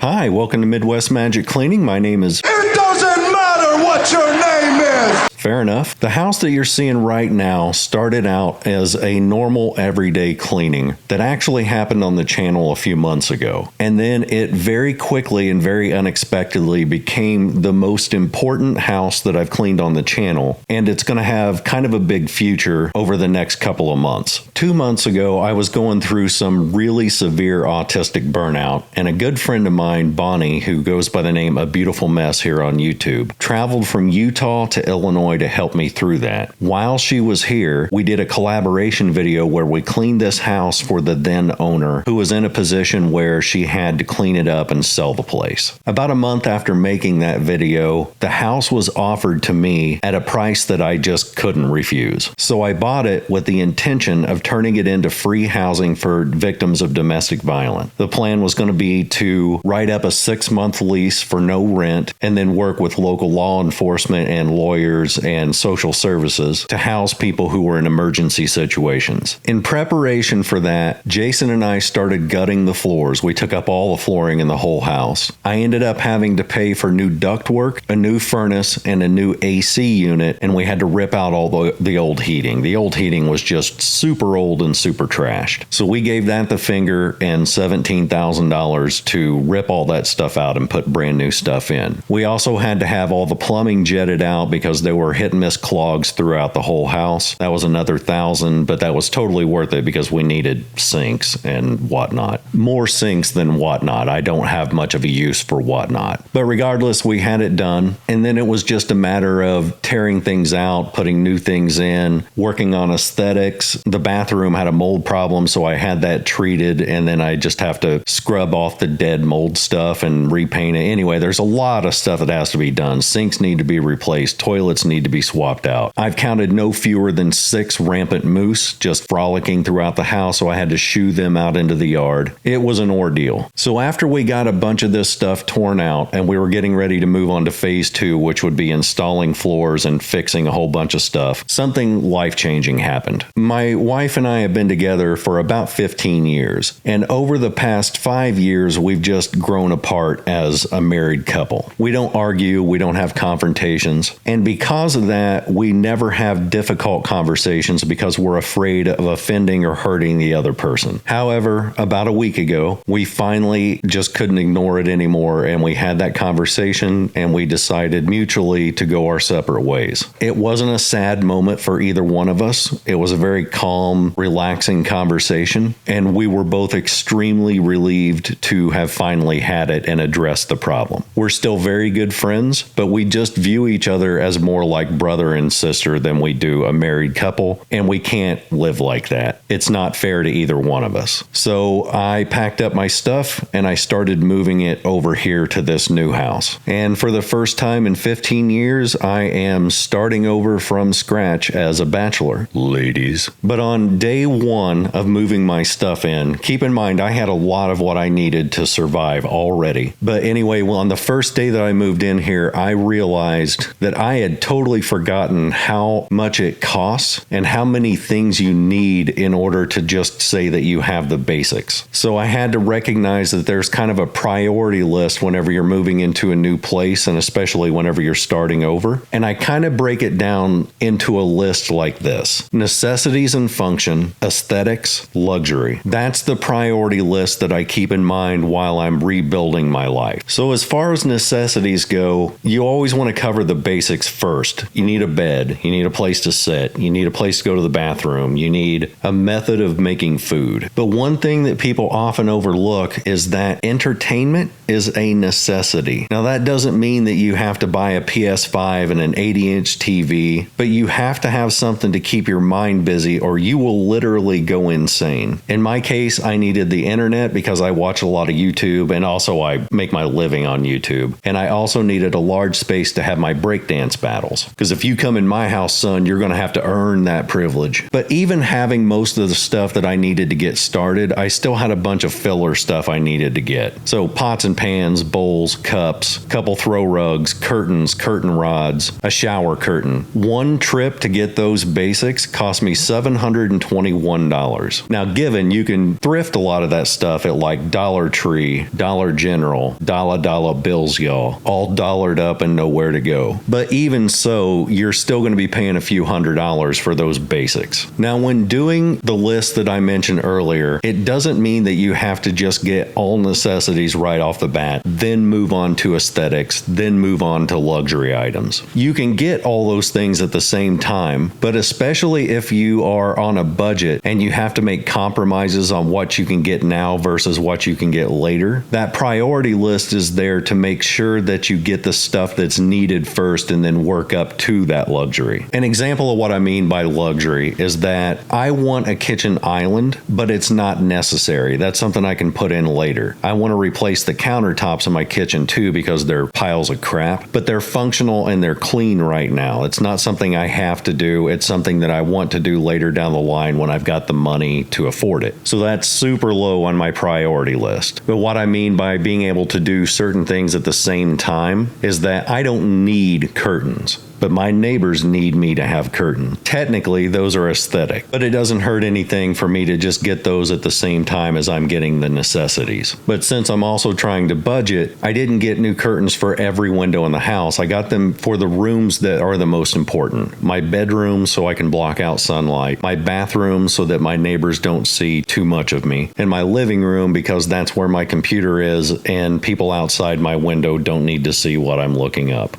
Hi, welcome to Midwest Magic Cleaning. My name is... It doesn't matter what your name is! Fair enough. The house that you're seeing right now started out as a normal everyday cleaning that actually happened on the channel a few months ago. And then it very quickly and very unexpectedly became the most important house that I've cleaned on the channel. And it's going to have kind of a big future over the next couple of months. 2 months ago, I was going through some really severe autistic burnout, and a good friend of mine, Bonnie, who goes by the name A Beautiful Mess here on YouTube, traveled from Utah to Illinois to help me through that. While she was here, we did a collaboration video where we cleaned this house for the then owner, who was in a position where she had to clean it up and sell the place. About a month after making that video, the house was offered to me at a price that I just couldn't refuse. So I bought it with the intention of turning it into free housing for victims of domestic violence. The plan was going to be to write up a 6-month lease for no rent and then work with local law enforcement and lawyers and social services to house people who were in emergency situations. In preparation for that, Jason and I started gutting the floors. We took up all the flooring in the whole house. I ended up having to pay for new ductwork, a new furnace, and a new AC unit, and we had to rip out all the old heating. The old heating was just super old and super trashed. So we gave that the finger and $17,000 to rip all that stuff out and put brand new stuff in. We also had to have all the plumbing jetted out because there were hit and miss clogs throughout the whole house. That was another $1,000, but that was totally worth it because we needed sinks and whatnot. More sinks than whatnot. I don't have much of a use for whatnot. But regardless, we had it done. And then it was just a matter of tearing things out, putting new things in, working on aesthetics. The bathroom had a mold problem, so I had that treated, and then I just have to scrub off the dead mold stuff and repaint it. Anyway, there's a lot of stuff that has to be done. Sinks need to be replaced. Toilets need to be swapped out. I've counted no fewer than 6 rampant moose just frolicking throughout the house, so I had to shoo them out into the yard. It was an ordeal. So after we got a bunch of this stuff torn out and we were getting ready to move on to phase 2, which would be installing floors and fixing a whole bunch of stuff, something life-changing happened. My wife and I have been together for about 15 years, and over the past 5 years, we've just grown apart as a married couple. We don't argue, we don't have confrontations, and because of that, we never have difficult conversations because we're afraid of offending or hurting the other person. However, about a week ago, we finally just couldn't ignore it anymore, and we had that conversation, and we decided mutually to go our separate ways. It wasn't a sad moment for either one of us. It was a very calm, relaxing conversation, and we were both extremely relieved to have finally had it and addressed the problem. We're still very good friends, but we just view each other as more like brother and sister than we do a married couple, and we can't live like that. It's not fair to either one of us. So I packed up my stuff and I started moving it over here to this new house. And for the first time in 15 years, I am starting over from scratch as a bachelor, ladies. But on day 1 of moving my stuff in, keep in mind I had a lot of what I needed to survive already. But anyway, well, on the first day that I moved in here, I realized that I had totally forgotten how much it costs and how many things you need in order to just say that you have the basics. So I had to recognize that there's kind of a priority list whenever you're moving into a new place, and especially whenever you're starting over. And I kind of break it down into a list like this: necessities and function, aesthetics, luxury. That's the priority list that I keep in mind while I'm rebuilding my life. So as far as necessities go, you always want to cover the basics first. You need a bed, you need a place to sit, you need a place to go to the bathroom, you need a method of making food. But one thing that people often overlook is that entertainment is a necessity. Now that doesn't mean that you have to buy a PS5 and an 80-inch TV, but you have to have something to keep your mind busy or you will literally go insane. In my case, I needed the internet because I watch a lot of YouTube, and also I make my living on YouTube. And I also needed a large space to have my breakdance battles. house. Because if you come in my house, son, you're going to have to earn that privilege. But even having most of the stuff that I needed to get started, I still had a bunch of filler stuff I needed to get. So pots and pans, bowls, cups, couple throw rugs, curtains, curtain rods, a shower curtain. One trip to get those basics cost me $721. Now, given you can thrift a lot of that stuff at like Dollar Tree, Dollar General, dollar bills, y'all, all dollared up and nowhere to go. But even so, you're still going to be paying a few $100s for those basics. Now, when doing the list that I mentioned earlier, it doesn't mean that you have to just get all necessities right off the bat, then move on to aesthetics, then move on to luxury items. You can get all those things at the same time, but especially if you are on a budget and you have to make compromises on what you can get now versus what you can get later, that priority list is there to make sure that you get the stuff that's needed first and then work up to that luxury. An example of what I mean by luxury is that I want a kitchen island, but it's not necessary. That's something I can put in later. I want to replace the countertops in my kitchen too because they're piles of crap, but they're functional and they're clean right now. It's not something I have to do. It's something that I want to do later down the line when I've got the money to afford it. So that's super low on my priority list. But what I mean by being able to do certain things at the same time is that I don't need curtains, but my neighbors need me to have curtains. Technically, those are aesthetic, but it doesn't hurt anything for me to just get those at the same time as I'm getting the necessities. But since I'm also trying to budget, I didn't get new curtains for every window in the house. I got them for the rooms that are the most important. My bedroom so I can block out sunlight, my bathroom so that my neighbors don't see too much of me, and my living room because that's where my computer is and people outside my window don't need to see what I'm looking up.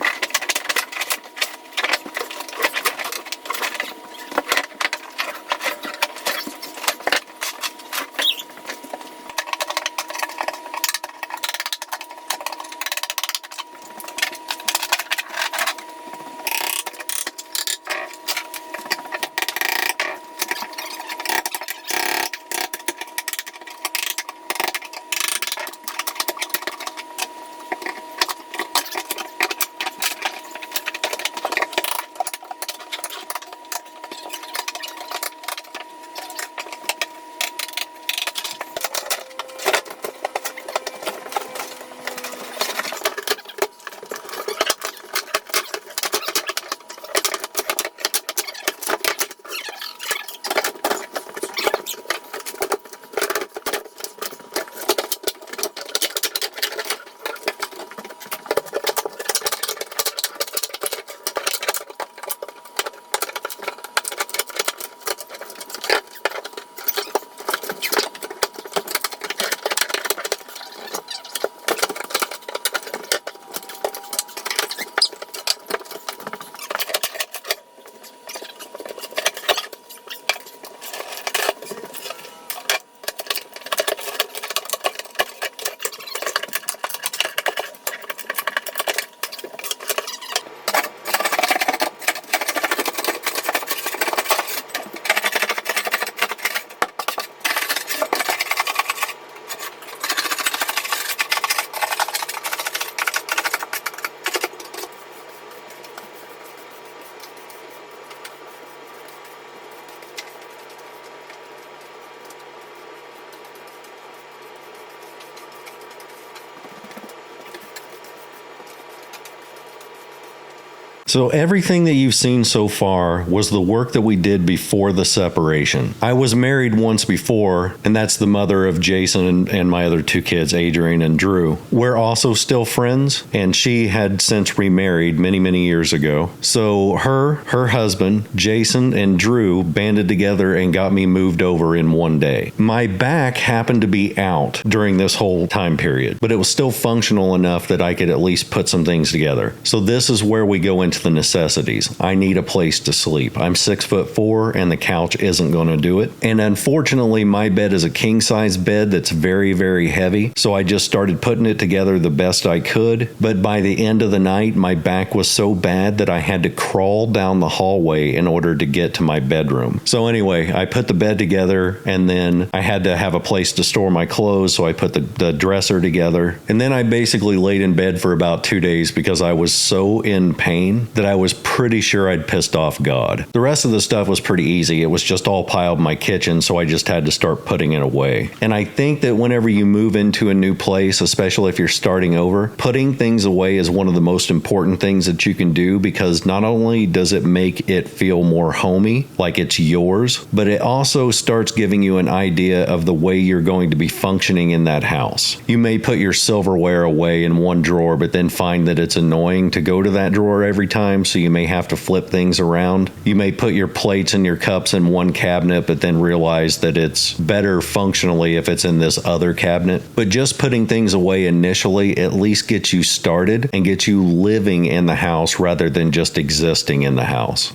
So everything that you've seen so far was the work that we did before the separation. I was married once before, and that's the mother of Jason and my other two kids, Adrian and Drew. We're also still friends, and she had since remarried many, many years ago. So her husband, Jason, and Drew banded together and got me moved over in one day. My back happened to be out during this whole time period, but it was still functional enough that I could at least put some things together. So this is where we go into the necessities. I need a place to sleep. I'm 6'4" and the couch isn't going to do it. And unfortunately, my bed is a king size bed that's very, very heavy. So I just started putting it together the best I could. But by the end of the night, my back was so bad that I had to crawl down the hallway in order to get to my bedroom. So anyway, I put the bed together and then I had to have a place to store my clothes. So I put the dresser together. And then I basically laid in bed for about 2 days because I was so in pain that I was pretty sure I'd pissed off God. The rest of the stuff was pretty easy. It was just all piled in my kitchen, so I just had to start putting it away. And I think that whenever you move into a new place, especially if you're starting over, putting things away is one of the most important things that you can do, because not only does it make it feel more homey, like it's yours, but it also starts giving you an idea of the way you're going to be functioning in that house. You may put your silverware away in one drawer, but then find that it's annoying to go to that drawer every time, so you may have to flip things around. You may put your plates and your cups in one cabinet, but then realize that it's better functionally if it's in this other cabinet. But just putting things away initially at least gets you started and gets you living in the house rather than just existing in the house.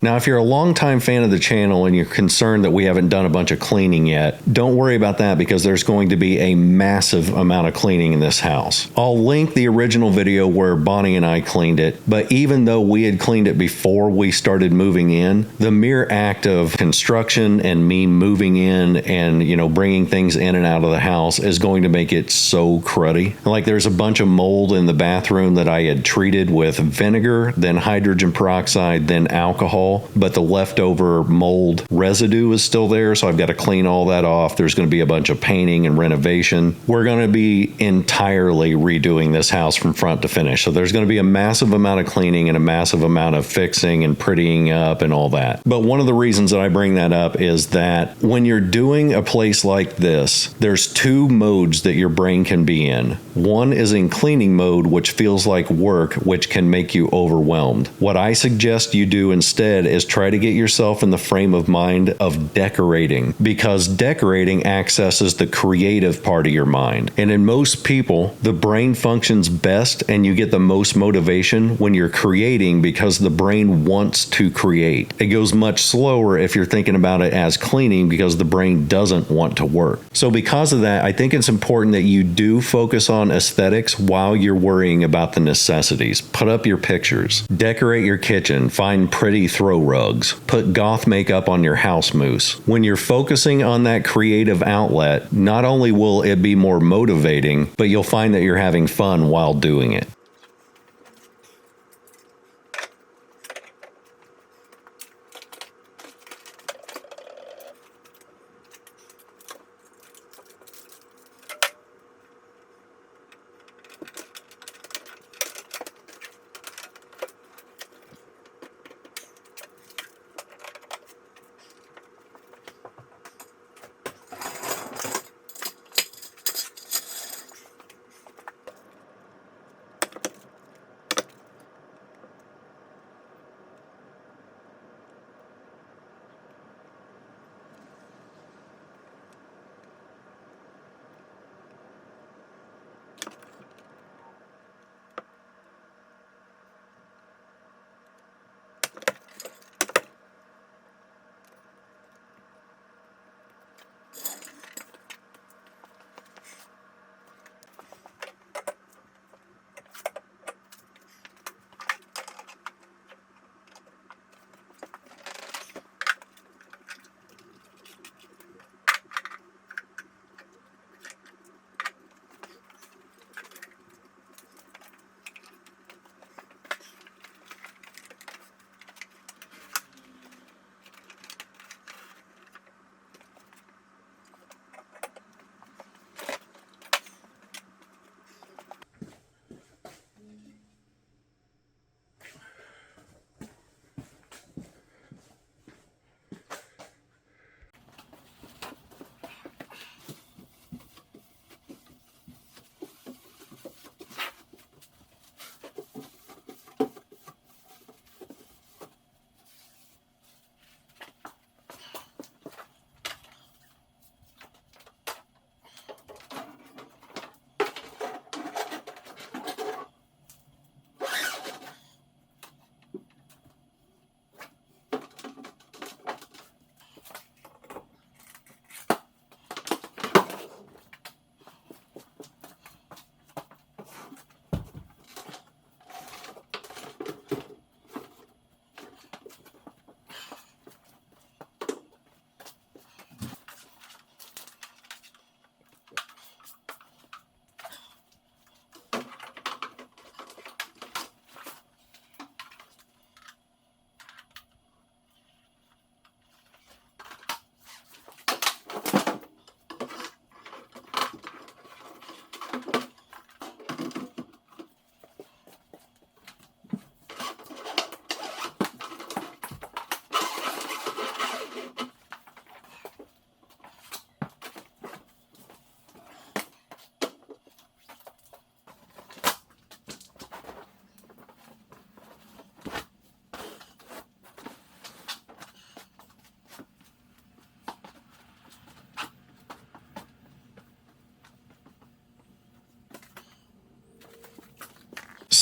Now, if you're a longtime fan of the channel and you're concerned that we haven't done a bunch of cleaning yet, don't worry about that, because there's going to be a massive amount of cleaning in this house. I'll link the original video where Bonnie and I cleaned it, but even though we had cleaned it before we started moving in, the mere act of construction and me moving in and, bringing things in and out of the house is going to make it so cruddy. Like, there's a bunch of mold in the bathroom that I had treated with vinegar, then hydrogen peroxide, then alcohol. But the leftover mold residue is still there, so I've got to clean all that off. There's going to be a bunch of painting and renovation. We're going to be entirely redoing this house from front to finish. So there's going to be a massive amount of cleaning and a massive amount of fixing and prettying up and all that. But one of the reasons that I bring that up is that when you're doing a place like this, there's two modes that your brain can be in. One is in cleaning mode, which feels like work, which can make you overwhelmed. What I suggest you do instead is try to get yourself in the frame of mind of decorating, because decorating accesses the creative part of your mind. And in most people, the brain functions best and you get the most motivation when you're creating, because the brain wants to create. It goes much slower if you're thinking about it as cleaning, because the brain doesn't want to work. So because of that, I think it's important that you do focus on aesthetics while you're worrying about the necessities. Put up your pictures, decorate your kitchen, find pretty throw rugs, put goth makeup on your house moose. When you're focusing on that creative outlet, not only will it be more motivating, but you'll find that you're having fun while doing it.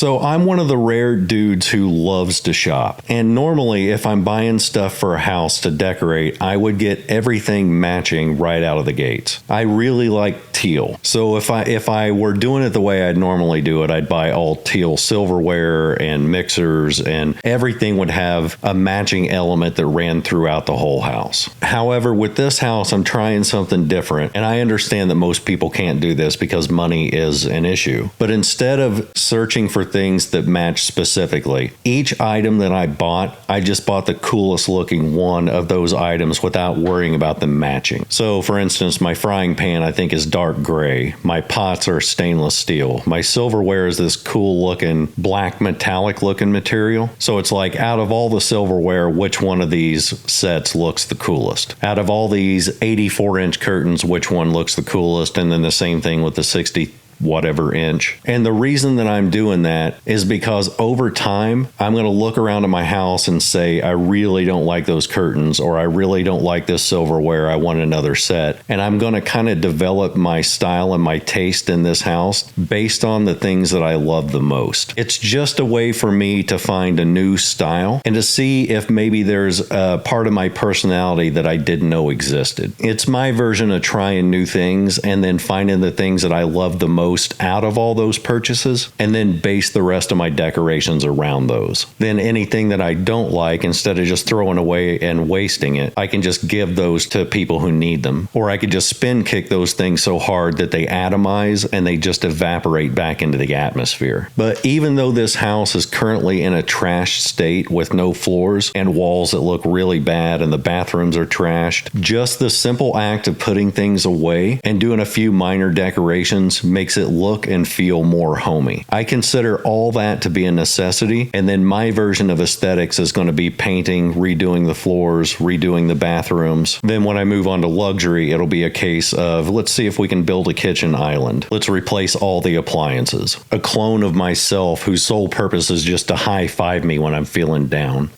So I'm one of the rare dudes who loves to shop. And normally if I'm buying stuff for a house to decorate, I would get everything matching right out of the gates. I really like teal. So if I were doing it the way I'd normally do it, I'd buy all teal silverware and mixers, and everything would have a matching element that ran throughout the whole house. However, with this house, I'm trying something different, and I understand that most people can't do this because money is an issue. But instead of searching for things that match specifically, each item that I bought, I just bought the coolest looking one of those items without worrying about them matching. So for instance, my frying pan I think is dark gray. My pots are stainless steel. My silverware is this cool looking black metallic looking material. So it's like, out of all the silverware, which one of these sets looks the coolest? Out of all these 84-inch curtains, which one looks the coolest? And then the same thing with the 60 whatever inch. And the reason that I'm doing that is because over time, I'm going to look around at my house and say, I really don't like those curtains, or I really don't like this silverware. I want another set. And I'm going to kind of develop my style and my taste in this house based on the things that I love the most. It's just a way for me to find a new style and to see if maybe there's a part of my personality that I didn't know existed. It's my version of trying new things and then finding the things that I love the most out of all those purchases, and then base the rest of my decorations around those. Then anything that I don't like, instead of just throwing away and wasting it, I can just give those to people who need them. Or I could just spin kick those things so hard that they atomize and they just evaporate back into the atmosphere. But even though this house is currently in a trash state with no floors and walls that look really bad and the bathrooms are trashed, just the simple act of putting things away and doing a few minor decorations makes it look and feel more homey. I consider all that to be a necessity, and then my version of aesthetics is going to be painting, redoing the floors, redoing the bathrooms. Then when I move on to luxury, it'll be a case of, let's see if we can build a kitchen island. Let's replace all the appliances. A clone of myself whose sole purpose is just to high five me when I'm feeling down.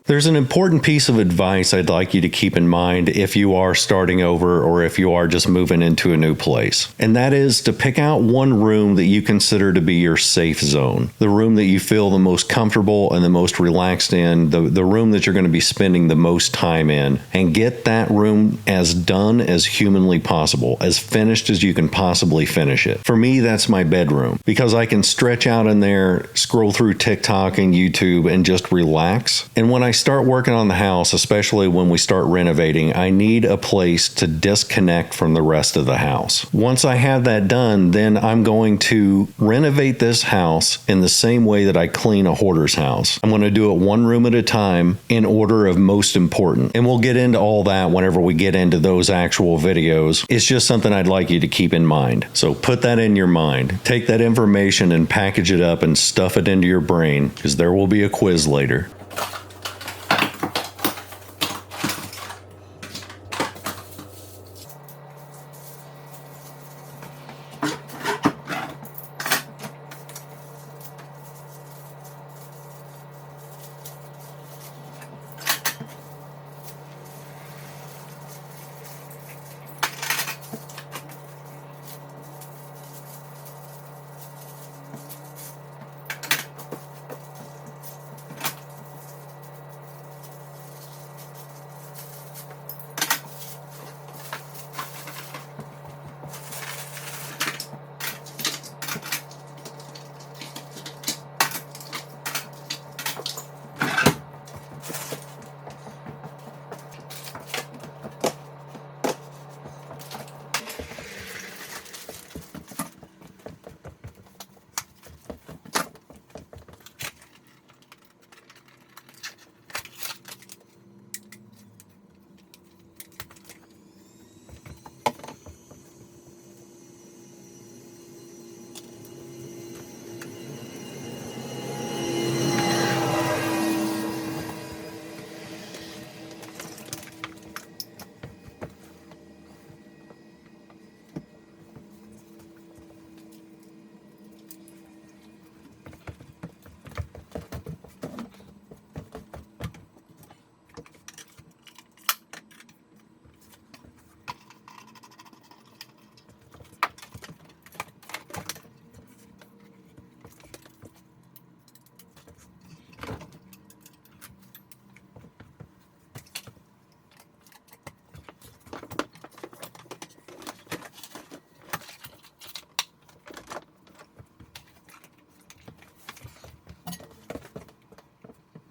There's an important piece of advice I'd like you to keep in mind if you are starting over or if you are just moving into a new place. And that is to pick out one room that you consider to be your safe zone. The room that you feel the most comfortable and the most relaxed in, the room that you're going to be spending the most time in, and get that room as done as humanly possible, as finished as you can possibly finish it. For me, that's my bedroom, because I can stretch out in there, scroll through TikTok and YouTube and just relax. And when I start working on the house, especially when we start renovating, I need a place to disconnect from the rest of the house. Once I have that done, then I'm going to renovate this house in the same way that I clean a hoarder's house. I'm going to do it one room at a time in order of most important. And we'll get into all that whenever we get into those actual videos. It's just something I'd like you to keep in mind. So put that in your mind. Take that information and package it up and stuff it into your brain, because there will be a quiz later.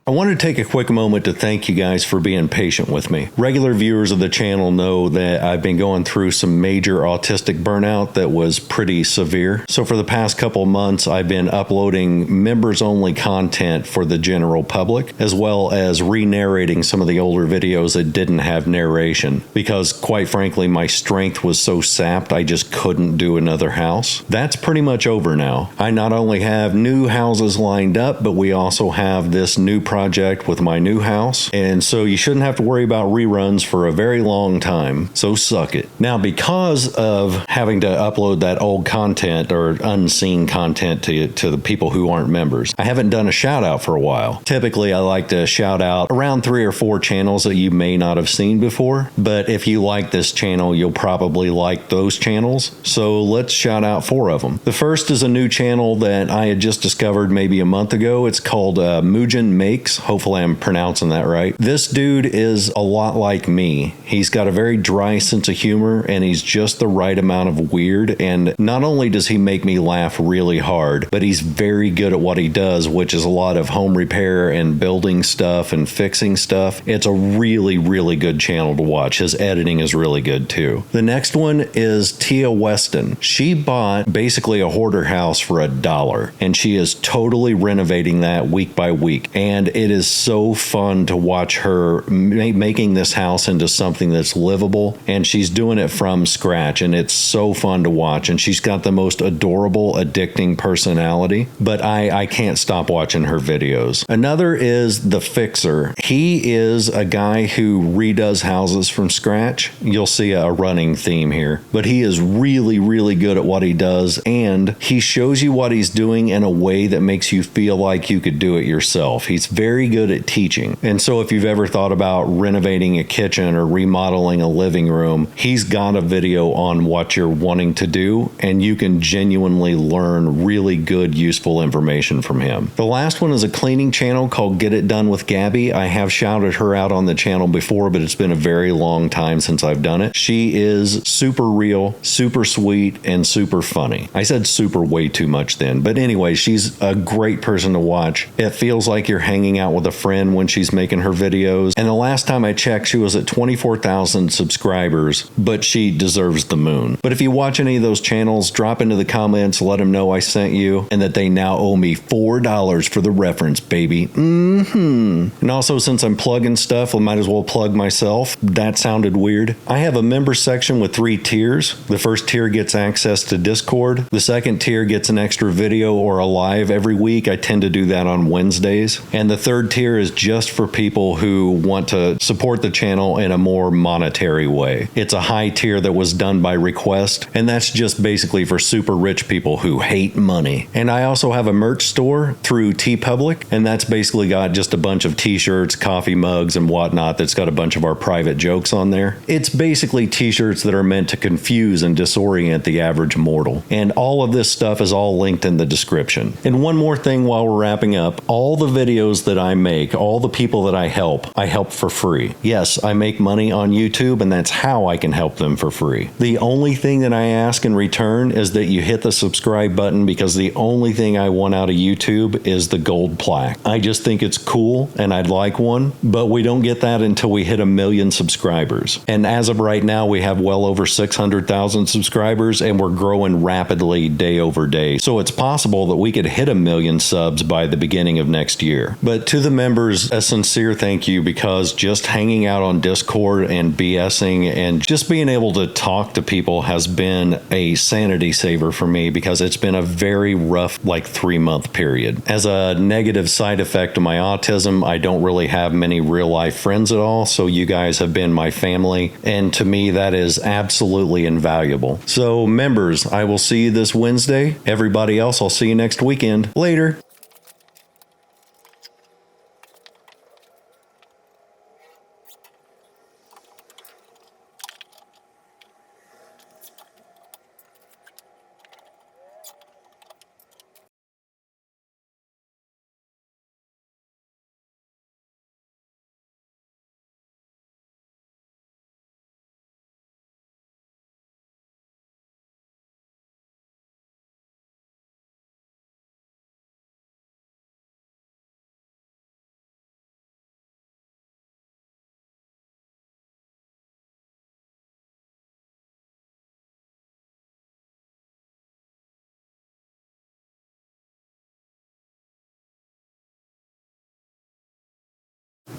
I wanted to take a quick moment to thank you guys for being patient with me. Regular viewers of the channel know that I've been going through some major autistic burnout that was pretty severe. So for the past couple months, I've been uploading members-only content for the general public, as well as re-narrating some of the older videos that didn't have narration, because quite frankly, my strength was so sapped, I just couldn't do another house. That's pretty much over now. I not only have new houses lined up, but we also have this new project with my new house, and so you shouldn't have to worry about reruns for a very long time, so suck it. Now, because of having to upload that old content or unseen content to the people who aren't members, I haven't done a shout out for a while. Typically, I like to shout out around 3 or 4 channels that you may not have seen before, but if you like this channel, you'll probably like those channels, so let's shout out 4 of them. The first is a new channel that I had just discovered maybe a month ago. It's called Mujin Makes. Hopefully I'm pronouncing that right. This dude is a lot like me. He's got a very dry sense of humor, and he's just the right amount of weird, and not only does he make me laugh really hard, but he's very good at what he does, which is a lot of home repair and building stuff and fixing stuff. It's a really, really good channel to watch. His editing is really good too. The next one is Tia Weston. She bought basically a hoarder house for $1, and she is totally renovating that week by week, and it is so fun to watch her making this house into something that's livable, and she's doing it from scratch, and it's so fun to watch, and she's got the most adorable, addicting personality, but I can't stop watching her videos. Another is The Fixer. He is a guy who redoes houses from scratch. You'll see a running theme here, but he is really, really good at what he does, and he shows you what he's doing in a way that makes you feel like you could do it yourself. He's very very good at teaching. And so if you've ever thought about renovating a kitchen or remodeling a living room, he's got a video on what you're wanting to do, and you can genuinely learn really good, useful information from him. The last one is a cleaning channel called Get It Done with Gabby. I have shouted her out on the channel before, but it's been a very long time since I've done it. She is super real, super sweet, and super funny. I said super way too much then, but anyway, she's a great person to watch. It feels like you're hanging out with a friend when she's making her videos. And the last time I checked, she was at 24,000 subscribers, but she deserves the moon. But if you watch any of those channels, drop into the comments, let them know I sent you and that they now owe me $4 for the reference, baby. And also, since I'm plugging stuff, I might as well plug myself. That sounded weird. I have a member section with 3 tiers. The first tier gets access to Discord. The second tier gets an extra video or a live every week. I tend to do that on Wednesdays. And the third tier is just for people who want to support the channel in a more monetary way. It's a high tier that was done by request, and that's just basically for super rich people who hate money. And I also have a merch store through TeePublic, and that's basically got just a bunch of t-shirts, coffee mugs, and whatnot that's got a bunch of our private jokes on there. It's basically t-shirts that are meant to confuse and disorient the average mortal. And all of this stuff is all linked in the description. And one more thing while we're wrapping up, all the videos that I make, all the people that I help for free. Yes, I make money on YouTube, and that's how I can help them for free. The only thing that I ask in return is that you hit the subscribe button, because the only thing I want out of YouTube is the gold plaque. I just think it's cool and I'd like one, but we don't get that until we hit 1 million subscribers. And as of right now, we have well over 600,000 subscribers, and we're growing rapidly day over day. So it's possible that we could hit 1 million subs by the beginning of next year. But to the members, a sincere thank you, because just hanging out on Discord and BSing and just being able to talk to people has been a sanity saver for me, because it's been a very rough 3-month period. As a negative side effect of my autism, I don't really have many real life friends at all, so you guys have been my family, and to me that is absolutely invaluable. So members, I will see you this Wednesday. Everybody else, I'll see you next weekend. Later.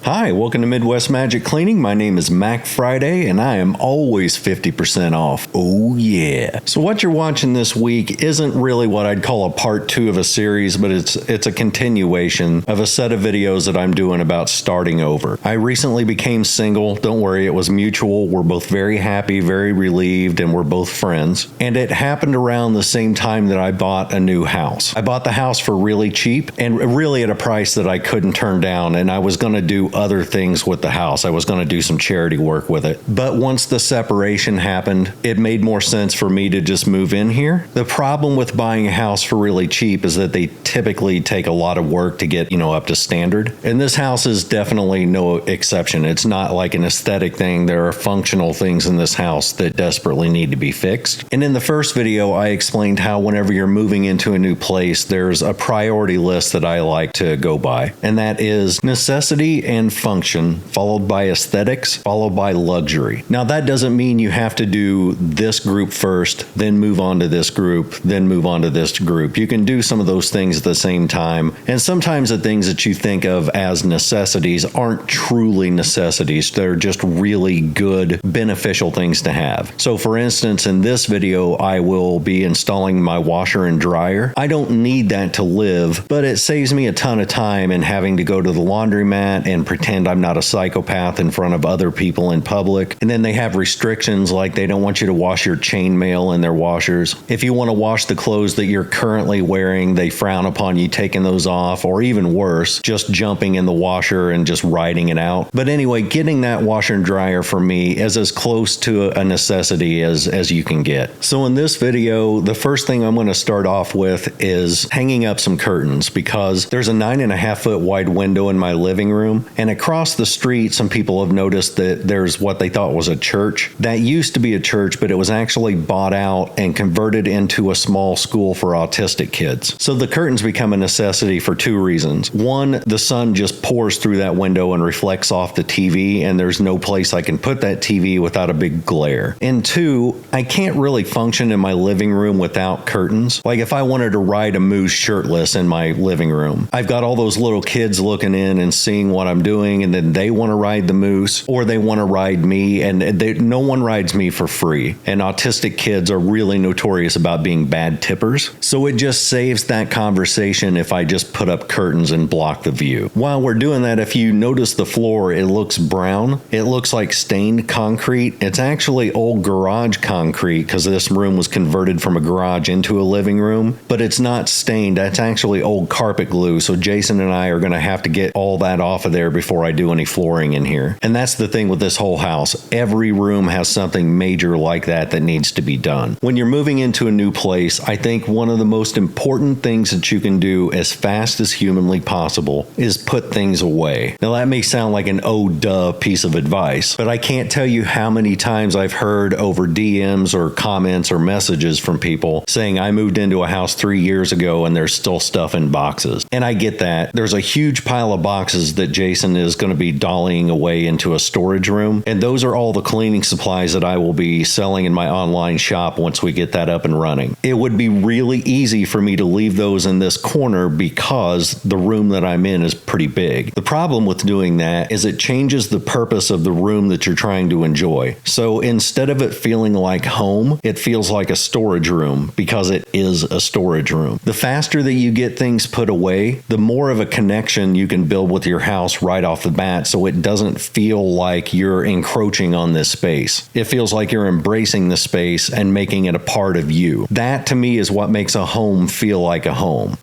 Hi, welcome to Midwest Magic Cleaning. My name is Mac Friday, and I am always 50% off. Oh yeah. So what you're watching this week isn't really what I'd call a part 2 of a series, but it's a continuation of a set of videos that I'm doing about starting over. I recently became single. Don't worry, it was mutual. We're both very happy, very relieved, and we're both friends. And it happened around the same time that I bought a new house. I bought the house for really cheap, and really at a price that I couldn't turn down, and I was going to do other things with the house. I was going to do some charity work with it. But once the separation happened, it made more sense for me to just move in here. The problem with buying a house for really cheap is that they typically take a lot of work to get, up to standard. And this house is definitely no exception. It's not like an aesthetic thing. There are functional things in this house that desperately need to be fixed. And in the first video, I explained how whenever you're moving into a new place, there's a priority list that I like to go by. And that is necessity and function, followed by aesthetics, followed by luxury. Now, that doesn't mean you have to do this group first, then move on to this group, then move on to this group. You can do some of those things at the same time. And sometimes the things that you think of as necessities aren't truly necessities. They're just really good, beneficial things to have. So for instance, in this video, I will be installing my washer and dryer. I don't need that to live, but it saves me a ton of time in having to go to the laundromat and pretend I'm not a psychopath in front of other people in public. And then they have restrictions like they don't want you to wash your chainmail in their washers. If you want to wash the clothes that you're currently wearing, they frown upon you taking those off, or even worse, just jumping in the washer and just riding it out. But anyway, getting that washer and dryer for me is as close to a necessity as you can get. So in this video, the first thing I'm going to start off with is hanging up some curtains, because there's a 9.5 foot wide window in my living room, and across the street some people have noticed that there's what they thought was a church. That used to be a church, but it was actually bought out and converted into a small school for autistic kids. So the curtains become a necessity for two reasons. One, the sun just pours through that window and reflects off the TV, and there's no place I can put that TV without a big glare. And two, I can't really function in my living room without curtains. Like if I wanted to ride a moose shirtless in my living room, I've got all those little kids looking in and seeing what I'm doing, and then they want to ride the moose, or they want to ride me, and no one rides me for free. And autistic kids are really notorious about being bad tippers. So it just saves that conversation if I just put up curtains and block the view. While we're doing that, if you notice the floor, it looks brown. It looks like stained concrete. It's actually old garage concrete, because this room was converted from a garage into a living room, but it's not stained. That's actually old carpet glue. So Jason and I are going to have to get all that off of there before I do any flooring in here. And that's the thing with this whole house. Every room has something major like that needs to be done. When you're moving into a new place, I think one of the most important things that you can do as fast as humanly possible is put things away. Now that may sound like an oh duh piece of advice, but I can't tell you how many times I've heard over DMs or comments or messages from people saying I moved into a house 3 years ago and there's still stuff in boxes. And I get that. There's a huge pile of boxes that Jason is going to be dollying away into a storage room, and those are all the cleaning supplies that I will be selling in my online shop once we get that up and running. It would be really easy for me to leave those in this corner because the room that I'm in is pretty big. The problem with doing that is it changes the purpose of the room that you're trying to enjoy. So instead of it feeling like home, it feels like a storage room, because it is a storage room. The faster that you get things put away, the more of a connection you can build with your house right off the bat, so it doesn't feel like you're encroaching on this space. It feels like you're embracing the space and making it a part of you. That to me is what makes a home feel like a home.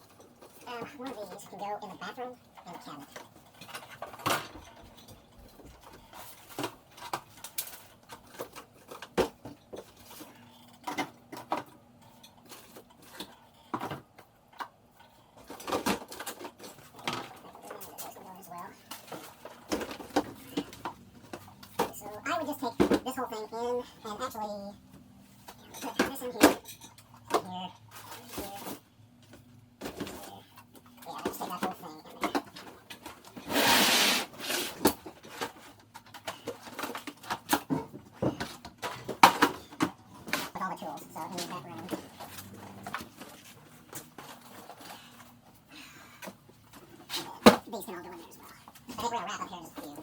One of these can go in the bathroom and the cabinet. So I would just take this whole thing in and actually put this in here, here, here. Yeah, just take that whole thing in there. With all the tools, so in that room. These can all go in there as well. I think we're going to wrap up here in just a few,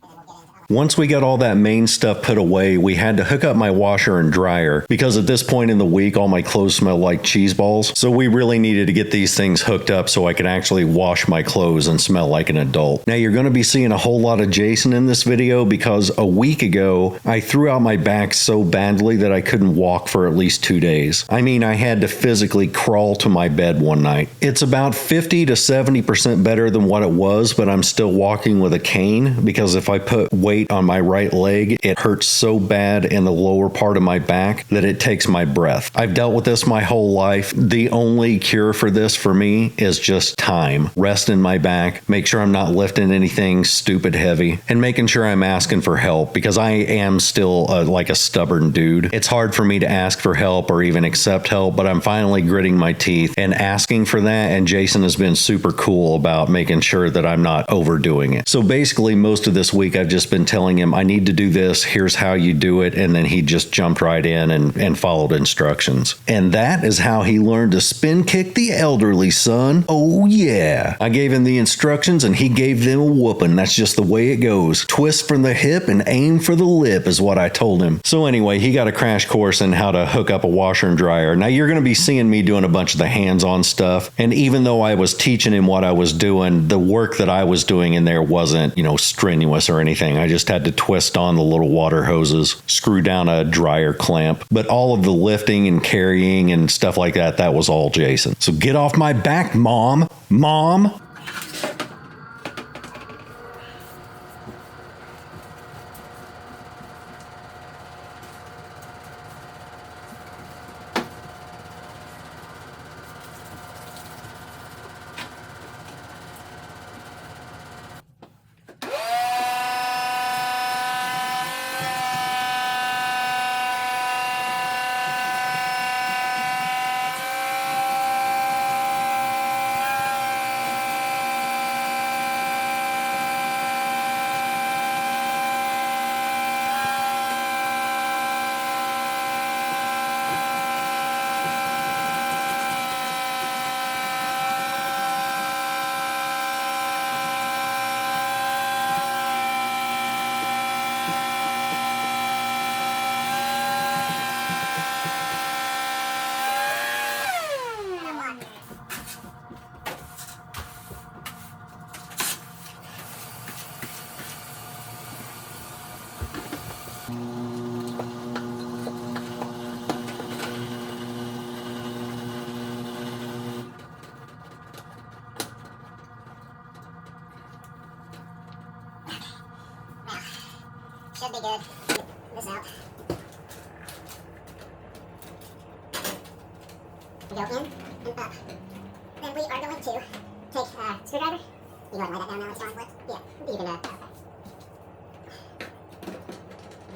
and then we'll get into other. Once we got all that main stuff put away, we had to hook up my washer and dryer, because at this point in the week, all my clothes smell like cheese balls. So we really needed to get these things hooked up so I could actually wash my clothes and smell like an adult. Now you're going to be seeing a whole lot of Jason in this video, because a week ago, I threw out my back so badly that I couldn't walk for at least 2 days. I mean, I had to physically crawl to my bed one night. It's about 50 to 70% better than what it was, but I'm still walking with a cane, because if I put weight on my right leg, it hurts so bad in the lower part of my back that it takes my breath. I've dealt with this my whole life. The only cure for this for me is just time. Rest in my back, make sure I'm not lifting anything stupid heavy, and making sure I'm asking for help, because I am still like a stubborn dude. It's hard for me to ask for help or even accept help, but I'm finally gritting my teeth and asking for that, and Jason has been super cool about making sure that I'm not overdoing it. So basically, most of this week I've just been wasn't telling him, I need to do this, here's how you do it, and then he just jumped right in and followed instructions. And that is how he learned to spin kick the elderly, son. Oh yeah. I gave him the instructions and he gave them a whooping. That's just the way it goes. Twist from the hip and aim for the lip is what I told him. So anyway, he got a crash course in how to hook up a washer and dryer. Now you're going to be seeing me doing a bunch of the hands-on stuff. And even though I was teaching him what I was doing, the work that I was doing in there wasn't, strenuous or anything. I just had to twist on the little water hoses, screw down a dryer clamp. But all of the lifting and carrying and stuff like that, that was all Jason. So get off my back, Mom. Mom. Should be good. This out. Go in and up. Then we are going to take a screwdriver. You go ahead and lay that down now. It's on flipped. Yeah, you can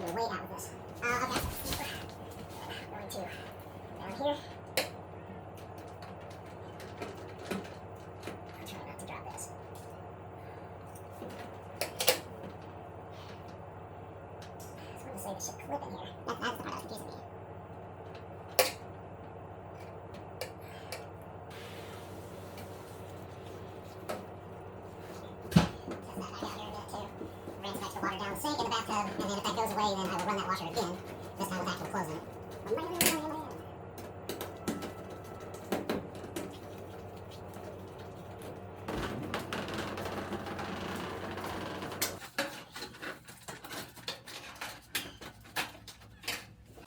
you're way out with this. Okay. Going to down here. I'm trying not to drop this. I was going to say this should clip in here. That's the part I was confusing me. Sink in the bathtub, and then if that goes away, then I will run that washer again, this time with actual clothes in it.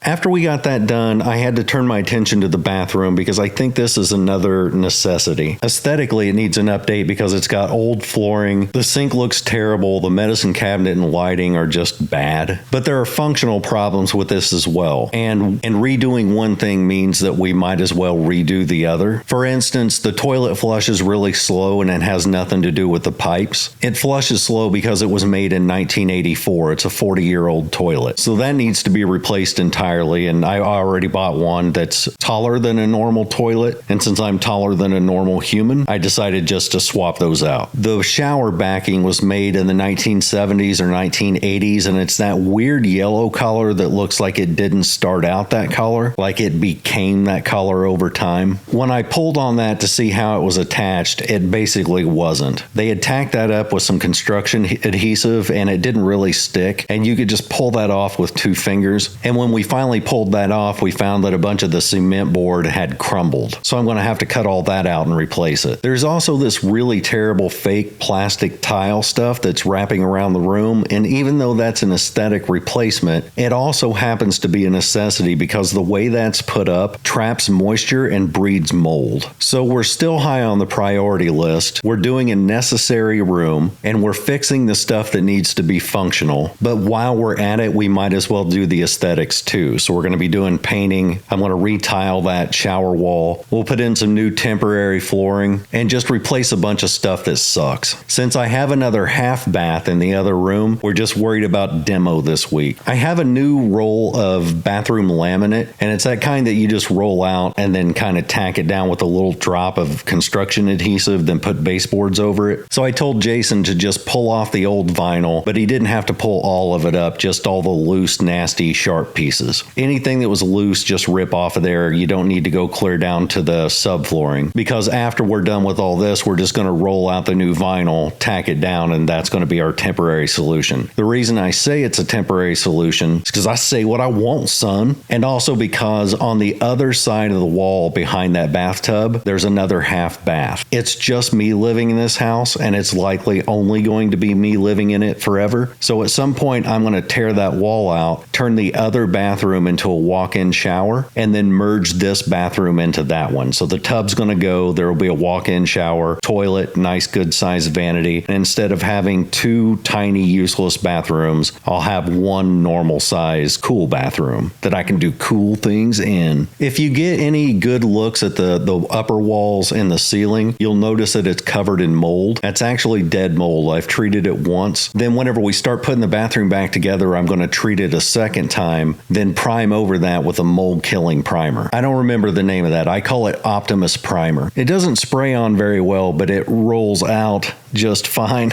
After we got that done, I had to turn my attention to the bathroom because I think this is another necessity. Aesthetically, it needs an update because it's got old flooring, the sink looks terrible, the medicine cabinet and lighting are just bad. But there are functional problems with this as well. And redoing one thing means that we might as well redo the other. For instance, the toilet flushes really slow and it has nothing to do with the pipes. It flushes slow because it was made in 1984. It's a 40-year-old toilet. So that needs to be replaced entirely. And I already bought one that's taller than a normal toilet. And since I'm taller than a normal human, I decided just to swap those out. The shower backing was made in the 1970s or 1980s, and it's that weird yellow color that looks like it didn't start out that color, like it became that color over time. When I pulled on that to see how it was attached, it basically wasn't. They had tacked that up with some construction adhesive, and it didn't really stick, and you could just pull that off with 2 fingers. And when we finally pulled that off, we found that a bunch of the cement board had crumbled. So I'm going to have to cut all that out and replace it. There's also this really terrible fake plastic tile stuff that's wrapping around the room, and even though that's an aesthetic replacement, it also happens to be a necessity because the way that's put up traps moisture and breeds mold. So we're still high on the priority list. We're doing a necessary room, and we're fixing the stuff that needs to be functional. But while we're at it, we might as well do the aesthetics too. do. So we're going to be doing painting. I'm going to retile that shower wall. We'll put in some new temporary flooring and just replace a bunch of stuff that sucks. Since I have another half bath in the other room, we're just worried about demo this week. I have a new roll of bathroom laminate, and it's that kind that you just roll out and then kind of tack it down with a little drop of construction adhesive, then put baseboards over it. So I told Jason to just pull off the old vinyl, but he didn't have to pull all of it up, just all the loose, nasty, sharp pieces. Anything that was loose, just rip off of there. You don't need to go clear down to the subflooring, because after we're done with all this, we're just going to roll out the new vinyl, tack it down, and that's going to be our temporary solution. The reason I say it's a temporary solution is because I say what I want, son. And also because on the other side of the wall behind that bathtub, there's another half bath. It's just me living in this house, and it's likely only going to be me living in it forever. So at some point, I'm going to tear that wall out, turn the other bathroom into a walk-in shower, and then merge this bathroom into that one. So the tub's going to go, there will be a walk-in shower, toilet, nice good sized vanity. And instead of having two tiny useless bathrooms, I'll have one normal size cool bathroom that I can do cool things in. If you get any good looks at the upper walls and the ceiling, you'll notice that it's covered in mold. That's actually dead mold. I've treated it once. Then whenever we start putting the bathroom back together, I'm going to treat it a second time, then prime over that with a mold killing primer. I don't remember the name of that. I call it Optimus Primer. It doesn't spray on very well, but it rolls out just fine.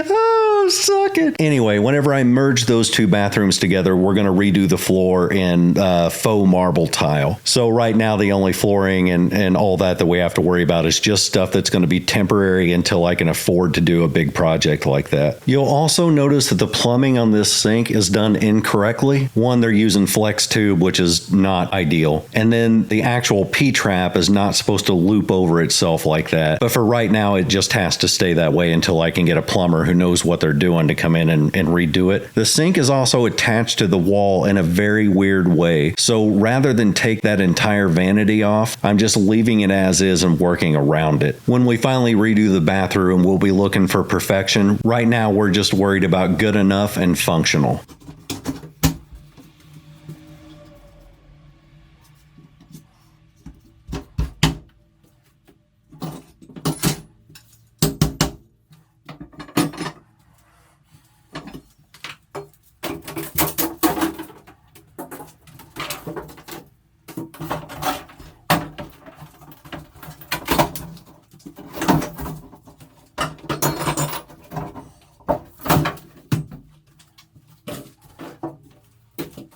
Oh, suck it. Anyway, whenever I merge those two bathrooms together, we're going to redo the floor in faux marble tile. So right now, the only flooring and all that we have to worry about is just stuff that's going to be temporary until I can afford to do a big project like that. You'll also notice that the plumbing on this sink is done incorrectly. One, they're using flex tube, which is not ideal. And then the actual P-trap is not supposed to loop over itself like that. But for right now, it just has to stay that way until I can get a plumber who knows what they're doing to come in and redo it. The sink is also attached to the wall in a very weird way. So rather than take that entire vanity off, I'm just leaving it as is and working around it. When we finally redo the bathroom, we'll be looking for perfection. Right now, we're just worried about good enough and functional.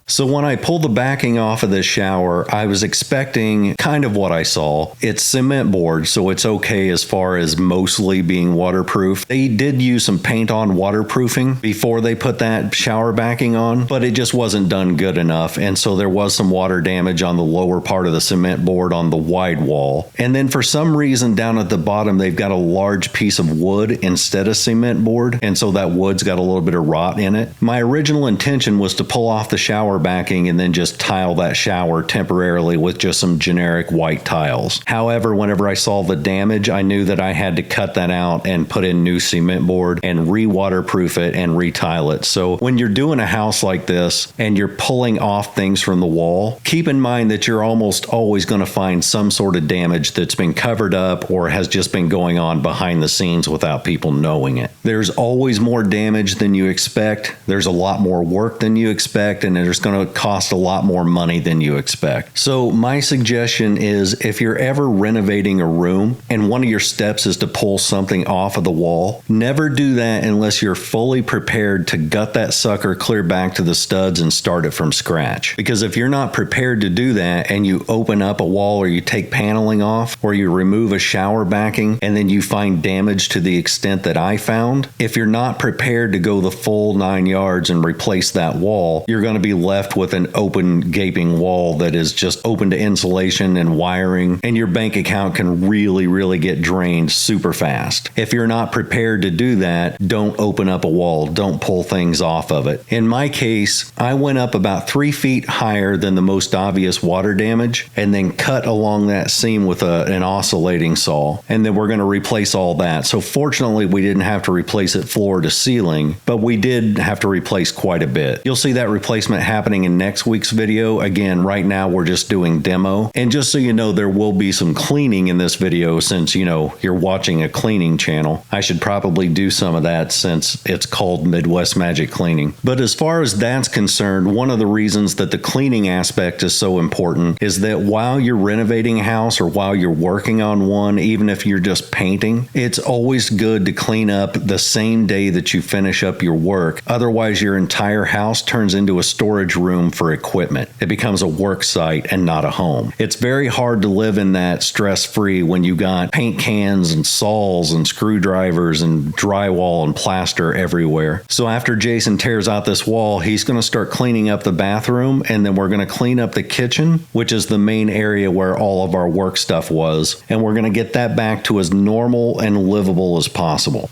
So when I pulled the backing off of this shower, I was expecting kind of what I saw. It's cement board, so it's okay as far as mostly being waterproof. They did use some paint on waterproofing before they put that shower backing on, but it just wasn't done good enough. And so there was some water damage on the lower part of the cement board on the wide wall. And then for some reason down at the bottom, they've got a large piece of wood instead of cement board. And so that wood's got a little bit of rot in it. My original intention was to pull off the shower backing and then just tile that shower temporarily with just some generic white tiles. However, whenever I saw the damage, I knew that I had to cut that out and put in new cement board and re-waterproof it and retile it. So when you're doing a house like this and you're pulling off things from the wall, keep in mind that you're almost always going to find some sort of damage that's been covered up or has just been going on behind the scenes without people knowing it. There's always more damage than you expect. There's a lot more work than you expect, and there's going to cost a lot more money than you expect. So my suggestion is, if you're ever renovating a room and one of your steps is to pull something off of the wall, never do that unless you're fully prepared to gut that sucker clear back to the studs and start it from scratch. Because if you're not prepared to do that and you open up a wall or you take paneling off or you remove a shower backing and then you find damage to the extent that I found, if you're not prepared to go the full 9 yards and replace that wall, you're going to be left with an open gaping wall that is just open to insulation and wiring, and your bank account can really get drained super fast. If you're not prepared to do that, don't open up a wall. Don't pull things off of it. In my case, I went up about 3 feet higher than the most obvious water damage and then cut along that seam with an oscillating saw, and then we're going to replace all that. So fortunately, we didn't have to replace it floor to ceiling, but we did have to replace quite a bit. You'll see that replacement happen happening in next week's video. Again, right now we're just doing demo. And just so you know, there will be some cleaning in this video since, you know, you're watching a cleaning channel. I should probably do some of that since it's called Midwest Magic Cleaning. But as far as that's concerned, one of the reasons that the cleaning aspect is so important is that while you're renovating a house or while you're working on one, even if you're just painting, it's always good to clean up the same day that you finish up your work. Otherwise, your entire house turns into a storage room for equipment. It becomes a work site and not a home. It's very hard to live in that stress-free when you got paint cans and saws and screwdrivers and drywall and plaster everywhere. So after Jason tears out this wall, he's going to start cleaning up the bathroom, and then we're going to clean up the kitchen, which is the main area where all of our work stuff was, and we're going to get that back to as normal and livable as possible.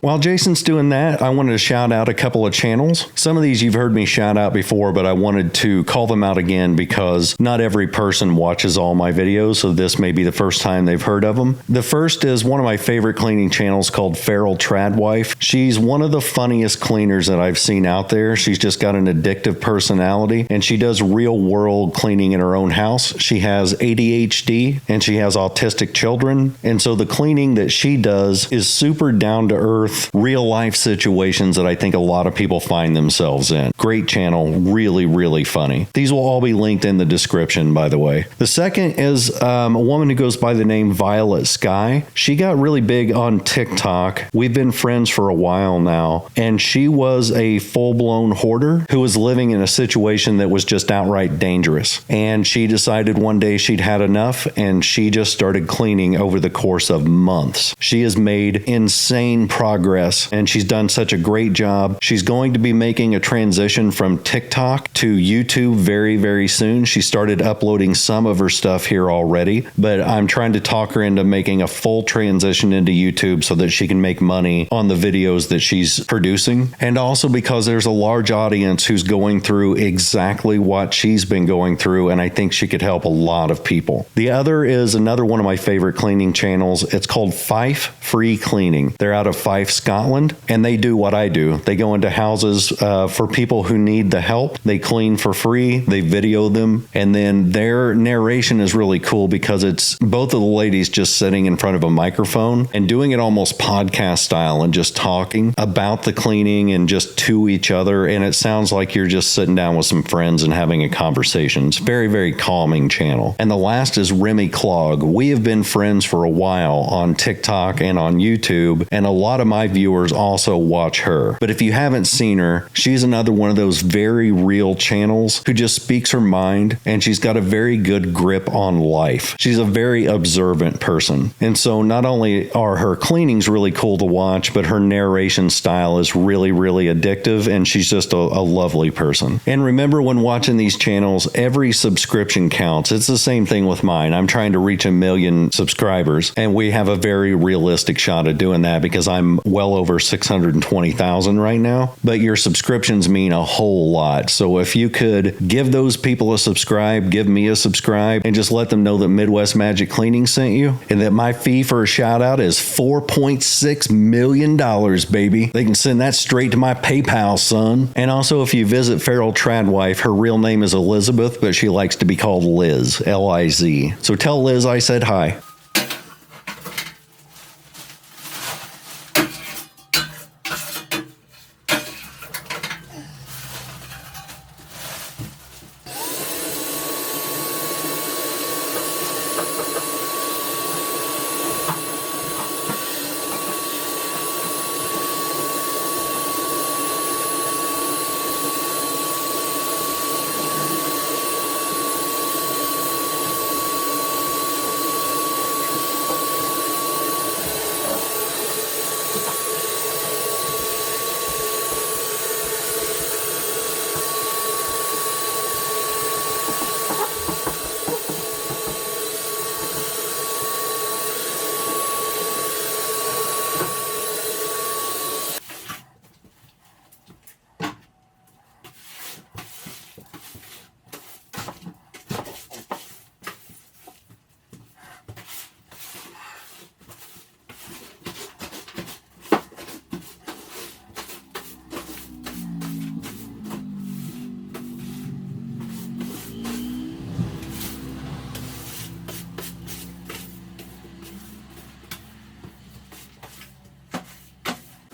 While Jason's doing that, I wanted to shout out a couple of channels. Some of these you've heard me shout out before, but I wanted to call them out again because not every person watches all my videos, so this may be the first time they've heard of them. The first is one of my favorite cleaning channels called Feral Tradwife. She's one of the funniest cleaners that I've seen out there. She's just got an addictive personality, and she does real world cleaning in her own house. She has ADHD and she has autistic children, and so the cleaning that she does is super down to earth, real life situations that I think a lot of people find themselves in. Great channel, really, really funny. These will all be linked in the description, by the way. The second is a woman who goes by the name Violet Sky. She got really big on TikTok. We've been friends for a while now, and she was a full-blown hoarder who was living in a situation that was just outright dangerous. And she decided one day she'd had enough, and she just started cleaning over the course of months. She has made insane progress, and she's done such a great job. She's going to be making a transition from TikTok to YouTube very, very soon. She started uploading some of her stuff here already, but I'm trying to talk her into making a full transition into YouTube so that she can make money on the videos that she's producing. And also because there's a large audience who's going through exactly what she's been going through, and I think she could help a lot of people. The other is another one of my favorite cleaning channels. It's called Fife Free Cleaning. They're out of Fife, Scotland, and they do what I do. They go into houses for people who need the help. They clean for free. They video them, and then their narration is really cool because it's both of the ladies just sitting in front of a microphone and doing it almost podcast style and just talking about the cleaning and just to each other, and it sounds like you're just sitting down with some friends and having a conversation. It's very, very calming channel. And the last is Remy Clog. We have been friends for a while on TikTok and on YouTube, and a lot of my viewers also watch her. But if you haven't seen her, she's another one of those very real channels who just speaks her mind, and she's got a very good grip on life. She's a very observant person. And so not only are her cleanings really cool to watch, but her narration style is really, really addictive, and she's just a lovely person. And remember, when watching these channels, every subscription counts. It's the same thing with mine. I'm trying to reach 1 million subscribers, and we have a very realistic shot of doing that because I'm well over 620,000 right now, but your subscriptions mean a whole lot. So if you could give those people a subscribe, give me a subscribe, and just let them know that Midwest Magic Cleaning sent you, and that my fee for a shout out is $4.6 million, baby. They can send that straight to my PayPal, son. And also, if you visit Feral Tradwife, her real name is Elizabeth, but she likes to be called Liz, L-I-Z. So tell Liz I said hi.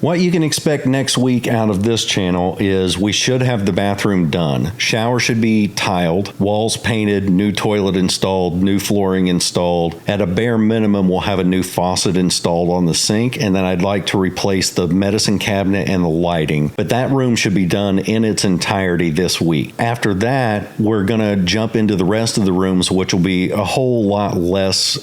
What you can expect next week out of this channel is we should have the bathroom done. Shower should be tiled, walls painted, new toilet installed, new flooring installed. At a bare minimum, we'll have a new faucet installed on the sink, and then I'd like to replace the medicine cabinet and the lighting. But that room should be done in its entirety this week. After that, we're gonna jump into the rest of the rooms, which will be a whole lot less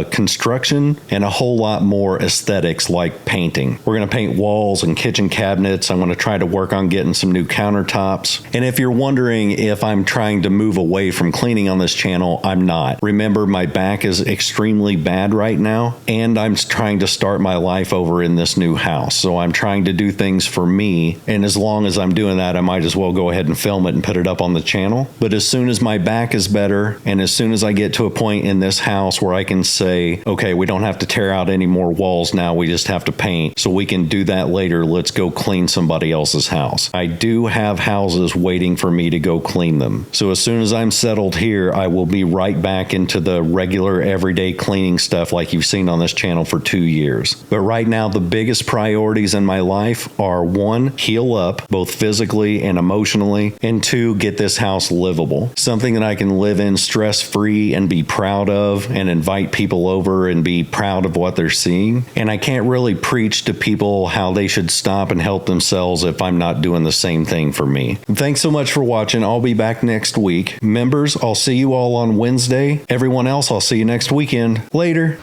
construction and a whole lot more aesthetics like painting. We're gonna paint walls and kitchen cabinets. I'm going to try to work on getting some new countertops. And if you're wondering if I'm trying to move away from cleaning on this channel, I'm not. Remember, my back is extremely bad right now, and I'm trying to start my life over in this new house. So I'm trying to do things for me, and as long as I'm doing that, I might as well go ahead and film it and put it up on the channel. But as soon as my back is better, and as soon as I get to a point in this house where I can say, okay, we don't have to tear out any more walls now, we just have to paint, so we can do that later, let's go clean somebody else's house. I do have houses waiting for me to go clean them. So as soon as I'm settled here, I will be right back into the regular everyday cleaning stuff like you've seen on this channel for 2 years. But right now, the biggest priorities in my life are 1, heal up, both physically and emotionally, and 2, get this house livable. Something that I can live in stress-free and be proud of and invite people over and be proud of what they're seeing. And I can't really preach to people how they should stop and help themselves if I'm not doing the same thing for me. Thanks so much for watching. I'll be back next week. Members, I'll see you all on Wednesday. Everyone else, I'll see you next weekend. Later.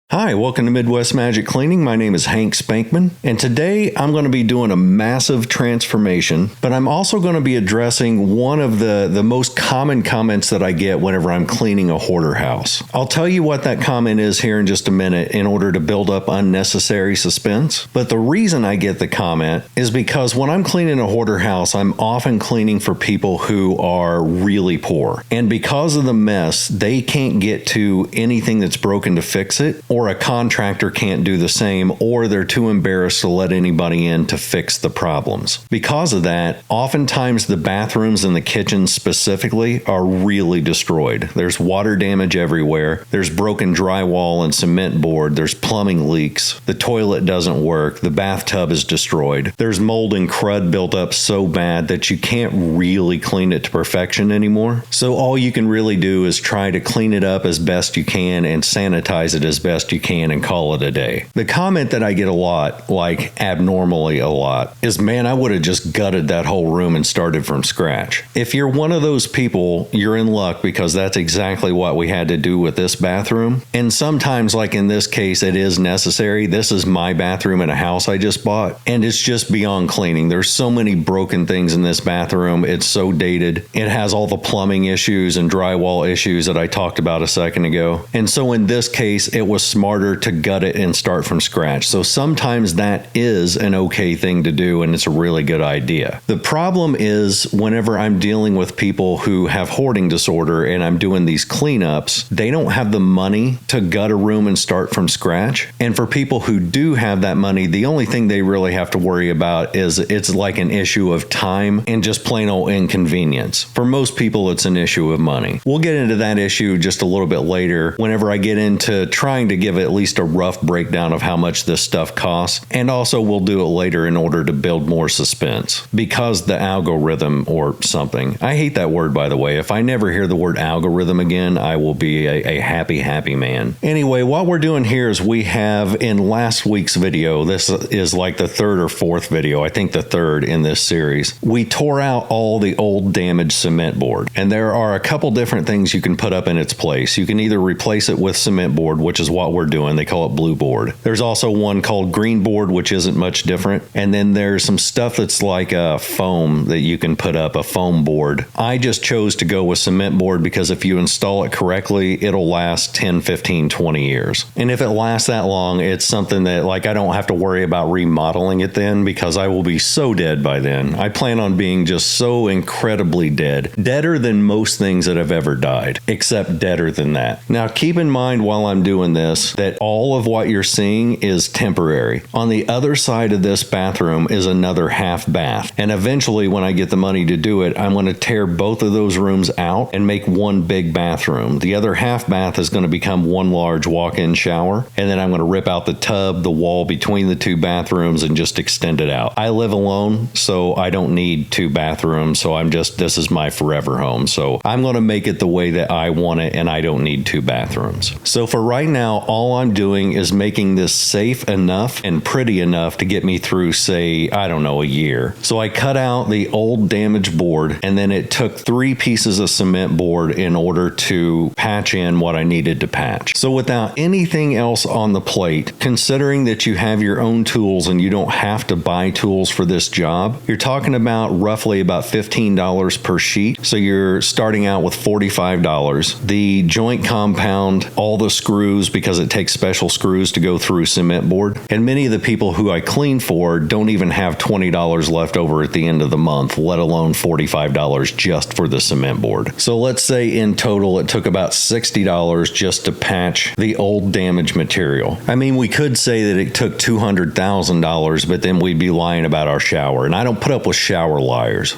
Hi, welcome to Midwest Magic Cleaning. My name is Hank Spankman, and today I'm going to be doing a massive transformation, but I'm also going to be addressing one of the most common comments that I get whenever I'm cleaning a hoarder house. I'll tell you what that comment is here in just a minute in order to build up unnecessary suspense, but the reason I get the comment is because when I'm cleaning a hoarder house, I'm often cleaning for people who are really poor, and because of the mess, they can't get to anything that's broken to fix it, or a contractor can't do the same, or they're too embarrassed to let anybody in to fix the problems. Because of that, oftentimes the bathrooms and the kitchens specifically are really destroyed. There's water damage everywhere. There's broken drywall and cement board. There's plumbing leaks. The toilet doesn't work. The bathtub is destroyed. There's mold and crud built up so bad that you can't really clean it to perfection anymore. So all you can really do is try to clean it up as best you can and sanitize it as best you can and call it a day. The comment that I get a lot, like abnormally a lot, is, man, I would have just gutted that whole room and started from scratch. If you're one of those people, you're in luck, because that's exactly what we had to do with this bathroom. And sometimes, like in this case, it is necessary. This is my bathroom in a house I just bought, and it's just beyond cleaning. There's so many broken things in this bathroom. It's so dated. It has all the plumbing issues and drywall issues that I talked about a second ago. And so in this case, it was smarter to gut it and start from scratch. So sometimes that is an okay thing to do, and it's a really good idea. The problem is whenever I'm dealing with people who have hoarding disorder and I'm doing these cleanups, they don't have the money to gut a room and start from scratch. And for people who do have that money, the only thing they really have to worry about is it's like an issue of time and just plain old inconvenience. For most people, it's an issue of money. We'll get into that issue just a little bit later whenever I get into trying to give at least a rough breakdown of how much this stuff costs, and also we'll do it later in order to build more suspense, because the algorithm or something. I hate that word, by the way. If I never hear the word algorithm again, I will be a happy man. Anyway, what we're doing here is we have in last week's video, this is like the third or fourth video, I think the third in this series, we tore out all the old damaged cement board, and there are a couple different things you can put up in its place. You can either replace it with cement board, which is what we're doing. They call it blue board. There's also one called green board, which isn't much different. And then there's some stuff that's like a foam that you can put up, a foam board. I just chose to go with cement board because if you install it correctly, it'll last 10, 15, 20 years. And if it lasts that long, it's something that like I don't have to worry about remodeling it then, because I will be so dead by then. I plan on being just so incredibly dead. Deader than most things that have ever died, except deader than that. Now keep in mind while I'm doing this that all of what you're seeing is temporary. On the other side of this bathroom is another half bath. And eventually when I get the money to do it, I'm going to tear both of those rooms out and make one big bathroom. The other half bath is going to become one large walk-in shower. And then I'm going to rip out the tub, the wall between the two bathrooms, and just extend it out. I live alone, so I don't need two bathrooms. So this is my forever home. So I'm going to make it the way that I want it, and I don't need two bathrooms. So for right now, all I'm doing is making this safe enough and pretty enough to get me through, say, I don't know, a year. So I cut out the old damaged board, and then it took 3 pieces of cement board in order to patch in what I needed to patch. So without anything else on the plate, considering that you have your own tools and you don't have to buy tools for this job, you're talking about roughly about $15 per sheet. So you're starting out with $45. The joint compound, all the screws, because it takes special screws to go through cement board. And many of the people who I clean for don't even have $20 left over at the end of the month, let alone $45 just for the cement board. So let's say in total it took about $60 just to patch the old damaged material. I mean, we could say that it took $200,000, but then we'd be lying about our shower. And I don't put up with shower liars.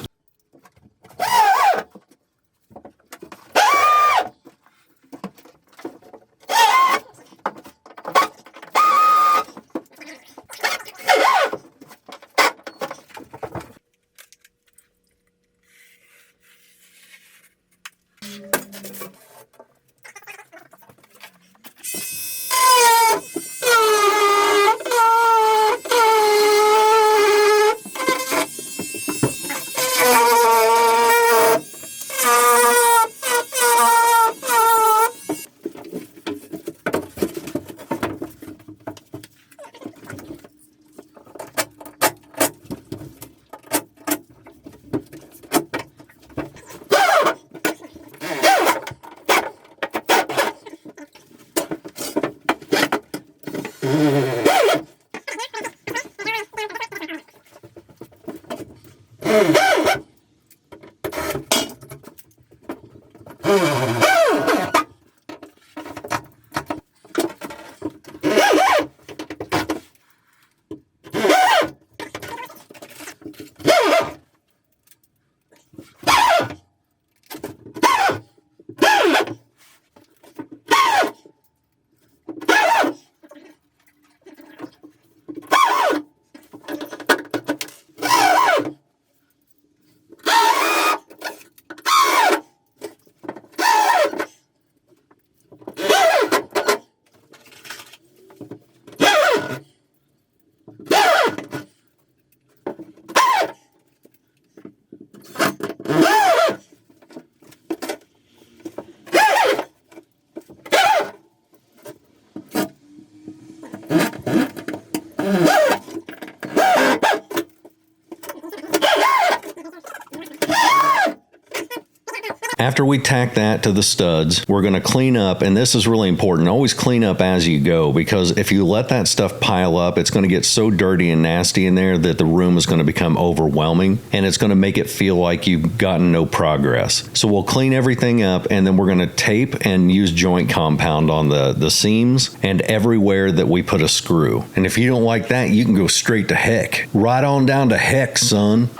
After we tack that to the studs, we're going to clean up, and this is really important. Always clean up as you go, because if you let that stuff pile up, it's going to get so dirty and nasty in there that the room is going to become overwhelming, and it's going to make it feel like you've gotten no progress. So we'll clean everything up, and then we're going to tape and use joint compound on the seams and everywhere that we put a screw. And if you don't like that, you can go straight to heck. Right on down to heck, son.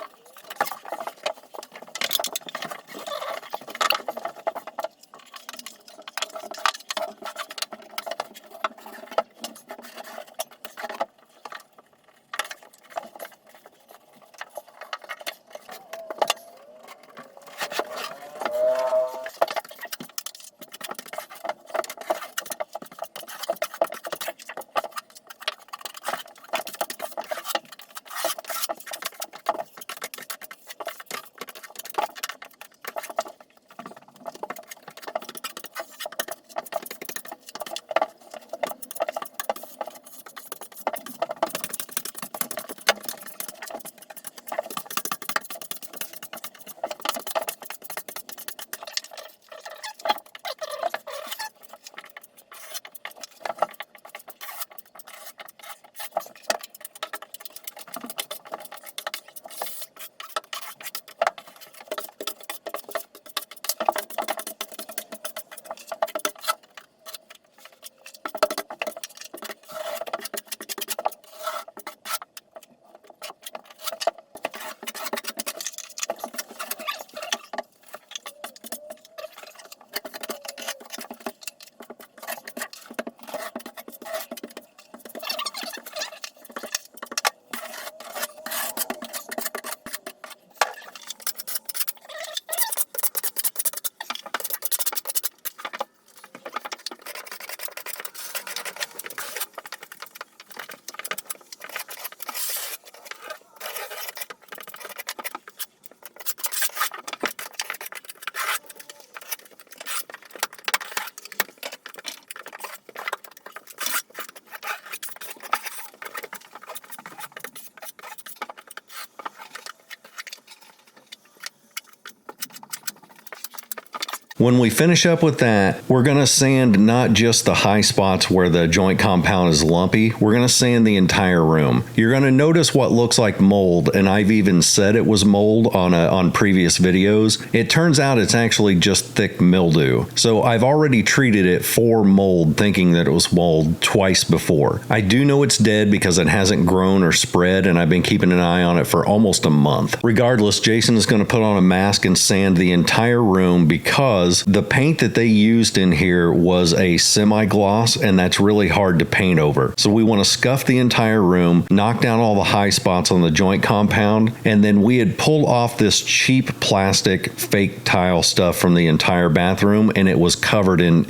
When we finish up with that, we're going to sand not just the high spots where the joint compound is lumpy, we're going to sand the entire room. You're going to notice what looks like mold, and I've even said it was mold on previous videos. It turns out it's actually just thick mildew. So I've already treated it for mold, thinking that it was mold twice before. I do know it's dead because it hasn't grown or spread, and I've been keeping an eye on it for almost a month. Regardless, Jason is going to put on a mask and sand the entire room because the paint that they used in here was a semi-gloss, and that's really hard to paint over. So we want to scuff the entire room, knock down all the high spots on the joint compound, and then we had pulled off this cheap plastic fake tile stuff from the entire bathroom, and it was covered in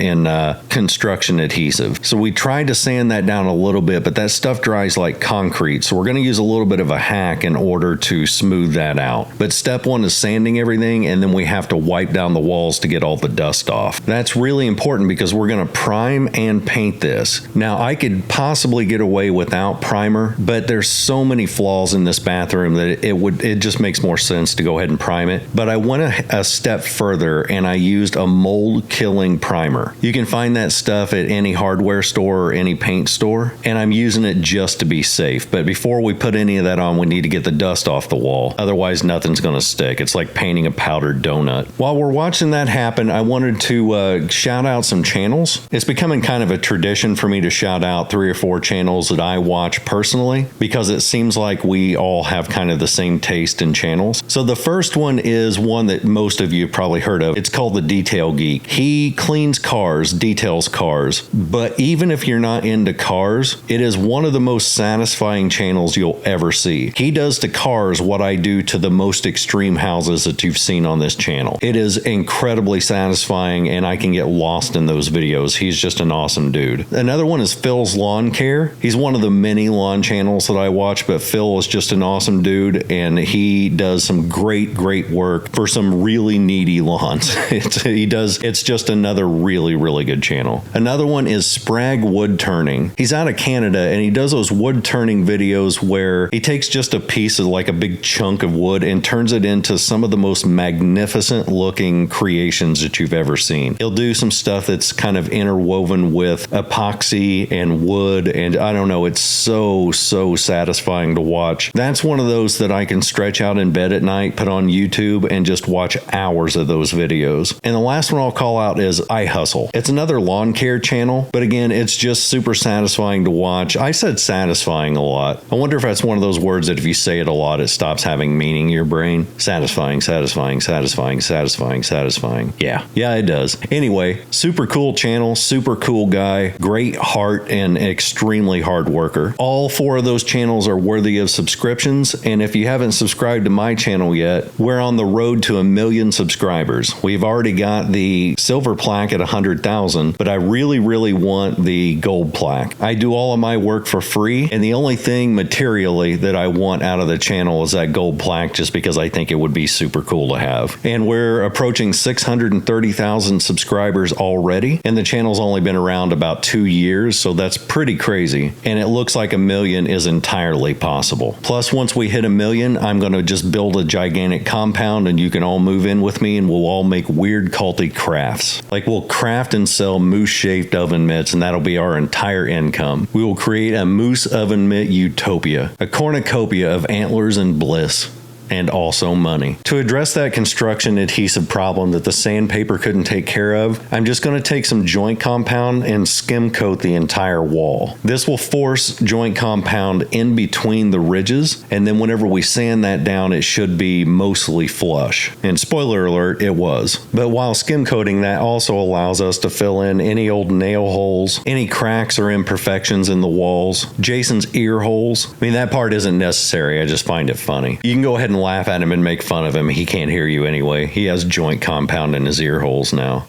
construction adhesive. So we tried to sand that down a little bit, but that stuff dries like concrete, so we're going to use a little bit of a hack in order to smooth that out. But step one is sanding everything, and then we have to wipe down the walls to get all all the dust off. That's really important because we're going to prime and paint this. Now, I could possibly get away without primer, but there's so many flaws in this bathroom that it just makes more sense to go ahead and prime it. But I went a step further and I used a mold killing primer. You can find that stuff at any hardware store or any paint store, and I'm using it just to be safe. But before we put any of that on, we need to get the dust off the wall. Otherwise, nothing's going to stick. It's like painting a powdered donut. While we're watching that happen, I wanted to shout out some channels. It's becoming kind of a tradition for me to shout out 3 or 4 channels that I watch personally, because it seems like we all have kind of the same taste in channels. So the first one is one that most of you have probably heard of. It's called The Detail Geek. He cleans cars, details cars, but even if you're not into cars, it is one of the most satisfying channels you'll ever see. He does to cars what I do to the most extreme houses that you've seen on this channel. It is incredibly satisfying, and I can get lost in those videos. He's just an awesome dude. Another one is Phil's Lawn Care. He's one of the many lawn channels that I watch, but Phil is just an awesome dude, and he does some great work for some really needy lawns. It's just another really good channel. Another one is Sprag Wood Turning. He's out of Canada, and he does those wood turning videos where he takes just a piece of like a big chunk of wood and turns it into some of the most magnificent looking creations that you've ever seen. He'll do some stuff that's kind of interwoven with epoxy and wood, and I don't know, it's so satisfying to watch. That's one of those that I can stretch out in bed at night, put on YouTube, and just watch hours of those videos. And the last one I'll call out is I Hustle. It's another lawn care channel, but again, it's just super satisfying to watch. I said satisfying a lot. I wonder if that's one of those words that if you say it a lot, it stops having meaning in your brain. Satisfying. Yeah, it does. Anyway, super cool channel, super cool guy, great heart, and extremely hard worker. All 4 of those channels are worthy of subscriptions, and if you haven't subscribed to my channel yet, we're on the road to 1 million subscribers. We've already got the silver plaque at 100,000, but I really want the gold plaque. I do all of my work for free, and the only thing materially that I want out of the channel is that gold plaque, just because I think it would be super cool to have. And we're approaching 630,000 subscribers already, and the channel's only been around about 2 years, so that's pretty crazy. And it looks like 1 million is entirely possible. Plus, once we hit 1 million, I'm going to just build a gigantic compound, and you can all move in with me, and we'll all make weird culty crafts. Like, we'll craft and sell moose-shaped oven mitts, and that'll be our entire income. We will create a moose oven mitt utopia, a cornucopia of antlers and bliss. And also money. To address that construction adhesive problem that the sandpaper couldn't take care of, I'm just going to take some joint compound and skim coat the entire wall. This will force joint compound in between the ridges, and then whenever we sand that down, it should be mostly flush. And spoiler alert, it was. But while skim coating, that also allows us to fill in any old nail holes, any cracks or imperfections in the walls, Jason's ear holes. I mean, that part isn't necessary, I just find it funny. You can go ahead and laugh at him and make fun of him. He can't hear you anyway. He has joint compound in his ear holes now.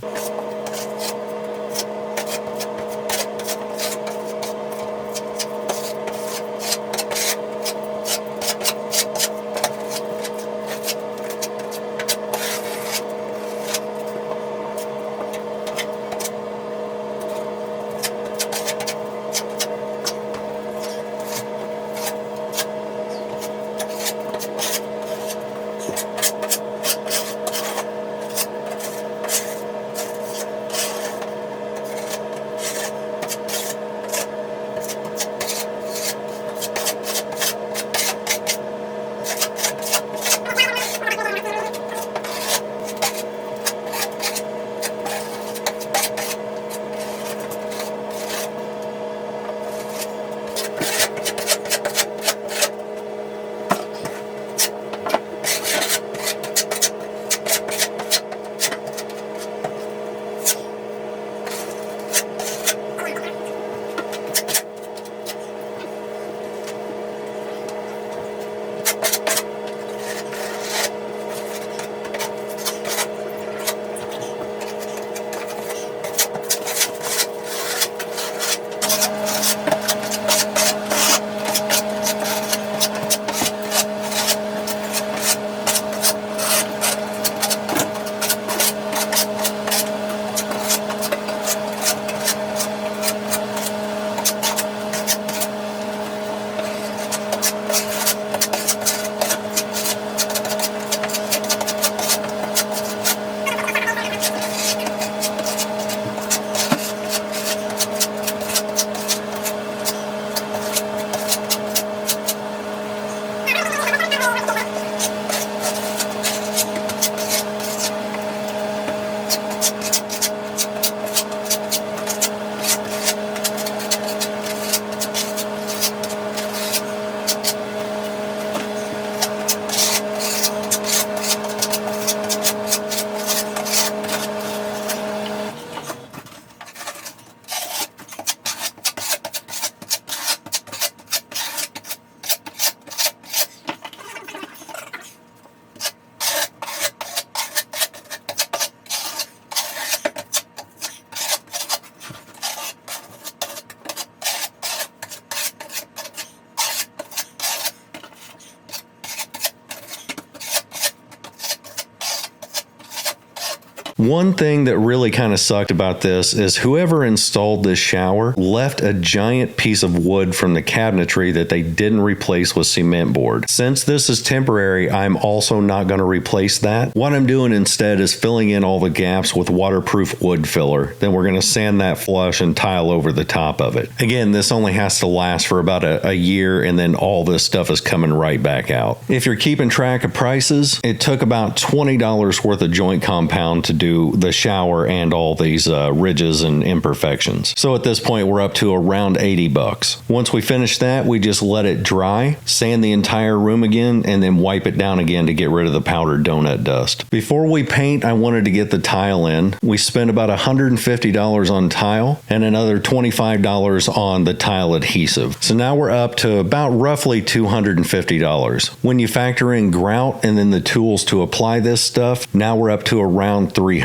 One thing that really kind of sucked about this is whoever installed this shower left a giant piece of wood from the cabinetry that they didn't replace with cement board. Since this is temporary, I'm also not going to replace that. What I'm doing instead is filling in all the gaps with waterproof wood filler. Then we're going to sand that flush and tile over the top of it. Again, this only has to last for about a year, and then all this stuff is coming right back out. If you're keeping track of prices, it took about $20 worth of joint compound to do the shower and all these ridges and imperfections. So at this point, we're up to around 80 bucks. Once we finish that, we just let it dry, sand the entire room again, and then wipe it down again to get rid of the powdered donut dust. Before we paint, I wanted to get the tile in. We spent about $150 on tile and another $25 on the tile adhesive. So now we're up to about roughly $250. When you factor in grout and then the tools to apply this stuff, now we're up to around $300.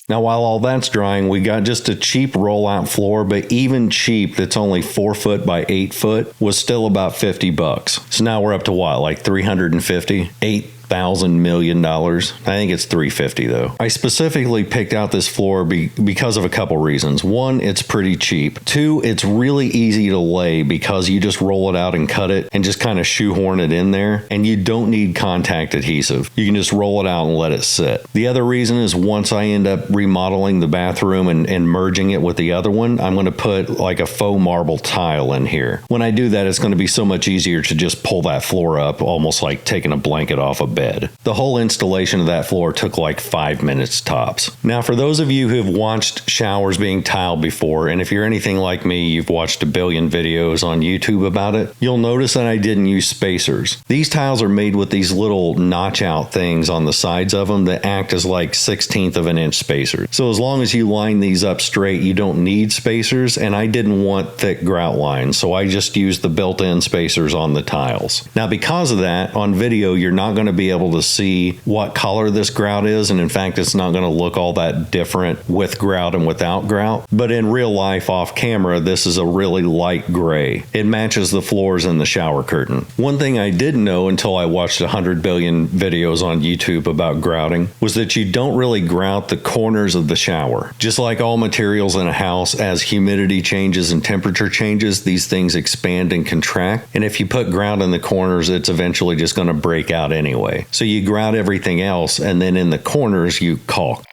Now, while all that's drying, we got just a cheap rollout floor, but even cheap, that's only 4 foot by 8 foot, was still about 50 bucks. So now we're up to what, like 350? $8,000,000,000. I think it's 350 though. I specifically picked out this floor because of a couple reasons. One, it's pretty cheap. Two, it's really easy to lay because you just roll it out and cut it and just kind of shoehorn it in there, and you don't need contact adhesive. You can just roll it out and let it sit. The other reason is once I end up remodeling the bathroom and merging it with the other one, I'm going to put like a faux marble tile in here. When I do that, it's going to be so much easier to just pull that floor up, almost like taking a blanket off a bed. The whole installation of that floor took like 5 minutes tops. Now, for those of you who have watched showers being tiled before, and if you're anything like me, you've watched a billion videos on YouTube about it, you'll notice that I didn't use spacers. These tiles are made with these little notch out things on the sides of them that act as like 1/16 of an inch spacers. So as long as you line these up straight, you don't need spacers, and I didn't want thick grout lines, so I just used the built-in spacers on the tiles. Now, because of that, on video, you're not going to be able to see what color this grout is, and in fact, it's not going to look all that different with grout and without grout. But in real life, off camera, this is a really light gray. It matches the floors and the shower curtain. One thing I didn't know until I watched 100 billion videos on YouTube about grouting was that you don't really grout the corners of the shower. Just like all materials in a house, as humidity changes and temperature changes, these things expand and contract. And if you put grout in the corners, it's eventually just going to break out anyway. So you grout everything else, and then in the corners you caulk.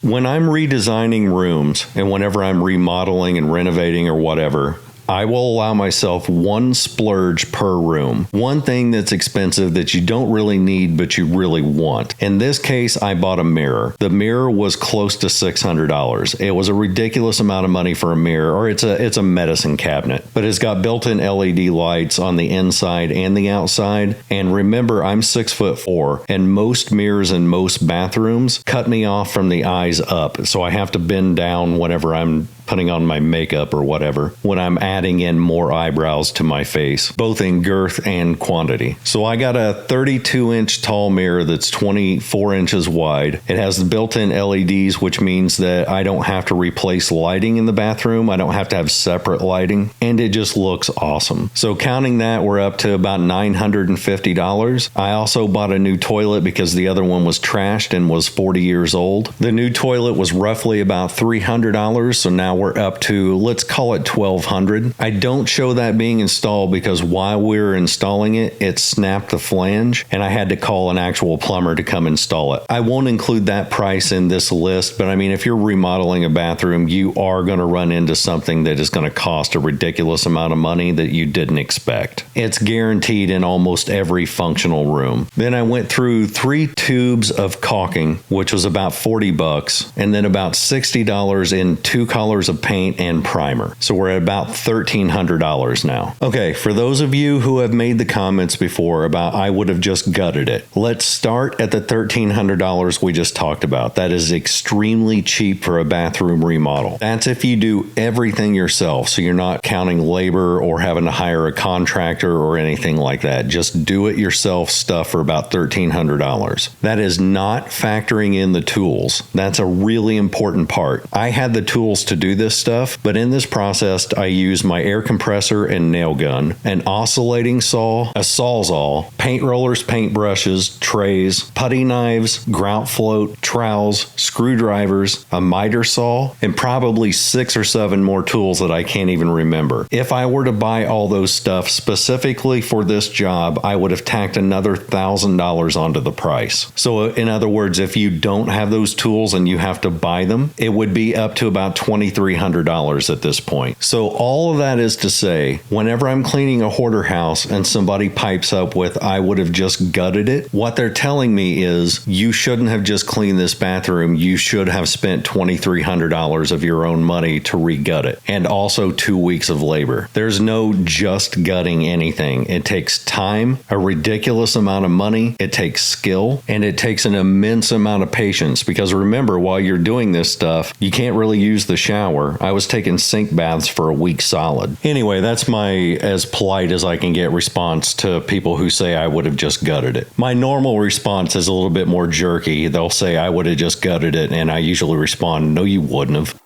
When I'm redesigning rooms and whenever I'm remodeling and renovating or whatever, I will allow myself one splurge per room. One thing that's expensive that you don't really need but you really want. In this case, I bought a mirror. The mirror was close to $600. It was a ridiculous amount of money for a mirror, or it's a medicine cabinet. But it's got built-in LED lights on the inside and the outside. And remember, I'm 6'4", and most mirrors in most bathrooms cut me off from the eyes up. So I have to bend down whenever I'm putting on my makeup or whatever when I'm adding in more eyebrows to my face, both in girth and quantity. So I got a 32-inch tall mirror that's 24 inches wide. It has the built-in LEDs, which means that I don't have to replace lighting in the bathroom. I don't have to have separate lighting, and it just looks awesome. So counting that, we're up to about $950. I also bought a new toilet because the other one was trashed and was 40 years old. The new toilet was roughly about $300, so now we're up to, let's call it $1,200. I don't show that being installed because while we were installing it, it snapped the flange and I had to call an actual plumber to come install it. I won't include that price in this list, but I mean, if you're remodeling a bathroom, you are going to run into something that is going to cost a ridiculous amount of money that you didn't expect. It's guaranteed in almost every functional room. Then I went through 3 tubes of caulking, which was about $40, and then about $60 in 2 colors of paint and primer. So we're at about $1,300 now. Okay, for those of you who have made the comments before about I would have just gutted it, let's start at the $1,300 we just talked about. That is extremely cheap for a bathroom remodel. That's if you do everything yourself, so you're not counting labor or having to hire a contractor or anything like that. Just do it yourself stuff for about $1,300. That is not factoring in the tools. That's a really important part. I had the tools to do this stuff, but in this process, I use my air compressor and nail gun, an oscillating saw, a sawzall, paint rollers, paint brushes, trays, putty knives, grout float, trowels, screwdrivers, a miter saw, and probably 6 or 7 more tools that I can't even remember. If I were to buy all those stuff specifically for this job, I would have tacked another $1,000 onto the price. So in other words, if you don't have those tools and you have to buy them, it would be up to about $2,300 at this point. So all of that is to say, whenever I'm cleaning a hoarder house and somebody pipes up with, I would have just gutted it, what they're telling me is, you shouldn't have just cleaned this bathroom. You should have spent $2,300 of your own money to re-gut it, and also 2 weeks of labor. There's no just gutting anything. It takes time, a ridiculous amount of money, it takes skill, and it takes an immense amount of patience, because remember, while you're doing this stuff, you can't really use the shower. I was taking sink baths for a week solid. Anyway, that's my as polite as I can get response to people who say I would have just gutted it. My normal response is a little bit more jerky. They'll say I would have just gutted it, and I usually respond, no, you wouldn't have.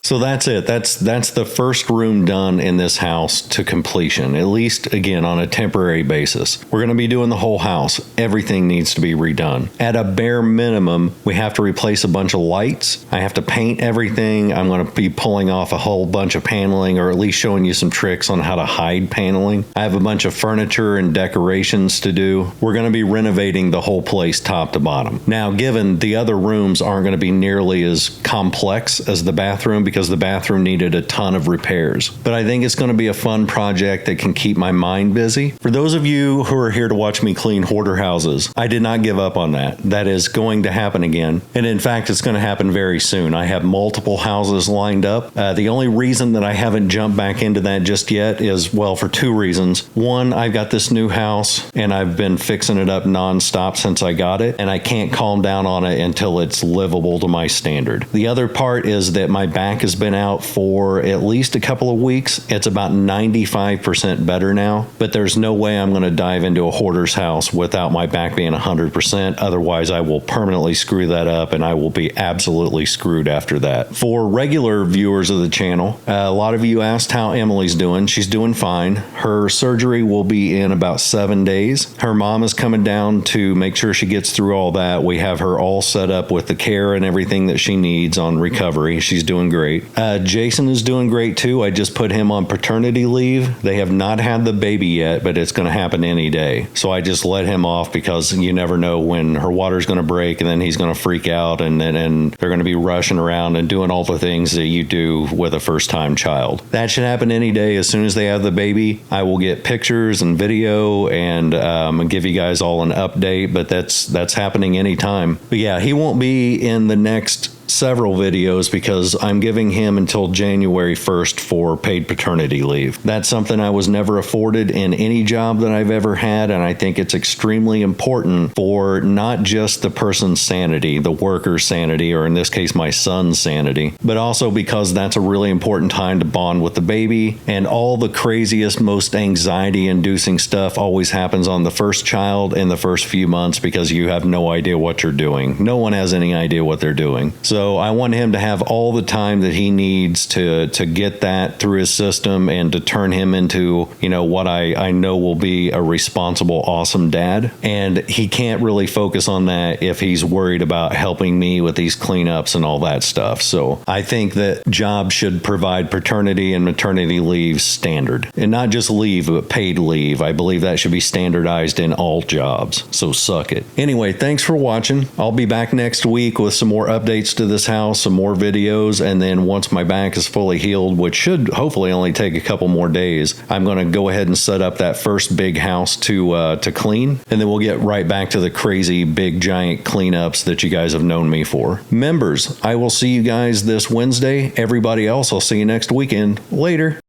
So that's it. That's the first room done in this house to completion, at least again on a temporary basis. We're going to be doing the whole house. Everything needs to be redone. At a bare minimum, we have to replace a bunch of lights. I have to paint everything. I'm going to be pulling off a whole bunch of paneling, or at least showing you some tricks on how to hide paneling. I have a bunch of furniture and decorations to do. We're going to be renovating the whole place top to bottom. Now, given the other rooms aren't going to be nearly as complex as the bathroom, because the bathroom needed a ton of repairs. But I think it's going to be a fun project that can keep my mind busy. For those of you who are here to watch me clean hoarder houses, I did not give up on that. That is going to happen again. And in fact, it's going to happen very soon. I have multiple houses lined up. The only reason that I haven't jumped back into that just yet is, well, for two reasons. One, I've got this new house and I've been fixing it up nonstop since I got it, and I can't calm down on it until it's livable to my standard. The other part is that my back has been out for at least a couple of weeks. It's about 95% better now, but there's no way I'm going to dive into a hoarder's house without my back being 100%. Otherwise, I will permanently screw that up and I will be absolutely screwed after that. For regular viewers of the channel, a lot of you asked how Emily's doing. She's doing fine. Her surgery will be in about 7 days. Her mom is coming down to make sure she gets through all that. We have her all set up with the care and everything that she needs on recovery. She's doing great. Jason is doing great too. I just put him on paternity leave. They have not had the baby yet, but it's going to happen any day. So I just let him off because you never know when her water's going to break and then he's going to freak out, and they're going to be rushing around and doing all the things that you do with a first-time child. That should happen any day. As soon as they have the baby, I will get pictures and video and give you guys all an update, but that's happening anytime. But yeah, he won't be in the next several videos because I'm giving him until January 1st for paid paternity leave. That's something I was never afforded in any job that I've ever had, and I think it's extremely important for not just the person's sanity, the worker's sanity, or in this case my son's sanity, but also because that's a really important time to bond with the baby, and all the craziest, most anxiety-inducing stuff always happens on the first child in the first few months because you have no idea what you're doing. No one has any idea what they're doing. So I want him to have all the time that he needs to get that through his system and to turn him into, what I know will be a responsible, awesome dad. And he can't really focus on that if he's worried about helping me with these cleanups and all that stuff. So I think that jobs should provide paternity and maternity leave standard. And not just leave, but paid leave. I believe that should be standardized in all jobs. So suck it. Anyway, thanks for watching. I'll be back next week with some more updates to this house, some more videos, and then once my back is fully healed, which should hopefully only take a couple more days, I'm going to go ahead and set up that first big house to clean, and then we'll get right back to the crazy big giant cleanups that you guys have known me for. Members, I will see you guys this Wednesday. Everybody else, I'll see you next weekend. Later.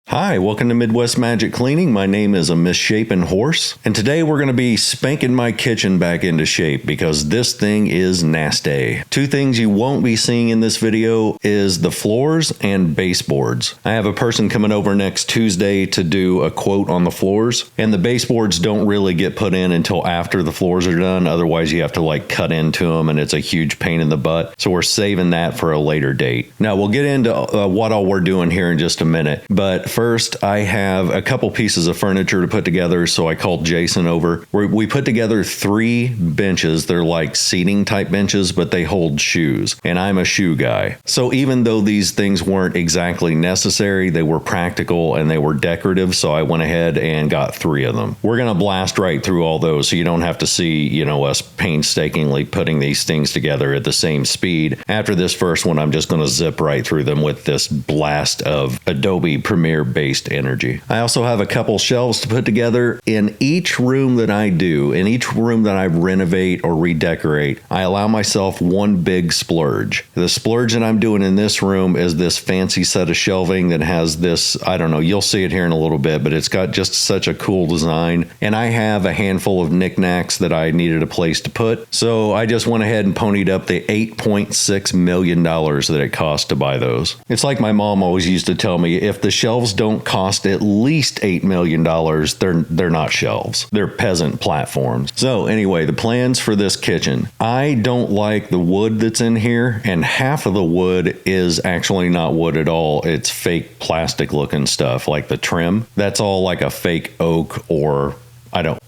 Hi, welcome to Midwest Magic Cleaning. My name is a misshapen horse, and today we're going to be spanking my kitchen back into shape because this thing is nasty. Two things you won't be seeing in this video is the floors and baseboards. I have a person coming over next Tuesday to do a quote on the floors, and the baseboards don't really get put in until after the floors are done. Otherwise, you have to cut into them, and it's a huge pain in the butt. So we're saving that for a later date. Now, we'll get into what all we're doing here in just a minute, but first, I have a couple pieces of furniture to put together, so I called Jason over. We put together 3 benches. They're like seating type benches, but they hold shoes, and I'm a shoe guy. So even though these things weren't exactly necessary, they were practical and they were decorative, so I went ahead and got 3 of them. We're going to blast right through all those, so you don't have to see, us painstakingly putting these things together at the same speed. After this first one, I'm just going to zip right through them with this blast of Adobe Premiere spirit-based energy. I also have a couple shelves to put together. In each room that I do, in each room that I renovate or redecorate, I allow myself one big splurge. The splurge that I'm doing in this room is this fancy set of shelving that has this, I don't know, you'll see it here in a little bit, but it's got just such a cool design. And I have a handful of knickknacks that I needed a place to put. So I just went ahead and ponied up the $8.6 million that it cost to buy those. It's like my mom always used to tell me, if the shelves don't cost at least $8 million, they're not shelves. They're peasant platforms. So anyway, the plans for this kitchen. I don't like the wood that's in here, and half of the wood is actually not wood at all. It's fake plastic looking stuff, like the trim. That's all like a fake oak or I don't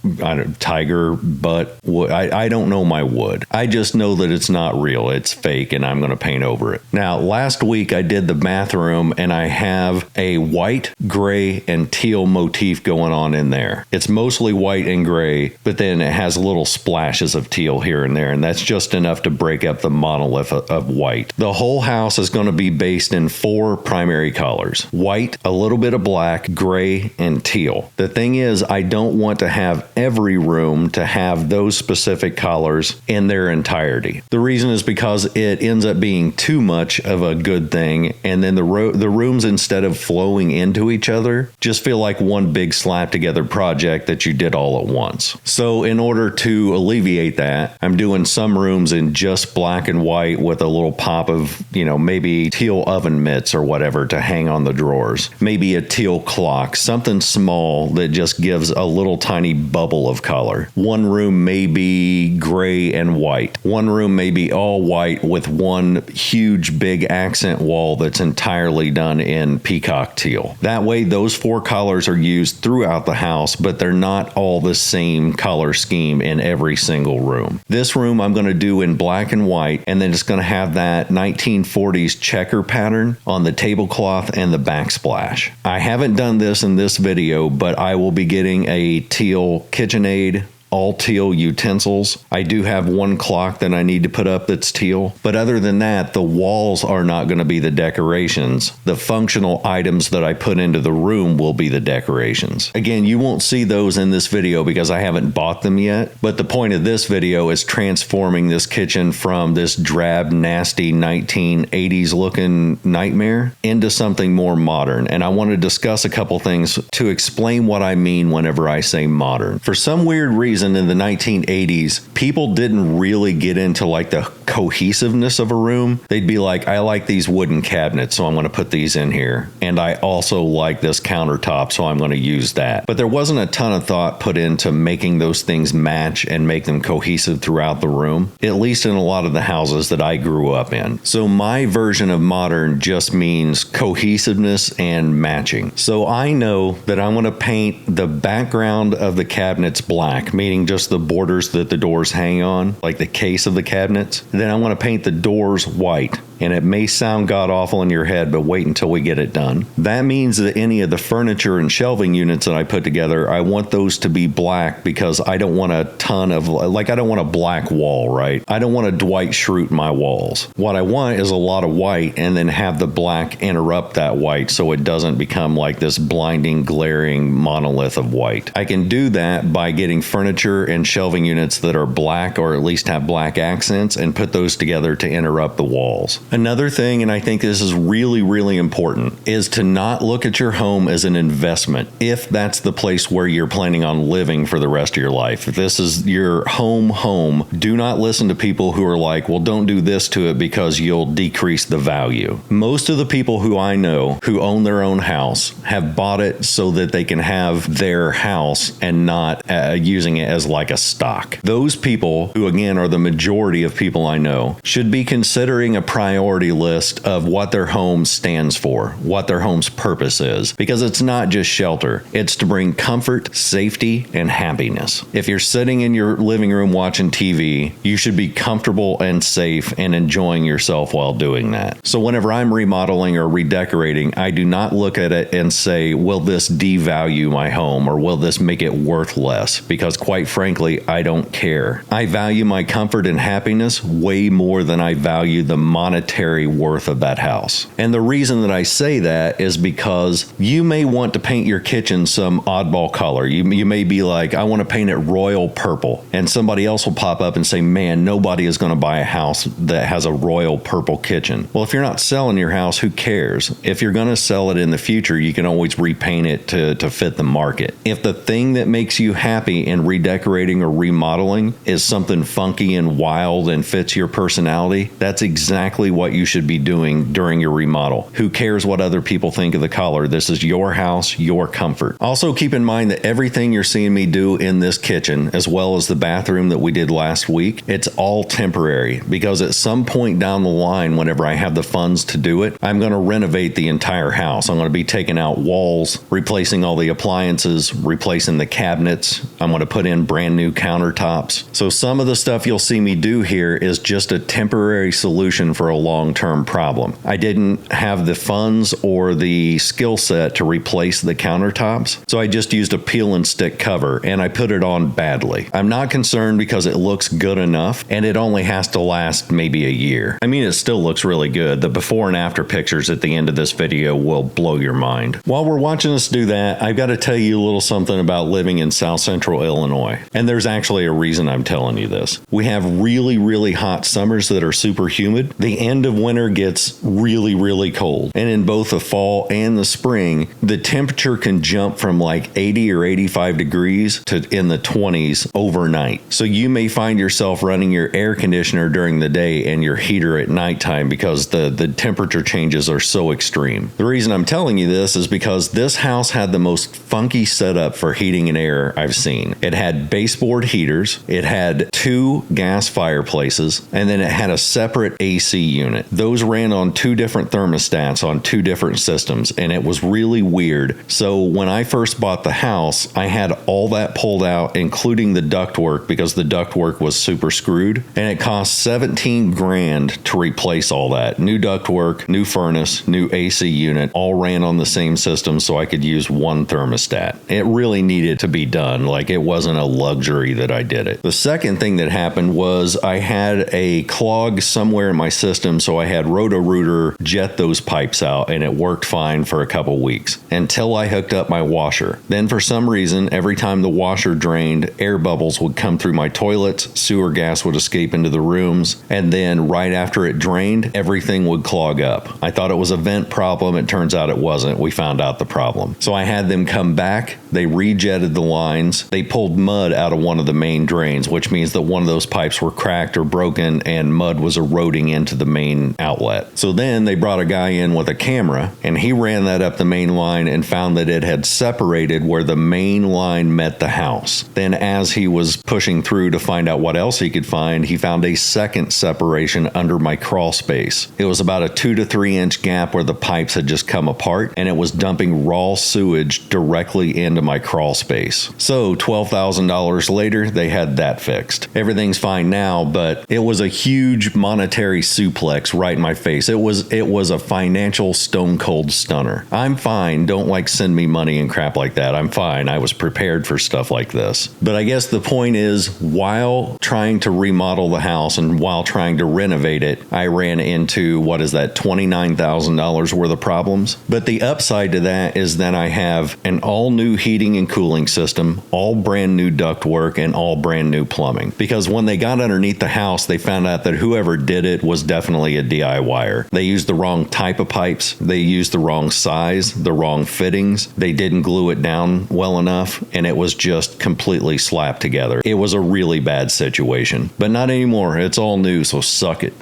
tiger butt wood. I don't know my wood. I just know that it's not real. It's fake, and I'm going to paint over it. Now, last week I did the bathroom, and I have a white, gray, and teal motif going on in there. It's mostly white and gray, but then it has little splashes of teal here and there, and that's just enough to break up the monolith of white. The whole house is going to be based in 4 primary colors: white, a little bit of black, gray, and teal. The thing is, I don't want to have every room to have those specific colors in their entirety. The reason is because it ends up being too much of a good thing, and then the rooms, instead of flowing into each other, just feel like one big slap together project that you did all at once. So in order to alleviate that, I'm doing some rooms in just black and white with a little pop of, maybe teal oven mitts or whatever to hang on the drawers. Maybe a teal clock, something small that just gives a little tiny bubble of color. One room may be gray and white. One room may be all white with one huge big accent wall that's entirely done in peacock teal. That way, those 4 colors are used throughout the house, but they're not all the same color scheme in every single room. This room I'm going to do in black and white, and then it's going to have that 1940s checker pattern on the tablecloth and the backsplash. I haven't done this in this video, but I will be getting a Teel KitchenAid, all teal utensils. I do have one clock that I need to put up that's teal, but other than that, the walls are not going to be the decorations. The functional items that I put into the room will be the decorations. Again, you won't see those in this video because I haven't bought them yet, but the point of this video is transforming this kitchen from this drab, nasty 1980s looking nightmare into something more modern, and I want to discuss a couple things to explain what I mean whenever I say modern. For some weird reason, in the 1980s, people didn't really get into like the cohesiveness of a room. They'd be like, I like these wooden cabinets, so I'm going to put these in here. And I also like this countertop, so I'm going to use that. But there wasn't a ton of thought put into making those things match and make them cohesive throughout the room, at least in a lot of the houses that I grew up in. So my version of modern just means cohesiveness and matching. So I know that I want to paint the background of the cabinets black, meaning just the borders that the doors hang on, like the case of the cabinets. Then I want to paint the doors white. And it may sound god-awful in your head, but wait until we get it done. That means that any of the furniture and shelving units that I put together, I want those to be black because I don't want a ton of, I don't want a black wall, right? I don't want a Dwight Schrute my walls. What I want is a lot of white and then have the black interrupt that white so it doesn't become like this blinding, glaring monolith of white. I can do that by getting furniture and shelving units that are black or at least have black accents and put those together to interrupt the walls. Another thing, and I think this is really, really important, is to not look at your home as an investment if that's the place where you're planning on living for the rest of your life. If this is your home, do not listen to people who are like, well, don't do this to it because you'll decrease the value. Most of the people who I know who own their own house have bought it so that they can have their house and not using it as like a stock. Those people, who again are the majority of people I know, should be considering a priority list of what their home stands for, what their home's purpose is, because it's not just shelter. It's to bring comfort, safety, and happiness. If you're sitting in your living room watching TV, you should be comfortable and safe and enjoying yourself while doing that. So whenever I'm remodeling or redecorating, I do not look at it and say, will this devalue my home or will this make it worth less? Because quite frankly, I don't care. I value my comfort and happiness way more than I value the monetary monetary worth of that house. And the reason that I say that is because you may want to paint your kitchen some oddball color. You may be like, I want to paint it royal purple. And somebody else will pop up and say, man, nobody is going to buy a house that has a royal purple kitchen. Well, if you're not selling your house, who cares? If you're going to sell it in the future, you can always repaint it to fit the market. If the thing that makes you happy in redecorating or remodeling is something funky and wild and fits your personality, that's exactly what you should be doing during your remodel. Who cares what other people think of the color? This is your house, your comfort. Also, keep in mind that everything you're seeing me do in this kitchen, as well as the bathroom that we did last week, it's all temporary, because at some point down the line, whenever I have the funds to do it, I'm going to renovate the entire house. I'm going to be taking out walls, replacing all the appliances, replacing the cabinets. I'm going to put in brand new countertops. So some of the stuff you'll see me do here is just a temporary solution for a long-term problem. I didn't have the funds or the skill set to replace the countertops, so I just used a peel and stick cover, and I put it on badly. I'm not concerned because it looks good enough, and it only has to last maybe a year. I mean, it still looks really good. The before and after pictures at the end of this video will blow your mind. While we're watching us do that, I've got to tell you a little something about living in South Central Illinois. And there's actually a reason I'm telling you this. We have really, really hot summers that are super humid. The end of winter gets really, really cold. And in both the fall and the spring, the temperature can jump from like 80 or 85 degrees to in the 20s overnight. So you may find yourself running your air conditioner during the day and your heater at nighttime because the temperature changes are so extreme. The reason I'm telling you this is because this house had the most funky setup for heating and air I've seen. It had baseboard heaters, it had 2 gas fireplaces, and then it had a separate AC unit. Those ran on 2 different thermostats on 2 different systems, and it was really weird. So when I first bought the house, I had all that pulled out, including the ductwork, because the ductwork was super screwed, and it cost 17 grand to replace all that. New ductwork, new furnace, new AC unit, all ran on the same system so I could use one thermostat. It really needed to be done. Like, it wasn't a luxury that I did it. The second thing that happened was I had a clog somewhere in my system, so I had Roto-Rooter jet those pipes out, and it worked fine for a couple weeks until I hooked up my washer. Then for some reason, every time the washer drained, air bubbles would come through my toilets, sewer gas would escape into the rooms, and then right after it drained, everything would clog up. I thought it was a vent problem. It turns out it wasn't. We found out the problem. So I had them come back. They rejetted the lines. They pulled mud out of one of the main drains, which means that one of those pipes were cracked or broken and mud was eroding into the main outlet. So then they brought a guy in with a camera, and he ran that up the main line and found that it had separated where the main line met the house. Then as he was pushing through to find out what else he could find, he found a second separation under my crawl space. It was about a 2 to 3 inch gap where the pipes had just come apart, and it was dumping raw sewage directly into my crawl space. So $12,000 later, they had that fixed. Everything's fine now, but it was a huge monetary suplex right in my face. It was a financial stone cold stunner. I'm fine. Don't send me money and crap like that. I'm fine. I was prepared for stuff like this. But I guess the point is, while trying to remodel the house and while trying to renovate it, I ran into, $29,000 worth of problems. But the upside to that is that I have an all new heating and cooling system, all brand new ductwork, and all brand new plumbing. Because when they got underneath the house, they found out that whoever did it was definitely a DIYer. They used the wrong type of pipes. They used the wrong size, the wrong fittings. They didn't glue it down well enough, and it was just completely slapped together. It was a really bad situation. But not anymore. It's all new, so suck it.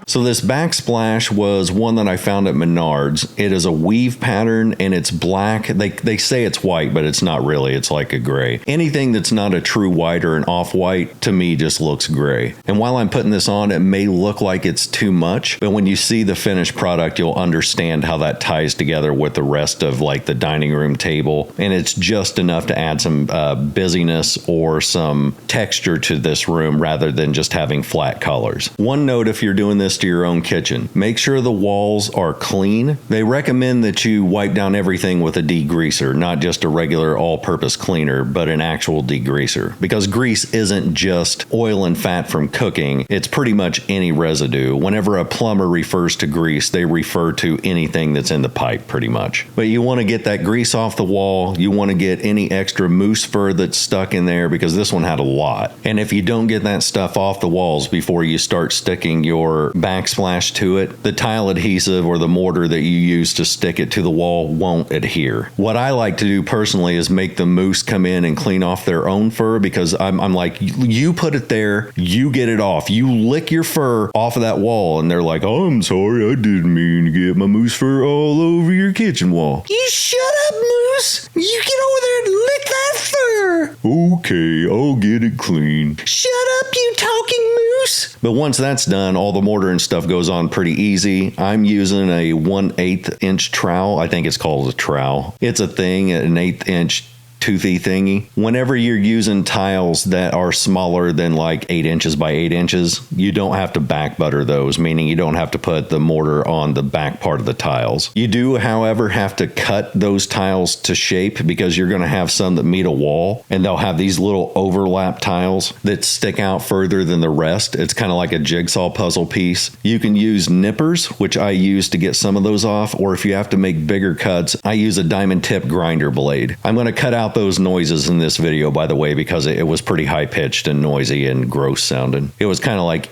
So this Backsplash was one that I found at Menards. It is a weave pattern and it's black. They say it's white, but it's not really. It's like a gray. Anything that's not a true white or an off-white to me just looks gray. And while I'm putting this on, it may look like it's too much, but when you see the finished product, you'll understand how that ties together with the rest of like the dining room table. And it's just enough to add some busyness or some texture to this room rather than just having flat colors. One note if you're doing this to your own kitchen, make sure the walls are clean. They recommend that you wipe down everything with a degreaser, not just a regular all-purpose cleaner, but an actual degreaser. Because grease isn't just oil and fat from cooking, it's pretty much any residue. Whenever a plumber refers to grease, they refer to anything that's in the pipe pretty much. But you want to get that grease off the wall. You want to get any extra moose fur that's stuck in there because this one had a lot. And if you don't get that stuff off the walls before you start sticking your Backsplash to it, the tile adhesive or the mortar that you use to stick it to the wall won't adhere. What I like to do personally is make the moose come in and clean off their own fur because I'm like, you put it there, you get it off. You lick your fur off of that wall and they're like, oh, I'm sorry, I didn't mean to get my moose fur all over your kitchen wall. You shut up, moose! You get over there and lick that fur! Okay, I'll get it clean. Shut up, you talking moose! But once that's done, all the mortar and stuff goes on pretty easy. I'm using a 1/8 inch trowel. I think it's called a trowel. It's a thing, an 1/8 inch toothy thingy. Whenever you're using tiles that are smaller than like 8 inches by 8 inches, you don't have to back butter those, meaning you don't have to put the mortar on the back part of the tiles. You do, however, have to cut those tiles to shape because you're going to have some that meet a wall and they'll have these little overlap tiles that stick out further than the rest. It's kind of like a jigsaw puzzle piece. You can use nippers, which I use to get some of those off, or if you have to make bigger cuts, I use a diamond tip grinder blade. I'm going to cut out those noises in this video, by the way, because it was pretty high pitched and noisy and gross sounding. It was kind of like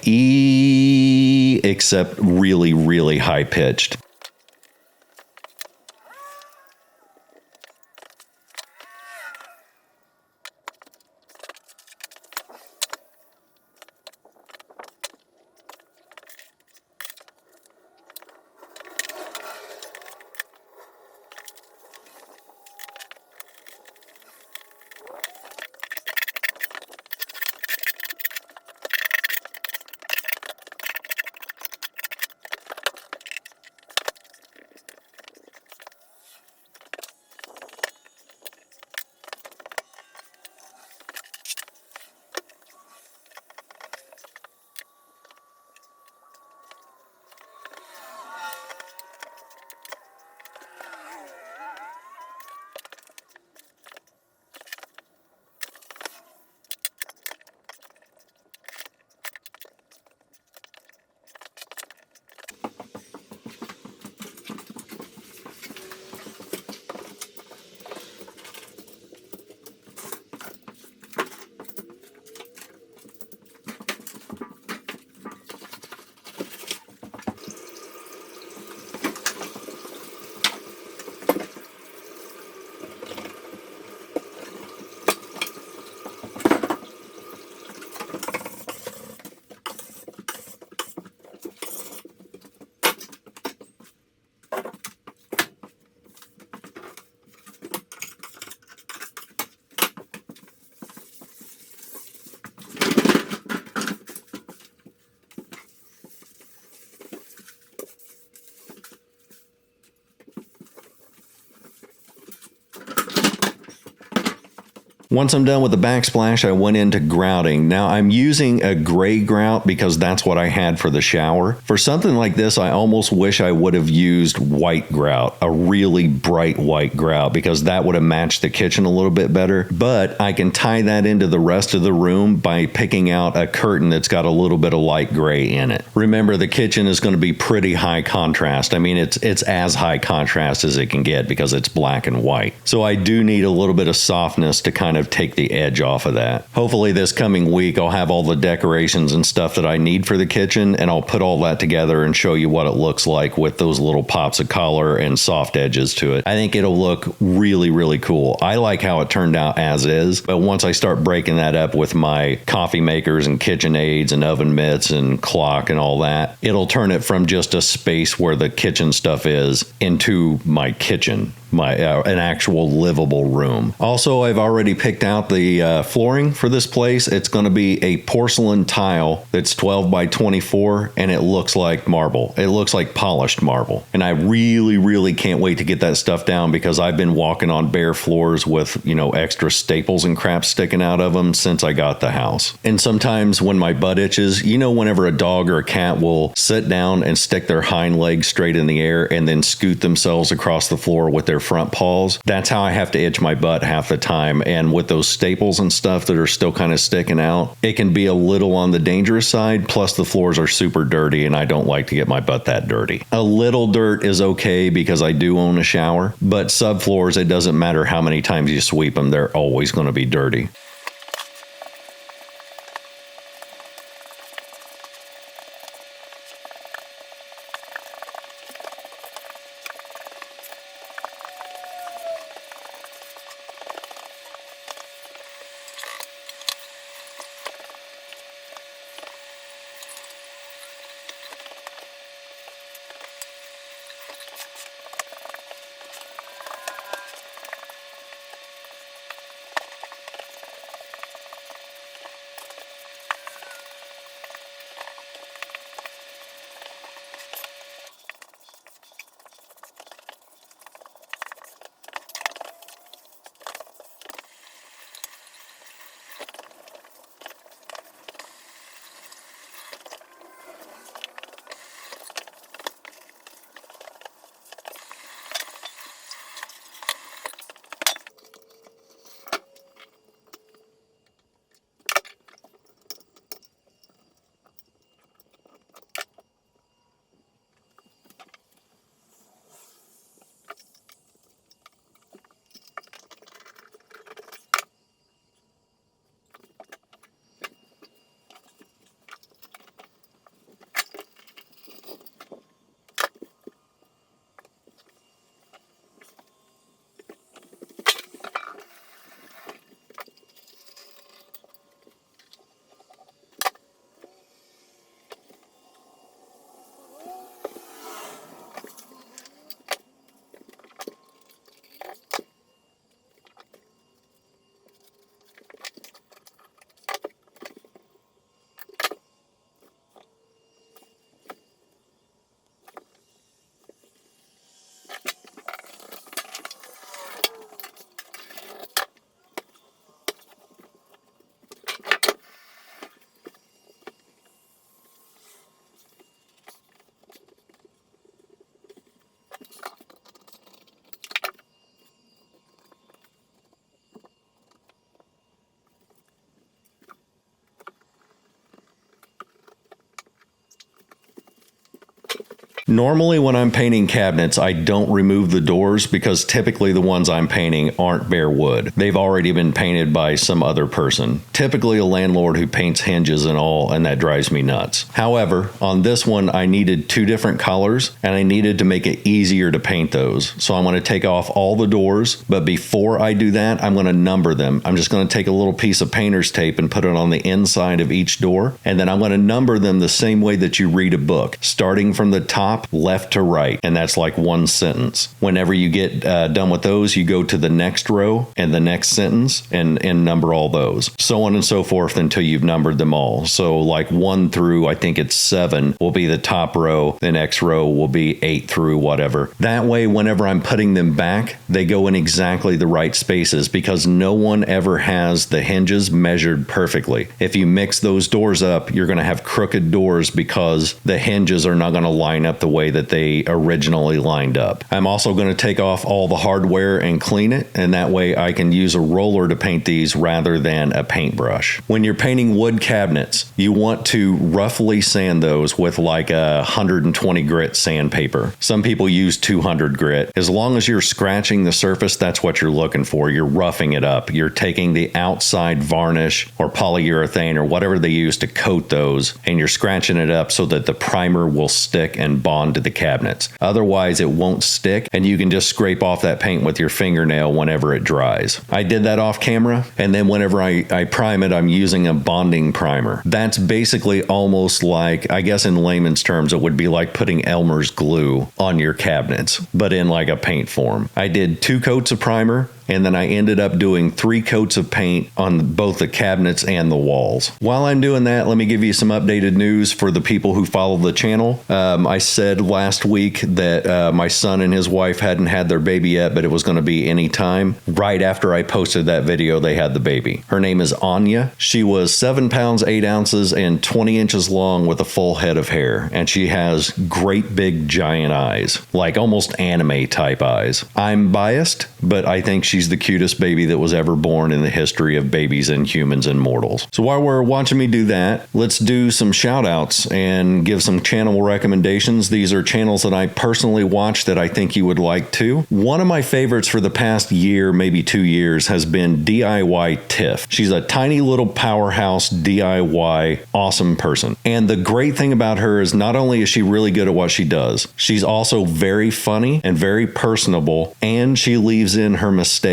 except really, really high pitched. Once I'm done with the Backsplash, I went into grouting. Now I'm using a gray grout because that's what I had for the shower. For something like this, I almost wish I would have used white grout, a really bright white grout, because that would have matched the kitchen a little bit better. But I can tie that into the rest of the room by picking out a curtain that's got a little bit of light gray in it. Remember, the kitchen is going to be pretty high contrast. I mean, it's as high contrast as it can get because it's black and white. So I do need a little bit of softness to kind of of take the edge off of that. Hopefully this coming week I'll have all the decorations and stuff that I need for the kitchen, and I'll put all that together and show you what it looks like with those little pops of color and soft edges to it. I think it'll look really, really cool. I like how it turned out as is, but once I start breaking that up with my coffee makers and KitchenAids and oven mitts and clock and all that, it'll turn it from just a space where the kitchen stuff is into my kitchen, an actual livable room. Also, I've already picked out the flooring for this place. It's going to be a porcelain tile that's 12 by 24, and it looks like marble. It looks like polished marble. And I really, really can't wait to get that stuff down, because I've been walking on bare floors with, extra staples and crap sticking out of them since I got the house. And sometimes when my butt itches, whenever a dog or a cat will sit down and stick their hind legs straight in the air and then scoot themselves across the floor with their front paws, that's how I have to itch my butt half the time. And with those staples and stuff that are still kind of sticking out, it can be a little on the dangerous side. Plus the floors are super dirty, and I don't like to get my butt that dirty. A little dirt is okay because I do own a shower, but subfloors, it doesn't matter how many times you sweep them, they're always going to be dirty. Normally when I'm painting cabinets, I don't remove the doors because typically the ones I'm painting aren't bare wood. They've already been painted by some other person, typically a landlord who paints hinges and all, and that drives me nuts. However, on this one, I needed 2 different colors and I needed to make it easier to paint those. So I'm going to take off all the doors, but before I do that, I'm going to number them. I'm just going to take a little piece of painter's tape and put it on the inside of each door, and then I'm going to number them the same way that you read a book, starting from the top left to right, and that's like one sentence. Whenever you get done with those, you go to the next row and the next sentence and number all those, so on and so forth until you've numbered them all. So like 1 through I think it's 7 will be the top row, the next row will be 8 through whatever. That way whenever I'm putting them back, they go in exactly the right spaces, because no one ever has the hinges measured perfectly. If you mix those doors up, you're going to have crooked doors because the hinges are not going to line up the the way that they originally lined up. I'm also going to take off all the hardware and clean it, and that way I can use a roller to paint these rather than a paintbrush. When you're painting wood cabinets, you want to roughly sand those with like a 120 grit sandpaper. Some people use 200 grit. As long as you're scratching the surface, that's what you're looking for. You're roughing it up. You're taking the outside varnish or polyurethane or whatever they use to coat those, and you're scratching it up so that the primer will stick and bond to the cabinets. Otherwise, it won't stick, and you can just scrape off that paint with your fingernail whenever it dries. I did that off camera, and then whenever I prime it, I'm using a bonding primer. That's basically almost like, I guess in layman's terms, it would be like putting Elmer's glue on your cabinets, but in like a paint form. I did 2 coats of primer, and then I ended up doing 3 coats of paint on both the cabinets and the walls. While I'm doing that, let me give you some updated news for the people who follow the channel. I said last week that my son and his wife hadn't had their baby yet, but it was going to be any time. Right after I posted that video, they had the baby. Her name is Anya. She was 7 pounds, 8 ounces, and 20 inches long with a full head of hair. And she has great big giant eyes, like almost anime type eyes. I'm biased, but I think she's the cutest baby that was ever born in the history of babies and humans and mortals. So while we're watching me do that, let's do some shout outs and give some channel recommendations. These are channels that I personally watch that I think you would like too. One of my favorites for the past year, maybe 2 years, has been DIY Tiff. She's a tiny little powerhouse DIY awesome person. And the great thing about her is not only is she really good at what she does, she's also very funny and very personable, and she leaves in her mistakes.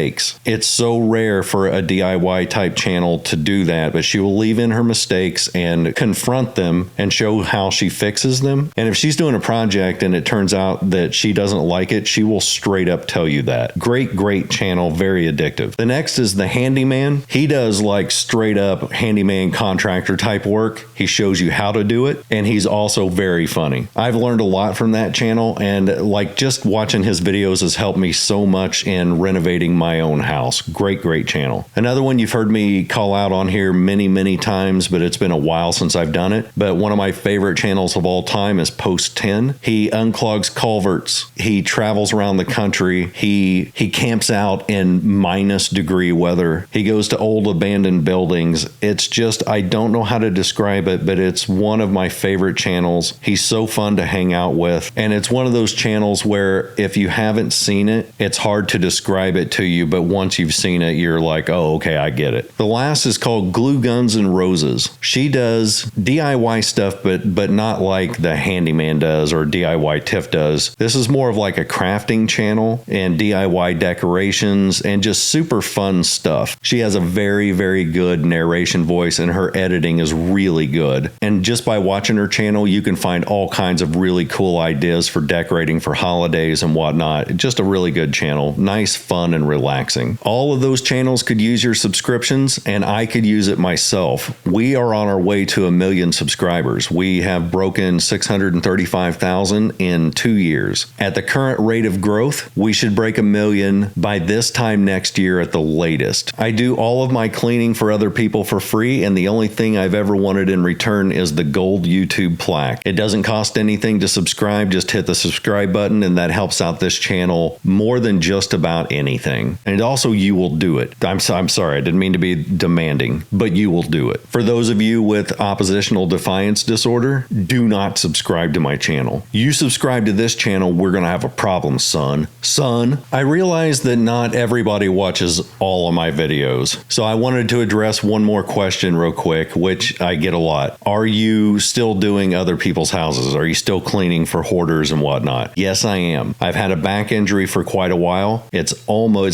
It's so rare for a DIY type channel to do that, but she will leave in her mistakes and confront them and show how she fixes them. And if she's doing a project and it turns out that she doesn't like it, she will straight up tell you that. Great channel, very addictive. The next is The Handyman. He does like straight up handyman contractor type work. He shows you how to do it, and he's also very funny. I've learned a lot from that channel, and like just watching his videos has helped me so much in renovating my own house. Great channel. Another one you've heard me call out on here many times, but it's been a while since I've done it. But one of my favorite channels of all time is Post 10. He unclogs culverts. He travels around the country. He camps out in -degree weather. He goes to old abandoned buildings. It's just, I don't know how to describe it, but it's one of my favorite channels. He's so fun to hang out with. And it's one of those channels where if you haven't seen it, it's hard to describe it to you, but once you've seen it, you're like, oh, okay, I get it. The last is called Glue Guns and Roses. She does DIY stuff, but not like the Handyman does or DIY Tiff does. This is more of like a crafting channel and DIY decorations and just super fun stuff. She has a very good narration voice, and her editing is really good. And just by watching her channel, you can find all kinds of really cool ideas for decorating for holidays and whatnot. Just a really good channel. Nice, fun, and relaxing. All of those channels could use your subscriptions, and I could use it myself. We are on our way to 1 million subscribers. We have broken 635,000 in 2 years. At the current rate of growth, we should break 1 million by this time next year at the latest. I do all of my cleaning for other people for free, and the only thing I've ever wanted in return is the gold YouTube plaque. It doesn't cost anything to subscribe. Just hit the subscribe button, and that helps out this channel more than just about anything. And also, you will do it. I'm sorry, I didn't mean to be demanding, but you will do it. For those of you with oppositional defiance disorder, do not subscribe to my channel. You subscribe to this channel, we're going to have a problem, son. Son, I realize that not everybody watches all of my videos, so I wanted to address one more question real quick, which I get a lot. Are you still doing other people's houses? Are you still cleaning for hoarders and whatnot? Yes, I am. I've had a back injury for quite a while. It's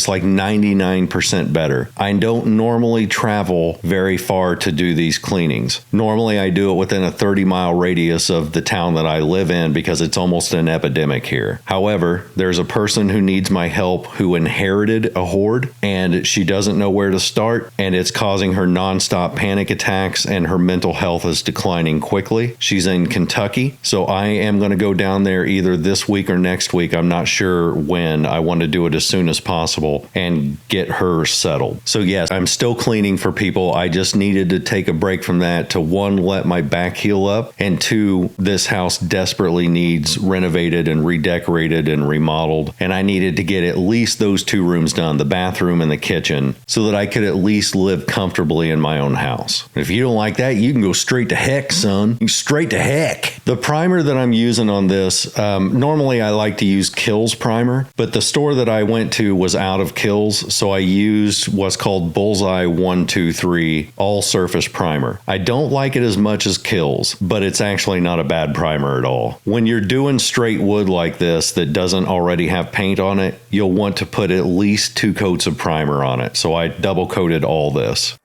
like 99% better. I don't normally travel very far to do these cleanings. Normally, I do it within a 30-mile radius of the town that I live in because it's almost an epidemic here. However, there's a person who needs my help who inherited a hoard, and she doesn't know where to start, and it's causing her nonstop panic attacks, and her mental health is declining quickly. She's in Kentucky, so I am going to go down there either this week or next week. I'm not sure when. I want to do it as soon as possible. possible and get her settled. So yes, I'm still cleaning for people. I just needed to take a break from that to one, let my back heal up, and two, this house desperately needs renovated and redecorated and remodeled. And I needed to get at least those two rooms done, the bathroom and the kitchen, so that I could at least live comfortably in my own house. If you don't like that, you can go straight to heck, son. Straight to heck. The primer that I'm using on this, normally I like to use Kills primer, but the store that I went to was out of Kills, so I used what's called Bullseye 123 all surface primer. I don't like it as much as Kills, but it's actually not a bad primer at all. When you're doing straight wood like this that doesn't already have paint on it, you'll want to put at least 2 coats of primer on it. So I double coated all this.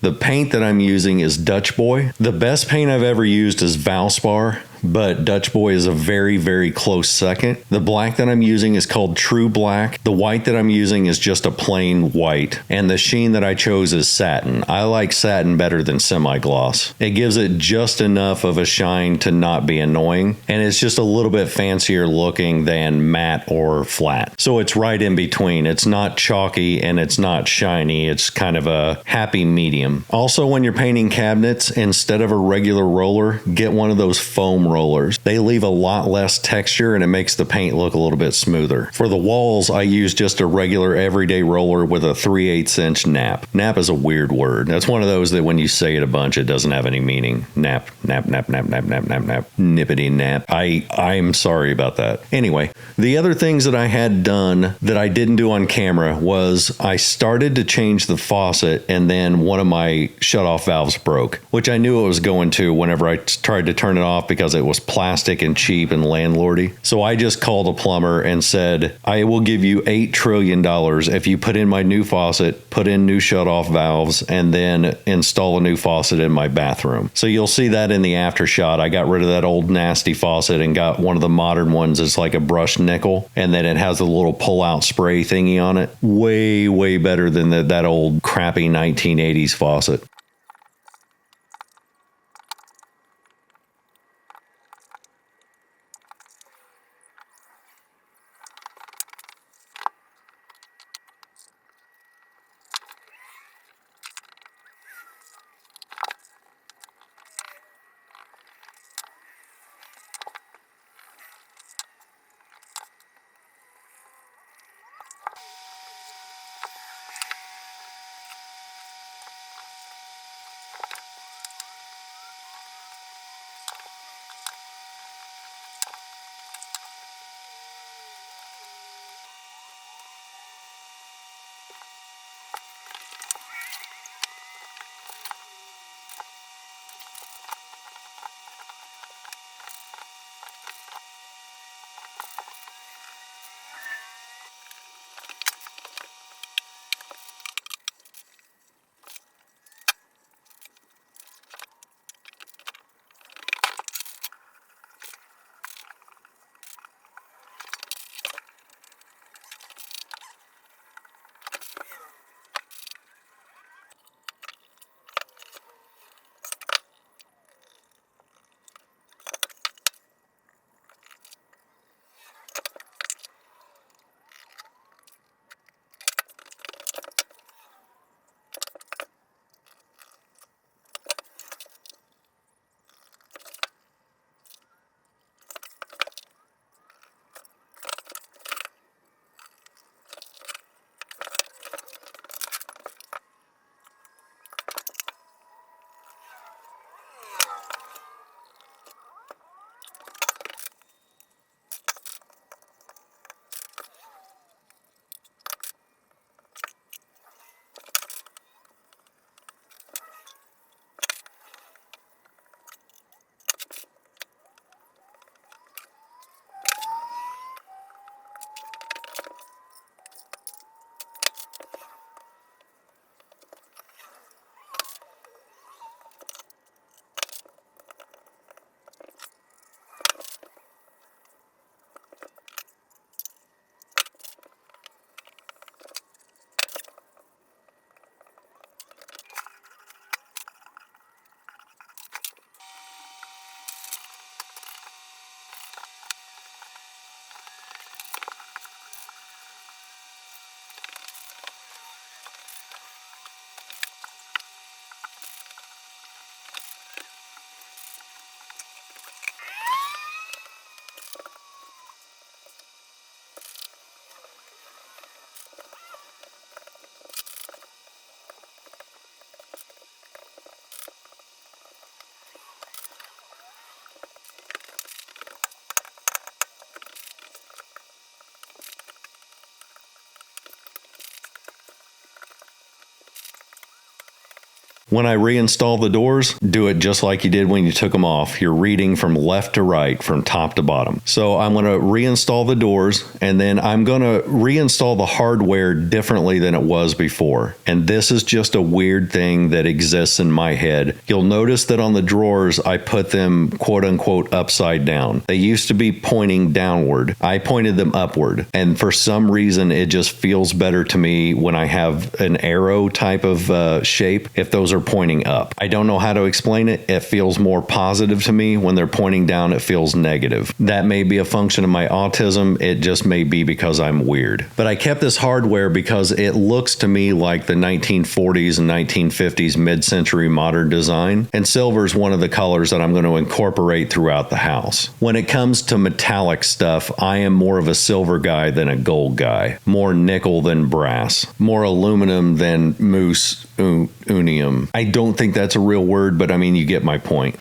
The paint that I'm using is Dutch Boy. The best paint I've ever used is Valspar, but Dutch Boy is a very, very close second. The black that I'm using is called True Black. The white that I'm using is just a plain white. And the sheen that I chose is satin. I like satin better than semi-gloss. It gives it just enough of a shine to not be annoying, and it's just a little bit fancier looking than matte or flat. So it's right in between. It's not chalky and it's not shiny. It's kind of a happy medium. Also, when you're painting cabinets, instead of a regular roller, get one of those foam rollers. They leave a lot less texture and it makes the paint look a little bit smoother. For the walls, I use just a regular everyday roller with a 3/8 inch nap. Nap is a weird word. That's one of those that when you say it a bunch, it doesn't have any meaning. Nap, nap, nap, nap, nap, nap, nap, nap, nippity nap. I'm sorry about that. Anyway, the other things that I had done that I didn't do on camera was I started to change the faucet and then one of my shutoff valves broke, which I knew it was going to whenever I tried to turn it off because it was plastic and cheap and landlordy. So I just called a plumber and said, I will give you $8 trillion if you put in my new faucet, put in new shutoff valves, and then install a new faucet in my bathroom. So you'll see that in the after shot. I got rid of that old nasty faucet and got one of the modern ones. It's like a brushed nickel, and then it has a little pull-out spray thingy on it. Way, way better than that old crappy 1980s faucet. When I reinstall the doors, do it just like you did when you took them off. You're reading from left to right, from top to bottom. So I'm going to reinstall the doors, and then I'm going to reinstall the hardware differently than it was before. And this is just a weird thing that exists in my head. You'll notice that on the drawers, I put them quote unquote upside down. They used to be pointing downward. I pointed them upward. And for some reason, it just feels better to me when I have an arrow type of shape if those are pointing up. I don't know how to explain it. It feels more positive to me. When they're pointing down, it feels negative. That may be a function of my autism. It just may be because I'm weird. But I kept this hardware because it looks to me like the 1940s and 1950s mid-century modern design, and silver is one of the colors that I'm going to incorporate throughout the house. When it comes to metallic stuff, I am more of a silver guy than a gold guy, more nickel than brass, more aluminum than moose unium. I don't think that's a real word, but I mean, you get my point.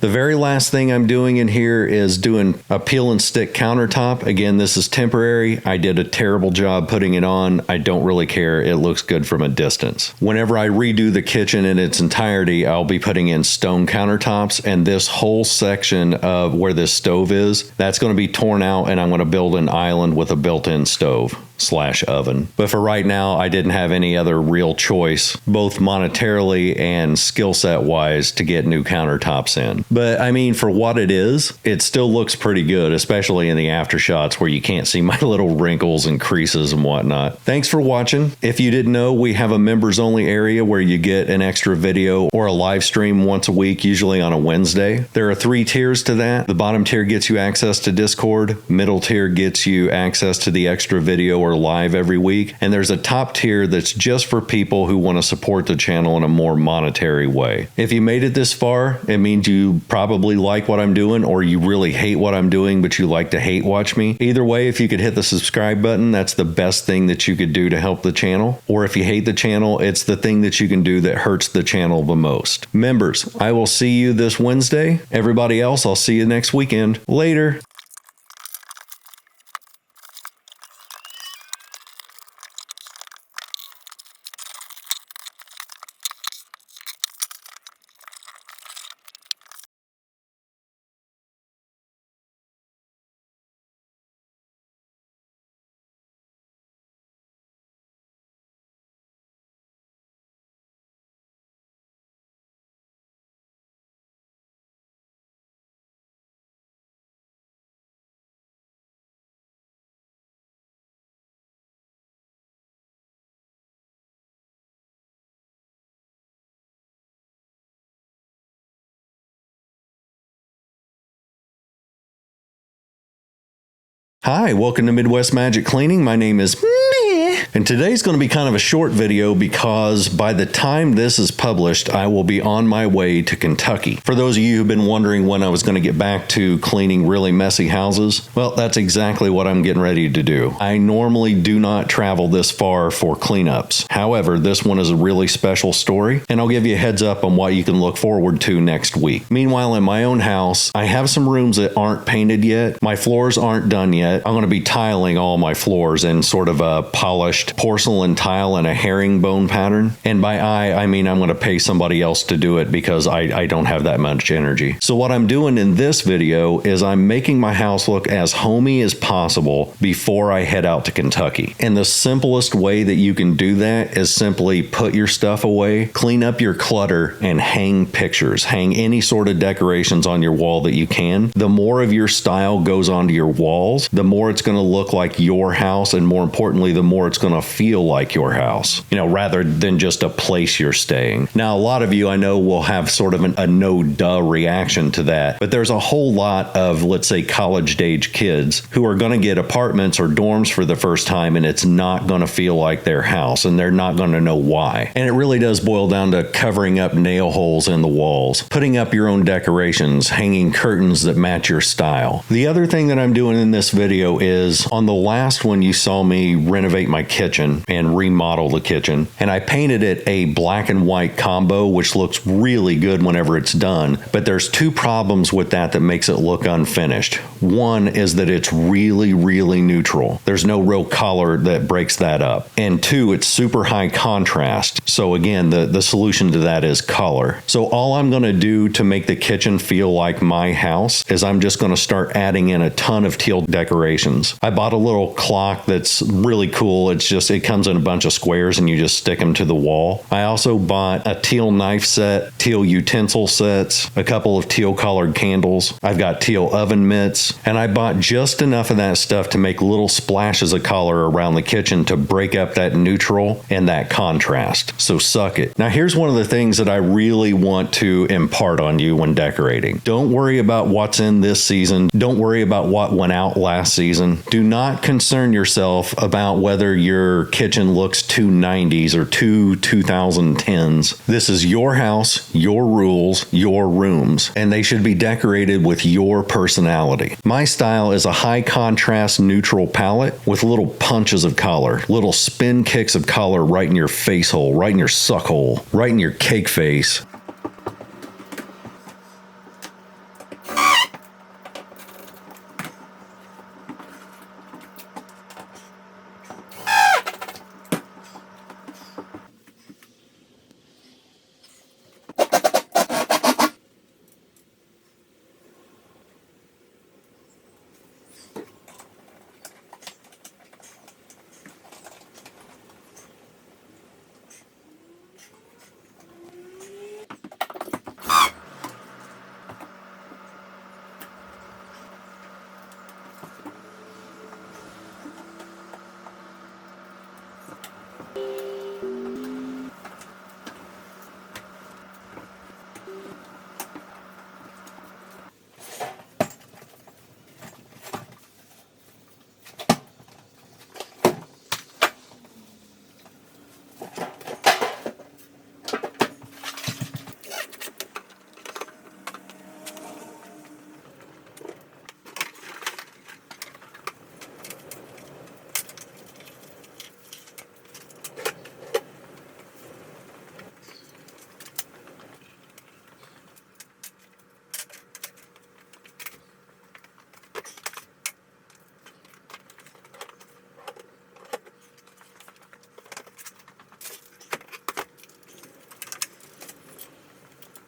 The very last thing I'm doing in here is doing a peel and stick countertop. Again, this is temporary. I did a terrible job putting it on. I don't really care. It looks good from a distance. Whenever I redo the kitchen in its entirety, I'll be putting in stone countertops, and this whole section of where this stove is, that's going to be torn out, and I'm going to build an island with a built-in stove / oven. But for right now, I didn't have any other real choice, both monetarily and skill set wise, to get new countertops in. But I mean, for what it is, it still looks pretty good, especially in the after shots where you can't see my little wrinkles and creases and whatnot. Thanks for watching. If you didn't know, we have a members only area where you get an extra video or a live stream once a week, usually on a Wednesday. There are 3 tiers to that. The bottom tier gets you access to Discord, middle tier gets you access to the extra video or are live every week. And there's a top tier that's just for people who want to support the channel in a more monetary way. If you made it this far, it means you probably like what I'm doing, or you really hate what I'm doing, but you like to hate watch me. Either way, if you could hit the subscribe button, that's the best thing that you could do to help the channel. Or if you hate the channel, it's the thing that you can do that hurts the channel the most. Members, I will see you this Wednesday. Everybody else, I'll see you next weekend. Later. Hi, welcome to Midwest Magic Cleaning. My name is Meh, and today's going to be kind of a short video because by the time this is published, I will be on my way to Kentucky. For those of you who've been wondering when I was going to get back to cleaning really messy houses, well, that's exactly what I'm getting ready to do. I normally do not travel this far for cleanups. However, this one is a really special story, and I'll give you a heads up on what you can look forward to next week. Meanwhile, in my own house, I have some rooms that aren't painted yet. My floors aren't done yet. I'm going to be tiling all my floors in sort of a polished porcelain tile in a herringbone pattern. And by I mean I'm going to pay somebody else to do it because I don't have that much energy. So what I'm doing in this video is I'm making my house look as homey as possible before I head out to Kentucky. And the simplest way that you can do that is simply put your stuff away, clean up your clutter, and hang pictures. Hang any sort of decorations on your wall that you can. The more of your style goes onto your walls, the more it's going to look like your house, and more importantly, the more it's going to feel like your house, rather than just a place you're staying. Now, a lot of you I know will have sort of a no-duh reaction to that, but there's a whole lot of, let's say, college-age kids who are going to get apartments or dorms for the first time, and it's not going to feel like their house, and they're not going to know why. And it really does boil down to covering up nail holes in the walls, putting up your own decorations, hanging curtains that match your style. The other thing that I'm doing in this video is, on the last one you saw me renovate my kitchen and remodel the kitchen, and I painted it a black and white combo, which looks really good whenever it's done, but there's two problems with that makes it look unfinished. One is that it's really, really neutral. There's no real color that breaks that up. And two, it's super high contrast. So again, the solution to that is color. So all I'm going to do to make the kitchen feel like my house is I'm just going to start adding in a ton of teal decorations. I bought a little clock that's really cool. It comes in a bunch of squares and you just stick them to the wall. I also bought a teal knife set, teal utensil sets, a couple of teal colored candles. I've got teal oven mitts, and I bought just enough of that stuff to make little splashes of color around the kitchen to break up that neutral and that contrast. So suck it. Now here's one of the things that I really want to impart on you when decorating. Don't worry about what's in this season. Don't worry about what went out last season. Do not concern yourself about whether your kitchen looks too 90s or too 2010s. This is your house, your rules, your rooms, and they should be decorated with your personality. My style is a high contrast neutral palette with little punches of color, little spin kicks of color right in your face hole, right in your suck hole, right in your cake face.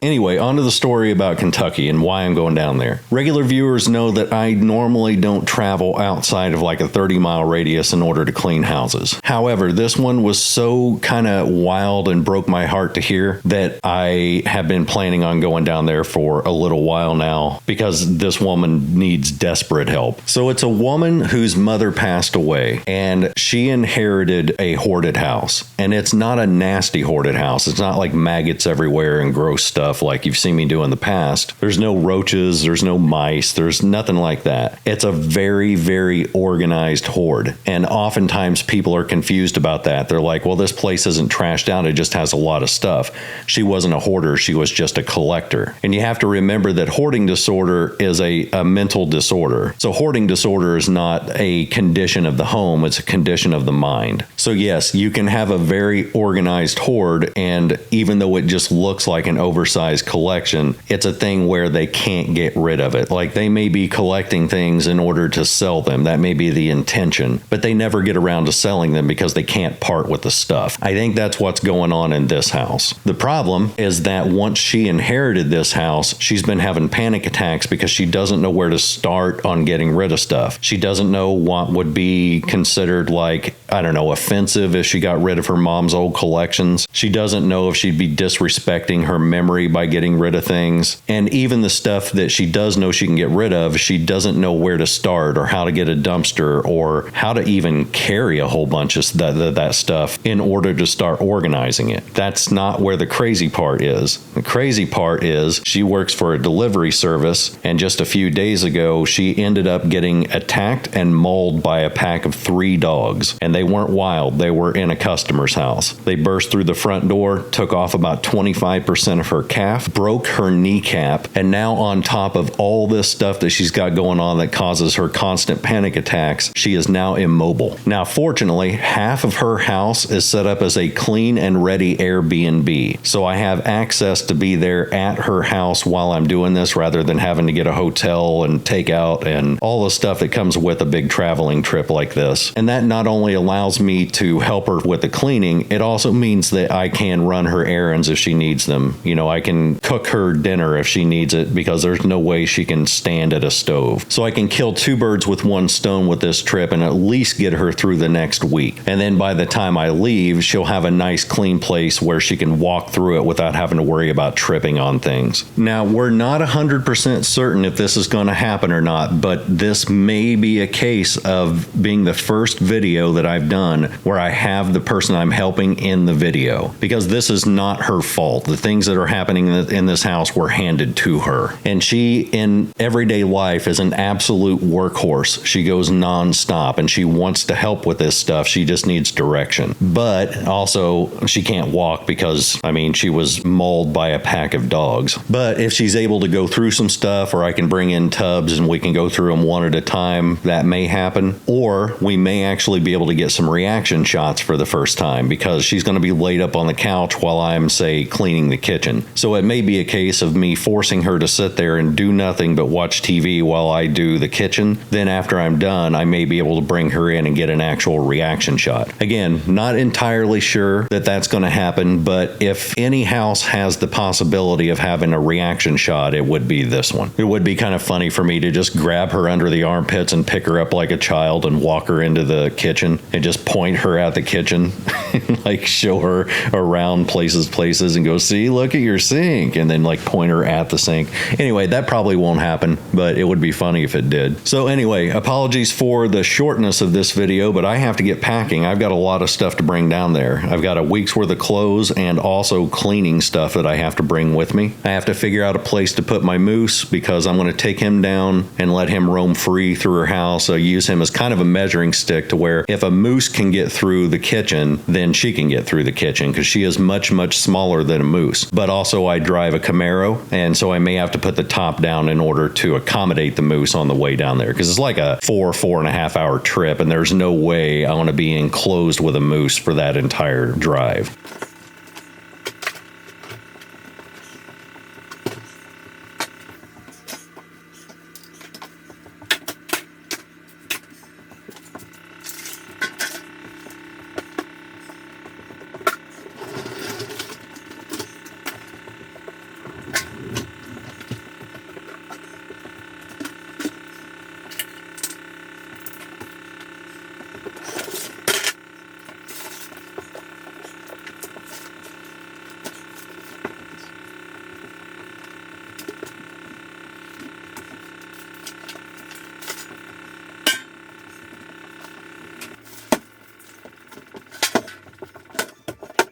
Anyway, on to the story about Kentucky and why I'm going down there. Regular viewers know that I normally don't travel outside of like a 30-mile radius in order to clean houses. However, this one was so kind of wild and broke my heart to hear that I have been planning on going down there for a little while now because this woman needs desperate help. So it's a woman whose mother passed away and she inherited a hoarded house. And it's not a nasty hoarded house. It's not like maggots everywhere and gross stuff like you've seen me do in the past. There's no roaches, there's no mice, there's nothing like that. It's a very, very organized hoard. And oftentimes people are confused about that. They're like, well, this place isn't trashed out, it just has a lot of stuff. She wasn't a hoarder, she was just a collector. And you have to remember that hoarding disorder is a mental disorder. So hoarding disorder is not a condition of the home, it's a condition of the mind. So yes, you can have a very organized hoard, and even though it just looks like an oversized collection, it's a thing where they can't get rid of it. Like they may be collecting things in order to sell them. That may be the intention, but they never get around to selling them because they can't part with the stuff. I think that's what's going on in this house. The problem is that once she inherited this house, she's been having panic attacks because she doesn't know where to start on getting rid of stuff. She doesn't know what would be considered like, I don't know, offensive if she got rid of her mom's old collections. She doesn't know if she'd be disrespecting her memory by getting rid of things. And even the stuff that she does know she can get rid of, she doesn't know where to start or how to get a dumpster or how to even carry a whole bunch of that stuff in order to start organizing it. That's not where the crazy part is. The crazy part is she works for a delivery service, and just a few days ago, she ended up getting attacked and mauled by a pack of 3 dogs. And they weren't wild, they were in a customer's house. They burst through the front door, took off about 25% of her calf, broke her kneecap, and now on top of all this stuff that she's got going on that causes her constant panic attacks, she is now immobile. Now, fortunately, half of her house is set up as a clean and ready Airbnb. So I have access to be there at her house while I'm doing this rather than having to get a hotel and takeout and all the stuff that comes with a big traveling trip like this. And that not only allows me to help her with the cleaning, it also means that I can run her errands if she needs them. You know, I can cook her dinner if she needs it because there's no way she can stand at a stove. So I can kill 2 birds with 1 stone with this trip and at least get her through the next week. And then by the time I leave, she'll have a nice clean place where she can walk through it without having to worry about tripping on things. Now, we're not 100% certain if this is going to happen or not, but this may be a case of being the first video that I've done where I have the person I'm helping in the video, because this is not her fault. The things that are happening in this house were handed to her. And she, in everyday life, is an absolute workhorse. She goes nonstop and she wants to help with this stuff. She just needs direction. But also, she can't walk because, I mean, she was mauled by a pack of dogs. But if she's able to go through some stuff, or I can bring in tubs and we can go through them one at a time, that may happen. Or we may actually be able to get some reaction shots for the first time because she's going to be laid up on the couch while I'm, say, cleaning the kitchen. So it may be a case of me forcing her to sit there and do nothing but watch TV while I do the kitchen. Then after I'm done, I may be able to bring her in and get an actual reaction shot. Again, not entirely sure that that's going to happen, but if any house has the possibility of having a reaction shot, it would be this one. It would be kind of funny for me to just grab her under the armpits and pick her up like a child and walk her into the kitchen and just point her at the kitchen and like show her around places and go, see, look at your sink, and then like point her at the sink. Anyway, that probably won't happen, but it would be funny if it did. So anyway, apologies for the shortness of this video, but I have to get packing. I've got a lot of stuff to bring down there. I've got a week's worth of clothes and also cleaning stuff that I have to bring with me. I have to figure out a place to put my moose because I'm going to take him down and let him roam free through her house. I use him as kind of a measuring stick to where if a moose can get through the kitchen, then she can get through the kitchen because she is much, much smaller than a moose. But also I drive a Camaro, and so I may have to put the top down in order to accommodate the moose on the way down there because it's like a 4.5 hour trip, and there's no way I want to be enclosed with a moose for that entire drive.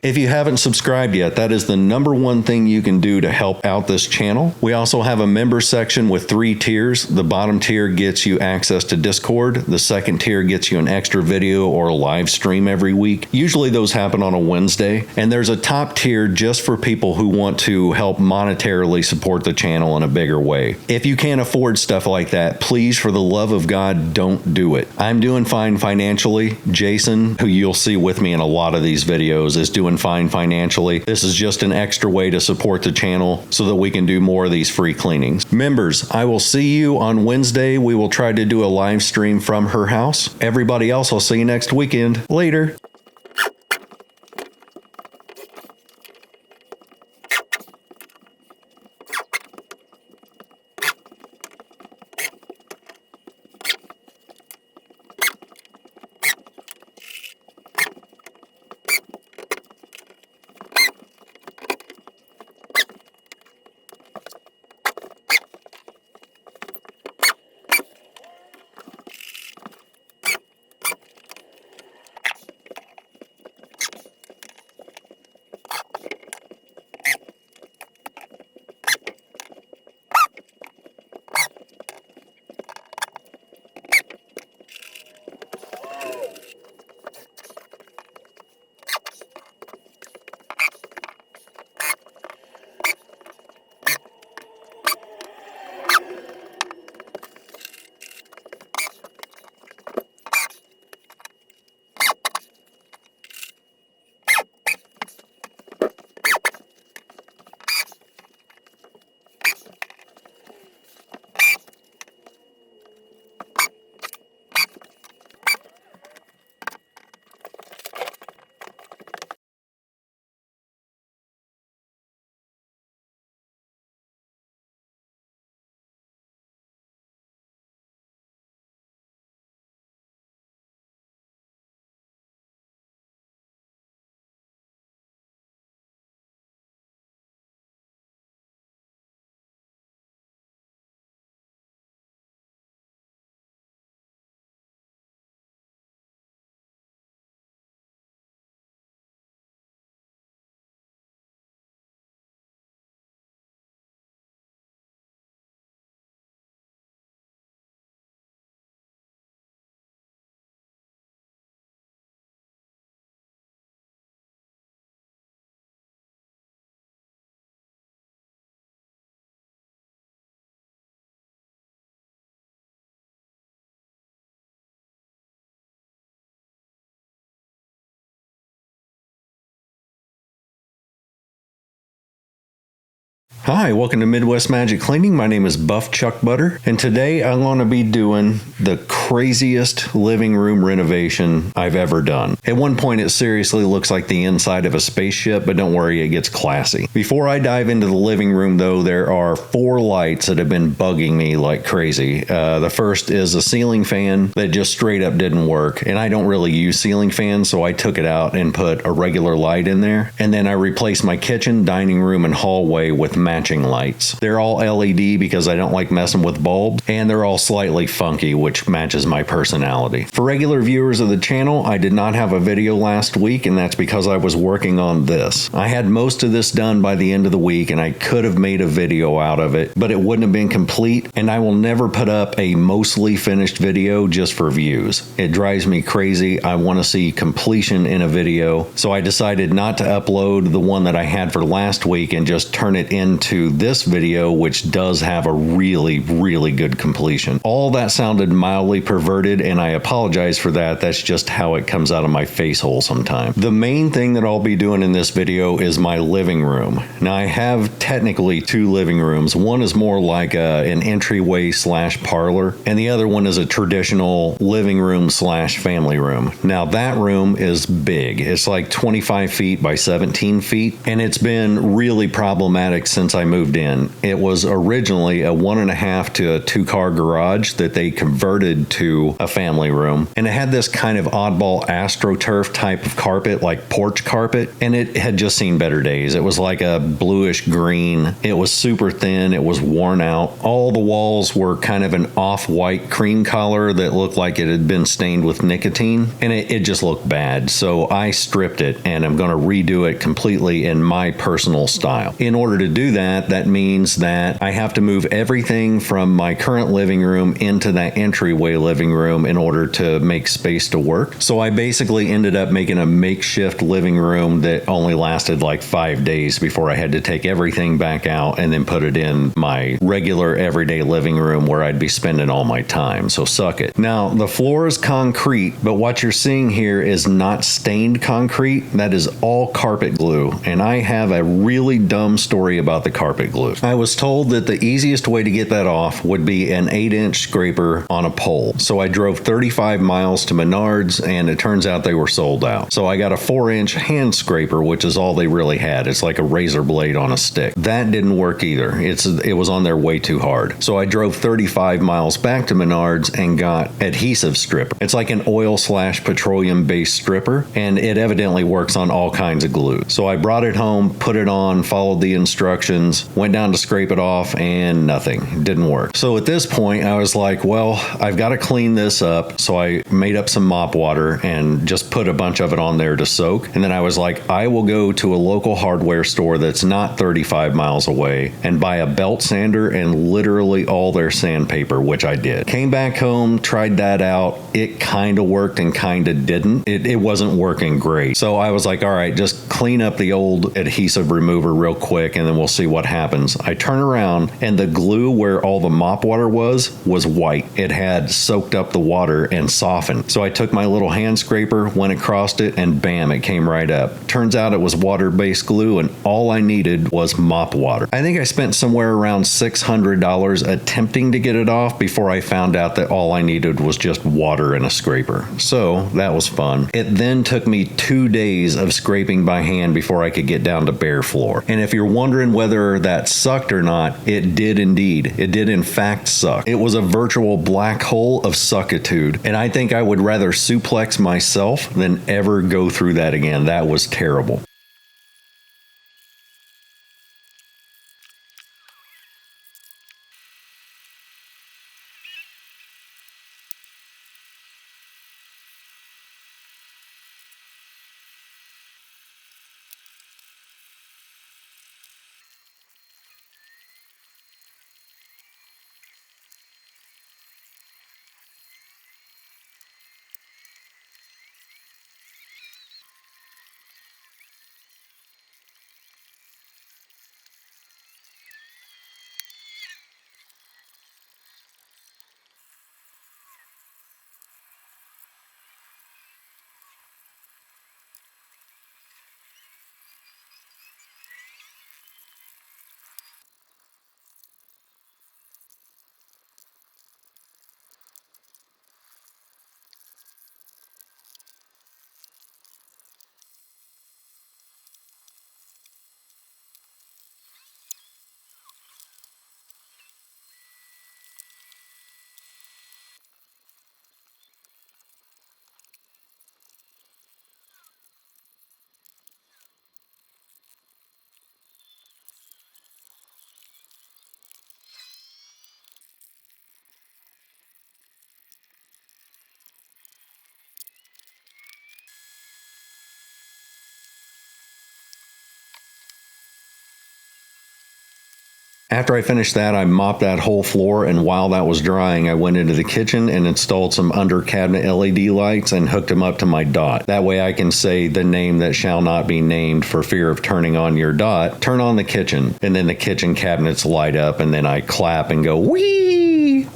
If you haven't subscribed yet, that is the #1 thing you can do to help out this channel. We also have a member section with 3 tiers. The bottom tier gets you access to Discord. The second tier gets you an extra video or a live stream every week. Usually those happen on a Wednesday. And there's a top tier just for people who want to help monetarily support the channel in a bigger way. If you can't afford stuff like that, please, for the love of God, don't do it. I'm doing fine financially. Jason, who you'll see with me in a lot of these videos, is doing fine financially. This is just an extra way to support the channel so that we can do more of these free cleanings. Members, I will see you on Wednesday. We will try to do a live stream from her house. Everybody else, I'll see you next weekend. Later. Hi, welcome to Midwest Magic Cleaning. My name is Buff Chuck Butter, and today I'm going to be doing the craziest living room renovation I've ever done. At one point, it seriously looks like the inside of a spaceship, but don't worry, it gets classy. Before I dive into the living room, though, there are 4 lights that have been bugging me like crazy. The first is a ceiling fan that just straight up didn't work, and I don't really use ceiling fans, so I took it out and put a regular light in there. And then I replaced my kitchen, dining room, and hallway with matching lights. They're all LED because I don't like messing with bulbs, and they're all slightly funky, which matches my personality. For regular viewers of the channel, I did not have a video last week, and that's because I was working on this. I had most of this done by the end of the week, and I could have made a video out of it, but it wouldn't have been complete, and I will never put up a mostly finished video just for views. It drives me crazy. I want to see completion in a video, so I decided not to upload the one that I had for last week and just turn it into this video, which does have a really, really good completion. All that sounded mildly perverted, and I apologize for that. That's just how it comes out of my face hole sometimes. The main thing that I'll be doing in this video is my living room. Now, I have technically 2 living rooms. One is more like an entryway / parlor, and the other one is a traditional living room / family room. Now, that room is big. It's like 25 feet by 17 feet, and it's been really problematic since since I moved in. It was originally a 1.5 to a 2-car garage that they converted to a family room. And it had this kind of oddball AstroTurf type of carpet, like porch carpet. And it had just seen better days. It was like a bluish green. It was super thin. It was worn out. All the walls were kind of an off-white cream color that looked like it had been stained with nicotine. And it just looked bad. So I stripped it and I'm going to redo it completely in my personal style. In order to do that, that means that I have to move everything from my current living room into that entryway living room in order to make space to work. So I basically ended up making a makeshift living room that only lasted like 5 days before I had to take everything back out and then put it in my regular everyday living room where I'd be spending all my time. So suck it. Now, the floor is concrete, but what you're seeing here is not stained concrete. That is all carpet glue. And I have a really dumb story about the carpet glue. I was told that the easiest way to get that off would be an 8-inch scraper on a pole. So I drove 35 miles to Menards and it turns out they were sold out. So I got a 4-inch hand scraper, which is all they really had. It's like a razor blade on a stick. That didn't work either. It was on there way too hard. So I drove 35 miles back to Menards and got adhesive stripper. It's like an oil/petroleum based stripper and it evidently works on all kinds of glue. So I brought it home, put it on, followed the instructions, went down to scrape it off and nothing. It didn't work. So at this point I was like, well, I've got to clean this up. So I made up some mop water and just put a bunch of it on there to soak. And then I was like, I will go to a local hardware store that's not 35 miles away and buy a belt sander and literally all their sandpaper, which I did. Came back home, tried that out. It kind of worked and kind of didn't. It wasn't working great. So I was like, all right, just clean up the old adhesive remover real quick and then we'll see what happens. I turn around and the glue where all the mop water was white. It had soaked up the water and softened. So I took my little hand scraper, went across it, and bam, it came right up. Turns out it was water-based glue and all I needed was mop water. I think I spent somewhere around $600 attempting to get it off before I found out that all I needed was just water and a scraper. So that was fun. It then took me 2 days of scraping by hand before I could get down to bare floor. And if you're wondering whether that sucked or not, it did indeed. It did in fact suck. It was a virtual black hole of suckitude. And I think I would rather suplex myself than ever go through that again. That was terrible. After I finished that, I mopped that whole floor, and while that was drying, I went into the kitchen and installed some under cabinet LED lights and hooked them up to my dot. That way I can say the name that shall not be named for fear of turning on your dot. Turn on the kitchen, and then the kitchen cabinets light up, and then I clap and go, wee! Wee!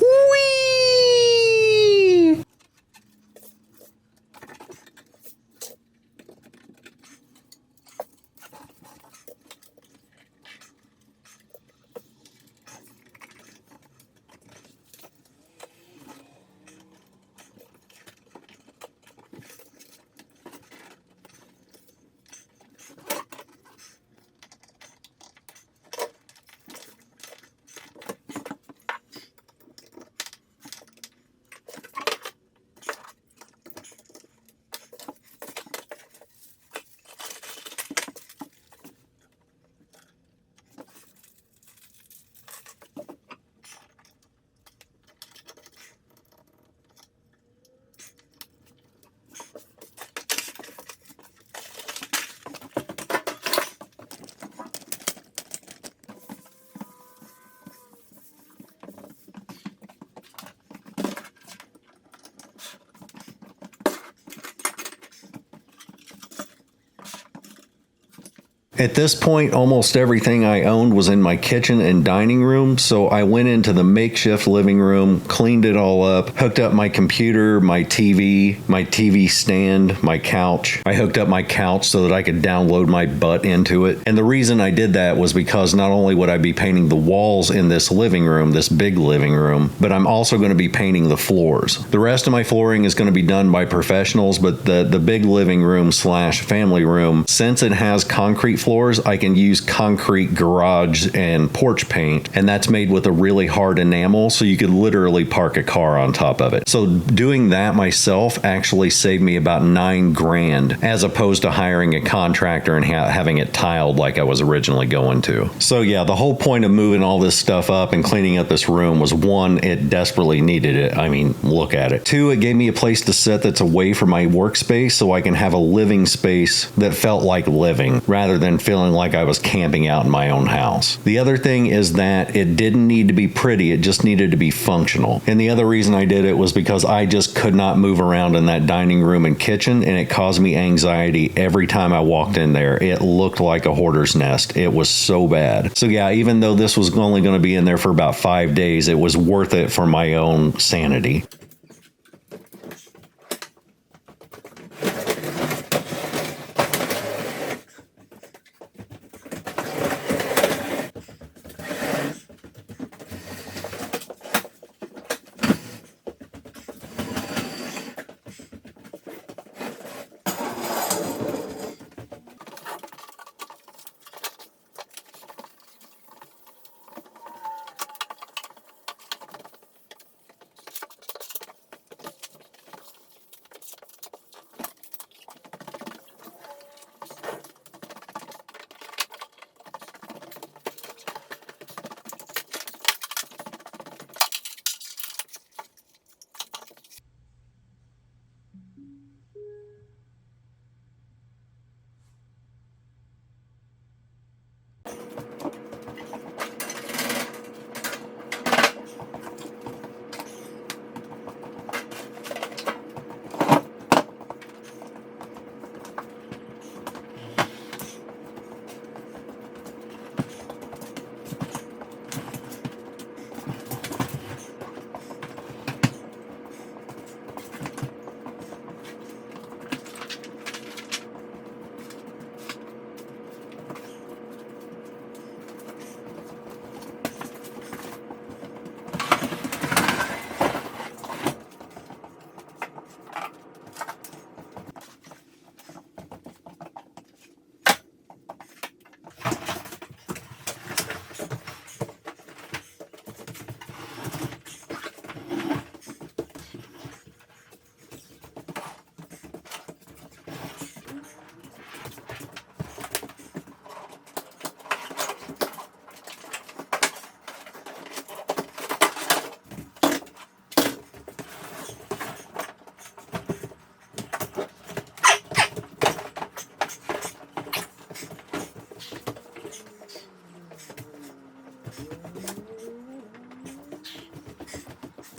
At this point, almost everything I owned was in my kitchen and dining room, so I went into the makeshift living room, cleaned it all up, hooked up my computer, my TV stand, my couch. I hooked up my couch so that I could download my butt into it. And the reason I did that was because not only would I be painting the walls in this living room, this big living room, but I'm also going to be painting the floors. The rest of my flooring is going to be done by professionals, but the big living room / family room, since it has concrete floors, I can use concrete garage and porch paint, and that's made with a really hard enamel, so you could literally park a car on top of it. So doing that myself actually saved me about $9,000 as opposed to hiring a contractor and having it tiled like I was originally going to. So yeah, the whole point of moving all this stuff up and cleaning up this room was, one, it desperately needed it. I mean, look at it. Two, it gave me a place to sit that's away from my workspace so I can have a living space that felt like living rather than feeling like I was camping out in my own house. The other thing is that it didn't need to be pretty, it just needed to be functional. And the other reason I did it was because I just could not move around in that dining room and kitchen, and it caused me anxiety every time I walked in there. It looked like a hoarder's nest. It was so bad. So yeah, even though this was only going to be in there for about 5 days, it was worth it for my own sanity.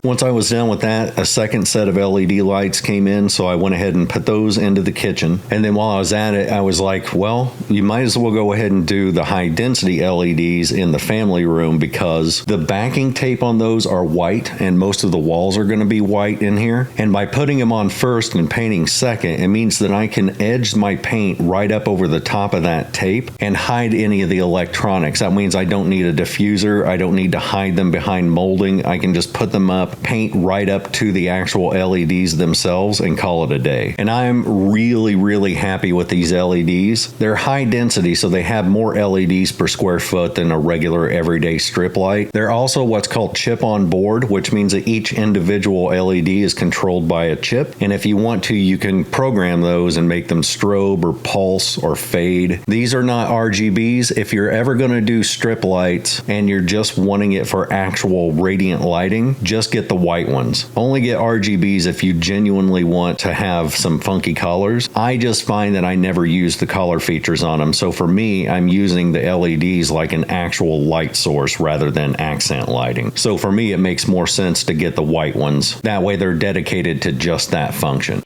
Once I was done with that, a second set of LED lights came in, so I went ahead and put those into the kitchen. And then while I was at it, I was like, well, you might as well go ahead and do the high density LEDs in the family room, because the backing tape on those are white and most of the walls are going to be white in here. And by putting them on first and painting second, it means that I can edge my paint right up over the top of that tape and hide any of the electronics. That means I don't need a diffuser. I don't need to hide them behind molding. I can just put them up, paint right up to the actual LEDs themselves, and call it a day. And I'm really happy with these LEDs. They're high density, so they have more LEDs per square foot than a regular everyday strip light. They're also what's called chip on board, which means that each individual LED is controlled by a chip. And if you want to, you can program those and make them strobe or pulse or fade. These are not RGBs. If you're ever going to do strip lights and you're just wanting it for actual radiant lighting, just get the white ones. Only get RGBs if you genuinely want to have some funky colors. I just find that I never use the color features on them. So for me, I'm using the LEDs like an actual light source rather than accent lighting. So for me, it makes more sense to get the white ones. That way they're dedicated to just that function.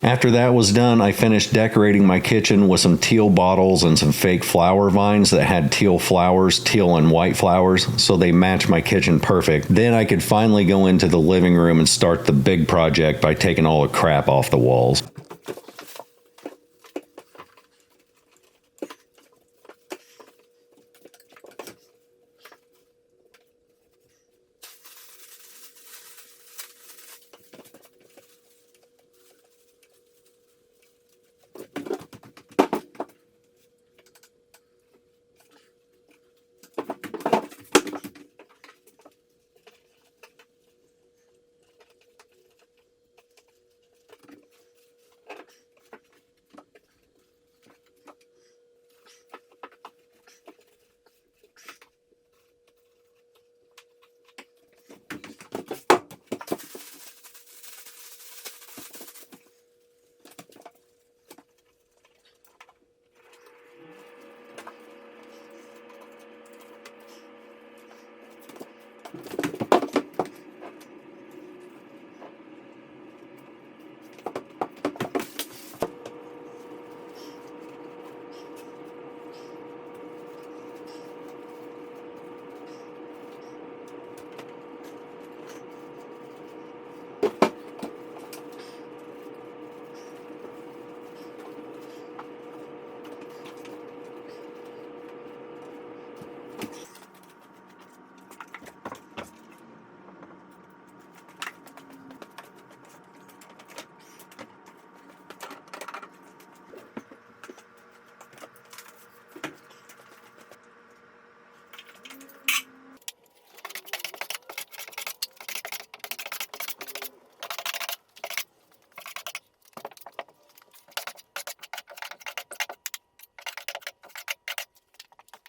After that was done, I finished decorating my kitchen with some teal bottles and some fake flower vines that had teal flowers, teal and white flowers, so they match my kitchen perfect. Then I could finally go into the living room and start the big project by taking all the crap off the walls.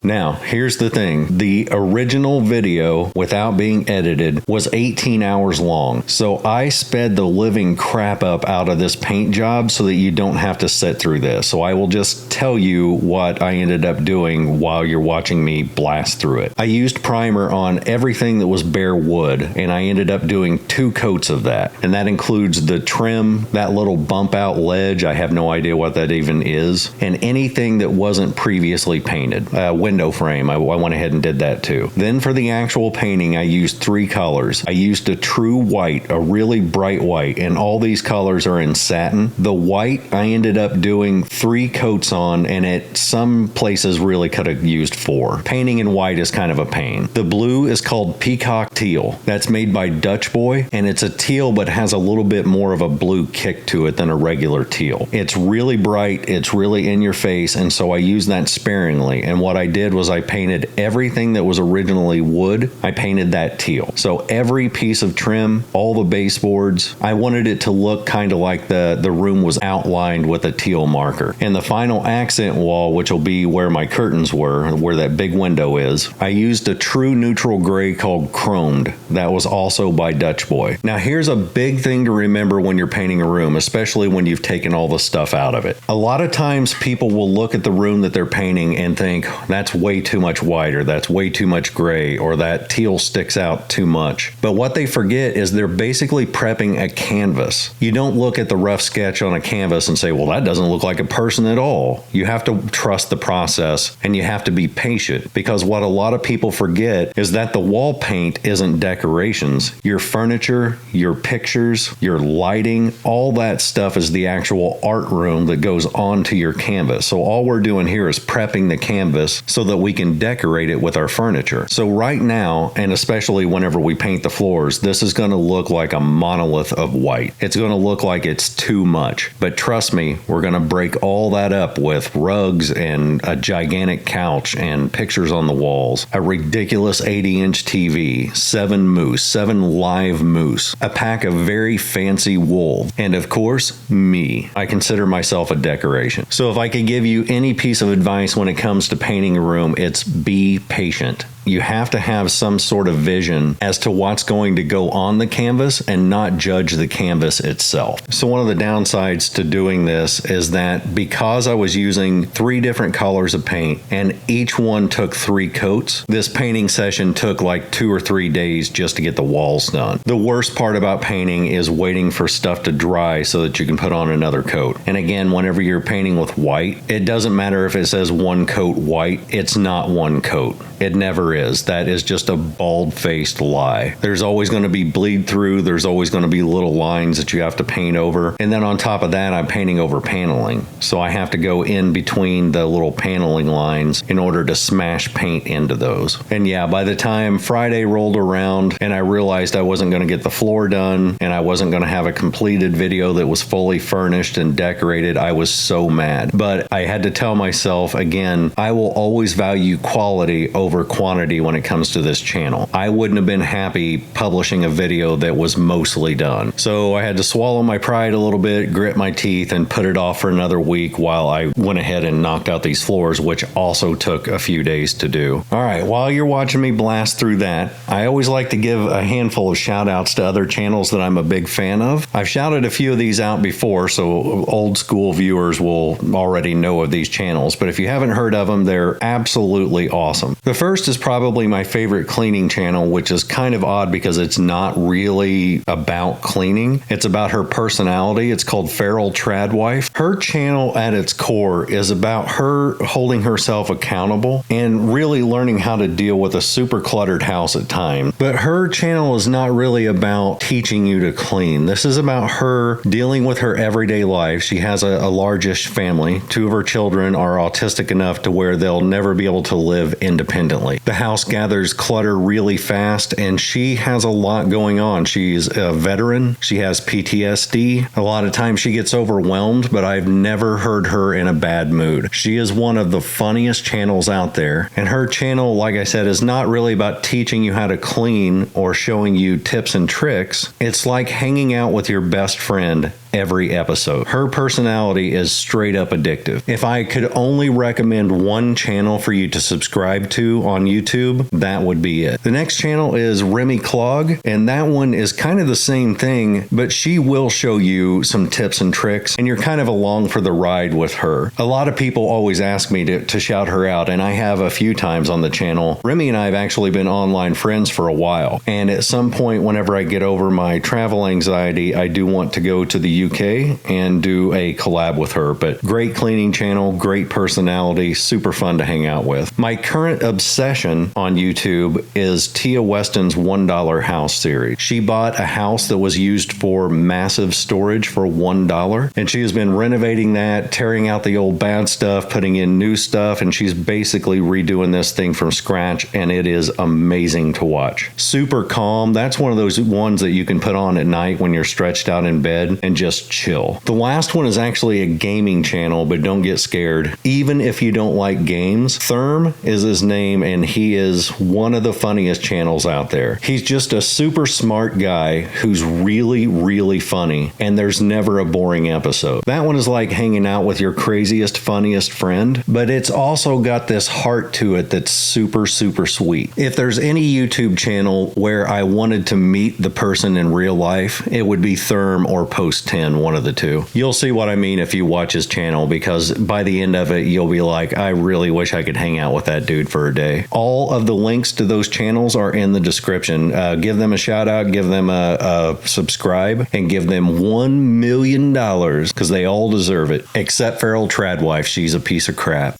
Now, here's the thing. The original video, without being edited, was 18 hours long. So I sped the living crap up out of this paint job so that you don't have to sit through this. So I will just tell you what I ended up doing while you're watching me blast through it. I used primer on everything that was bare wood, and I ended up doing 2 coats of that. And that includes the trim, that little bump out ledge, I have no idea what that even is, and anything that wasn't previously painted. Window frame, I went ahead and did that too. Then for the actual painting, I used 3 colors. I used a true white, a really bright white, and all these colors are in satin. The white, I ended up doing 3 coats on, and at some places really could have used 4. Painting in white is kind of a pain. The blue is called Peacock Teal. That's made by Dutch Boy, and it's a teal but has a little bit more of a blue kick to it than a regular teal. It's really bright, it's really in your face, and so I use that sparingly. And what I did was I painted everything that was originally wood, I painted that teal. So every piece of trim, all the baseboards, I wanted it to look kind of like the room was outlined with a teal marker. And the final accent wall, which will be where my curtains were, where that big window is, I used a true neutral gray called Chromed. That was also by Dutch Boy. Now here's a big thing to remember when you're painting a room, especially when you've taken all the stuff out of it. A lot of times people will look at the room that they're painting and think, that's way too much white, or that's way too much gray, or that teal sticks out too much. But what they forget is they're basically prepping a canvas. You don't look at the rough sketch on a canvas and say, well, that doesn't look like a person at all. You have to trust the process, and you have to be patient, because what a lot of people forget is that the wall paint isn't decorations. Your furniture, your pictures, your lighting, all that stuff is the actual art room that goes onto your canvas. So all we're doing here is prepping the canvas so that we can decorate it with our furniture. So right now, and especially whenever we paint the floors, this is going to look like a monolith of white. It's going to look like it's too much. But trust me, we're going to break all that up with rugs and a gigantic couch and pictures on the walls, a ridiculous 80-inch TV, 7 live moose, a pack of very fancy wool, and of course, me. I consider myself a decoration. So if I could give you any piece of advice when it comes to painting a room, it's be patient. You have to have some sort of vision as to what's going to go on the canvas and not judge the canvas itself. So one of the downsides to doing this is that because I was using 3 different colors of paint and each one took 3 coats, this painting session took like 2 or 3 days just to get the walls done. The worst part about painting is waiting for stuff to dry so that you can put on another coat. And again, whenever you're painting with white, it doesn't matter if it says 1 coat white, it's not 1 coat. It never is. That is just a bald-faced lie. There's always going to be bleed through. There's always going to be little lines that you have to paint over. And then on top of that, I'm painting over paneling. So I have to go in between the little paneling lines in order to smash paint into those. And yeah, by the time Friday rolled around and I realized I wasn't going to get the floor done and I wasn't going to have a completed video that was fully furnished and decorated, I was so mad. But I had to tell myself, again, I will always value quality over quantity when it comes to this channel. I wouldn't have been happy publishing a video that was mostly done. So I had to swallow my pride a little bit, grit my teeth, and put it off for another week while I went ahead and knocked out these floors, which also took a few days to do. All right, while you're watching me blast through that, I always like to give a handful of shout outs to other channels that I'm a big fan of. I've shouted a few of these out before, so old school viewers will already know of these channels, but if you haven't heard of them, they're absolutely awesome. The first is probably my favorite cleaning channel, which is kind of odd because it's not really about cleaning. It's about her personality. It's called Feral Tradwife. Her channel at its core is about her holding herself accountable and really learning how to deal with a super cluttered house at times. But her channel is not really about teaching you to clean. This is about her dealing with her everyday life. She has a largish family. 2 of her children are autistic enough to where they'll never be able to live independently. The house gathers clutter really fast and she has a lot going on. She's a veteran. She has PTSD. A lot of times she gets overwhelmed, but I've never heard her in a bad mood. She is one of the funniest channels out there. And her channel, like I said, is not really about teaching you how to clean or showing you tips and tricks. It's like hanging out with your best friend every episode. Her personality is straight up addictive. If I could only recommend one channel for you to subscribe to on YouTube, that would be it. The next channel is Remy Clog, and that one is kind of the same thing, but she will show you some tips and tricks, and you're kind of along for the ride with her. A lot of people always ask me to shout her out, and I have a few times on the channel. Remy and I have actually been online friends for a while, and at some point, whenever I get over my travel anxiety, I do want to go to the UK and do a collab with her. But great cleaning channel, great personality, super fun to hang out with. My current obsession on YouTube is Tia Weston's $1 house series. She bought a house that was used for massive storage for $1, and she has been renovating that, tearing out the old bad stuff, putting in new stuff, and she's basically redoing this thing from scratch, and it is amazing to watch. Super calm. That's one of those ones that you can put on at night when you're stretched out in bed and just chill. The last one is actually a gaming channel, but don't get scared. Even if you don't like games, Therm is his name, and he is one of the funniest channels out there. He's just a super smart guy who's really, really funny, and there's never a boring episode. That one is like hanging out with your craziest, funniest friend, but it's also got this heart to it that's super, super sweet. If there's any YouTube channel where I wanted to meet the person in real life, it would be Therm or Post 10. One of the two. You'll see what I mean if you watch his channel, because by the end of it, you'll be like, I really wish I could hang out with that dude for a day. All of the links to those channels are in the description. Give them a shout out, give them a subscribe, and give them $1 million because they all deserve it. Except Feral Tradwife. She's a piece of crap.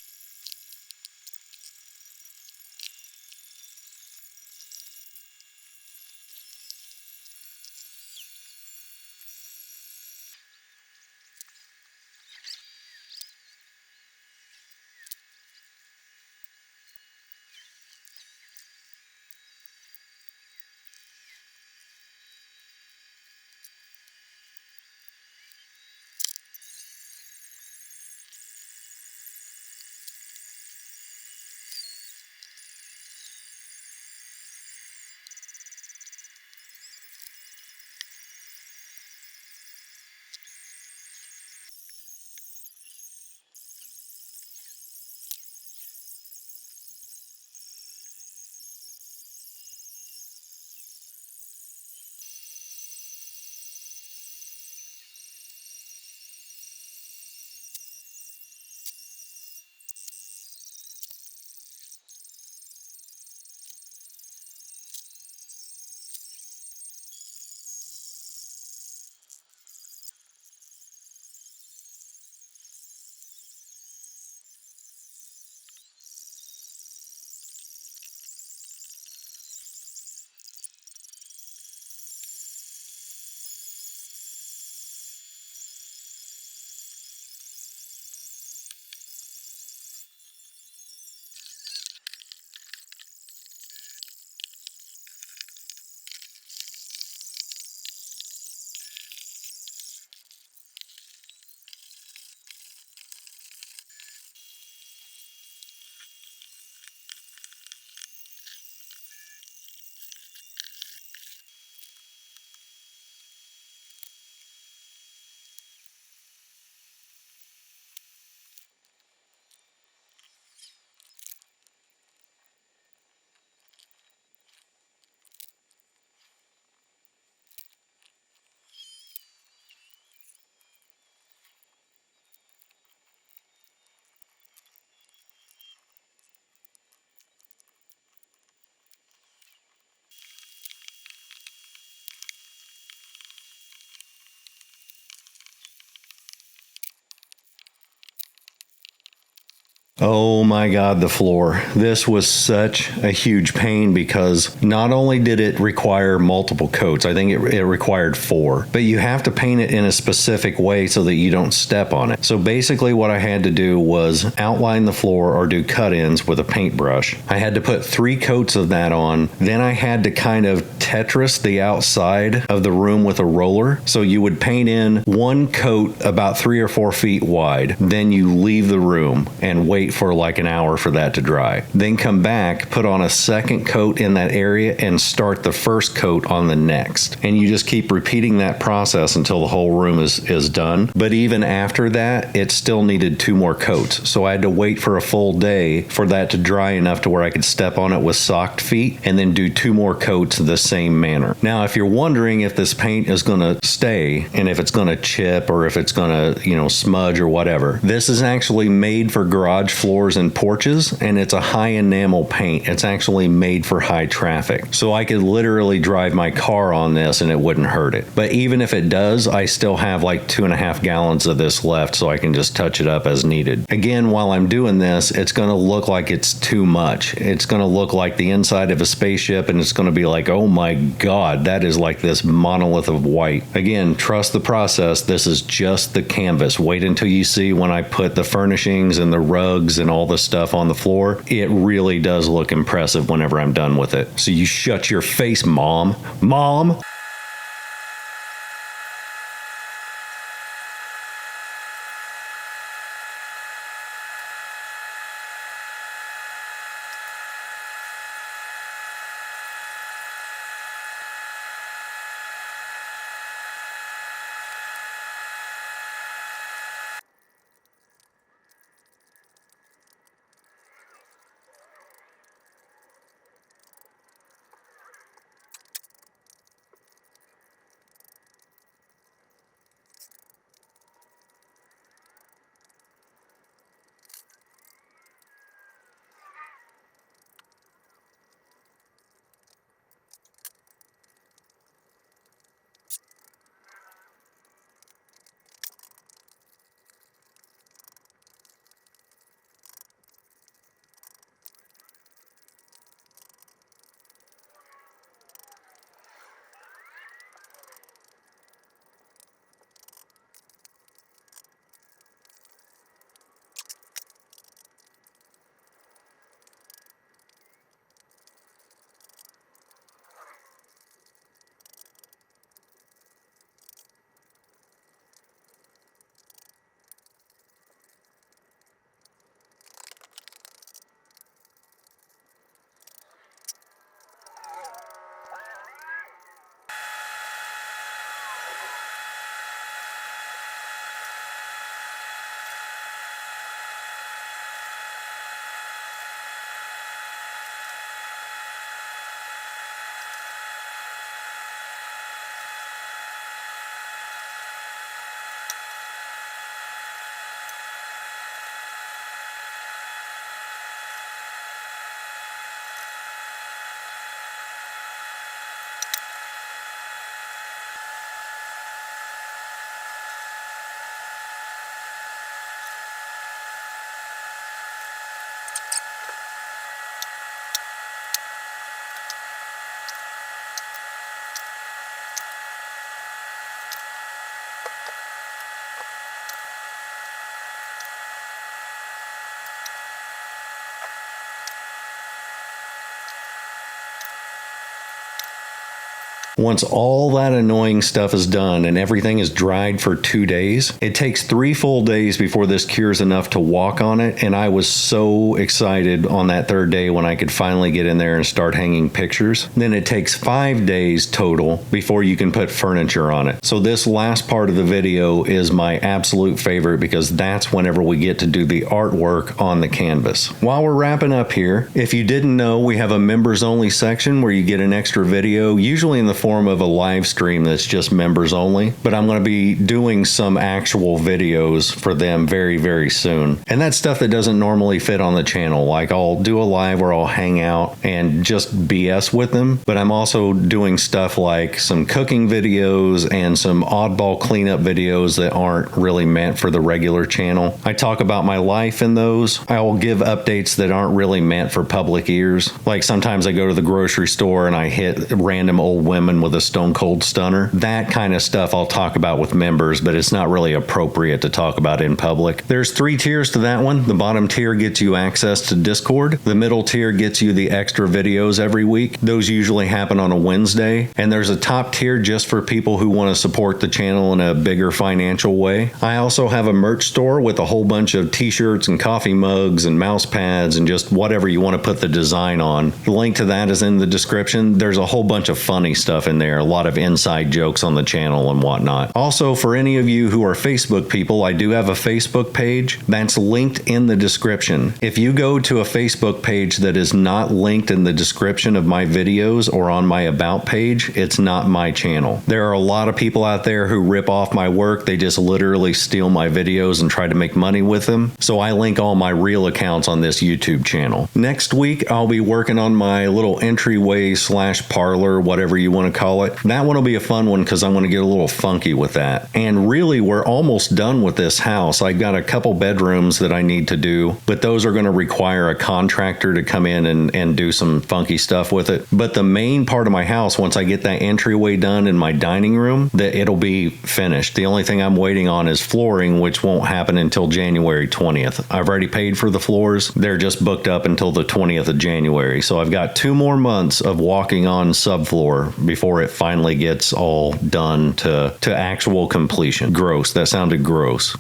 Oh my God, the floor. This was such a huge pain because not only did it require multiple coats, I think it required 4, but you have to paint it in a specific way so that you don't step on it. So basically what I had to do was outline the floor or do cut-ins with a paintbrush. I had to put 3 coats of that on. Then I had to kind of Tetris the outside of the room with a roller. So you would paint in 1 coat about 3 or 4 feet wide. Then you leave the room and wait for like an hour for that to dry. Then come back, put on a second coat in that area and start the first coat on the next. And you just keep repeating that process until the whole room is done. But even after that, it still needed 2 more coats. So I had to wait for a full day for that to dry enough to where I could step on it with socked feet and then do 2 more coats the same manner. Now, if you're wondering if this paint is going to stay and if it's going to chip or if it's going to, smudge or whatever, this is actually made for garage floors and porches, and it's a high enamel paint. It's actually made for high traffic. So I could literally drive my car on this and it wouldn't hurt it. But even if it does, I still have like 2.5 gallons of this left, so I can just touch it up as needed. Again, while I'm doing this, it's going to look like it's too much. It's going to look like the inside of a spaceship, and it's going to be like, oh my God, that is like this monolith of white. Again, trust the process. This is just the canvas. Wait until you see when I put the furnishings and the rugs and all the stuff on the floor. It really does look impressive whenever I'm done with it. So you shut your face, Mom. Mom! Once all that annoying stuff is done and everything is dried for 2 days, it takes 3 full days before this cures enough to walk on it. And I was so excited on that 3rd day when I could finally get in there and start hanging pictures. Then it takes 5 days total before you can put furniture on it. So this last part of the video is my absolute favorite because that's whenever we get to do the artwork on the canvas. While we're wrapping up here, if you didn't know, we have a members only section where you get an extra video, usually in the form form of a live stream that's just members only, but I'm going to be doing some actual videos for them very, very soon. And that's stuff that doesn't normally fit on the channel. Like I'll do a live where I'll hang out and just BS with them, but I'm also doing stuff like some cooking videos and some oddball cleanup videos that aren't really meant for the regular channel. I talk about my life in those. I will give updates that aren't really meant for public ears. Like sometimes I go to the grocery store and I hit random old women with a stone cold stunner. That kind of stuff I'll talk about with members, but it's not really appropriate to talk about in public. There's 3 tiers to that one. The bottom tier gets you access to Discord. The middle tier gets you the extra videos every week. Those usually happen on a Wednesday. And there's a top tier just for people who want to support the channel in a bigger financial way. I also have a merch store with a whole bunch of t-shirts and coffee mugs and mouse pads and just whatever you want to put the design on. The link to that is in the description. There's a whole bunch of funny stuff in there, a lot of inside jokes on the channel and whatnot. Also, for any of you who are Facebook people, I do have a Facebook page that's linked in the description. If you go to a Facebook page that is not linked in the description of my videos or on my about page, it's not my channel. There are a lot of people out there who rip off my work. They just literally steal my videos and try to make money with them. So I link all my real accounts on this YouTube channel. Next week, I'll be working on my little entryway / parlor, whatever you want to call it. That one will be a fun one because I'm going to get a little funky with that. And really, we're almost done with this house. I've got a couple bedrooms that I need to do, but those are going to require a contractor to come in and do some funky stuff with it. But the main part of my house, once I get that entryway done in my dining room, that it'll be finished. The only thing I'm waiting on is flooring, which won't happen until January 20th. I've already paid for the floors. They're just booked up until the 20th of January. So I've got 2 more months of walking on subfloor before it finally gets all done to actual completion. Gross. That sounded gross.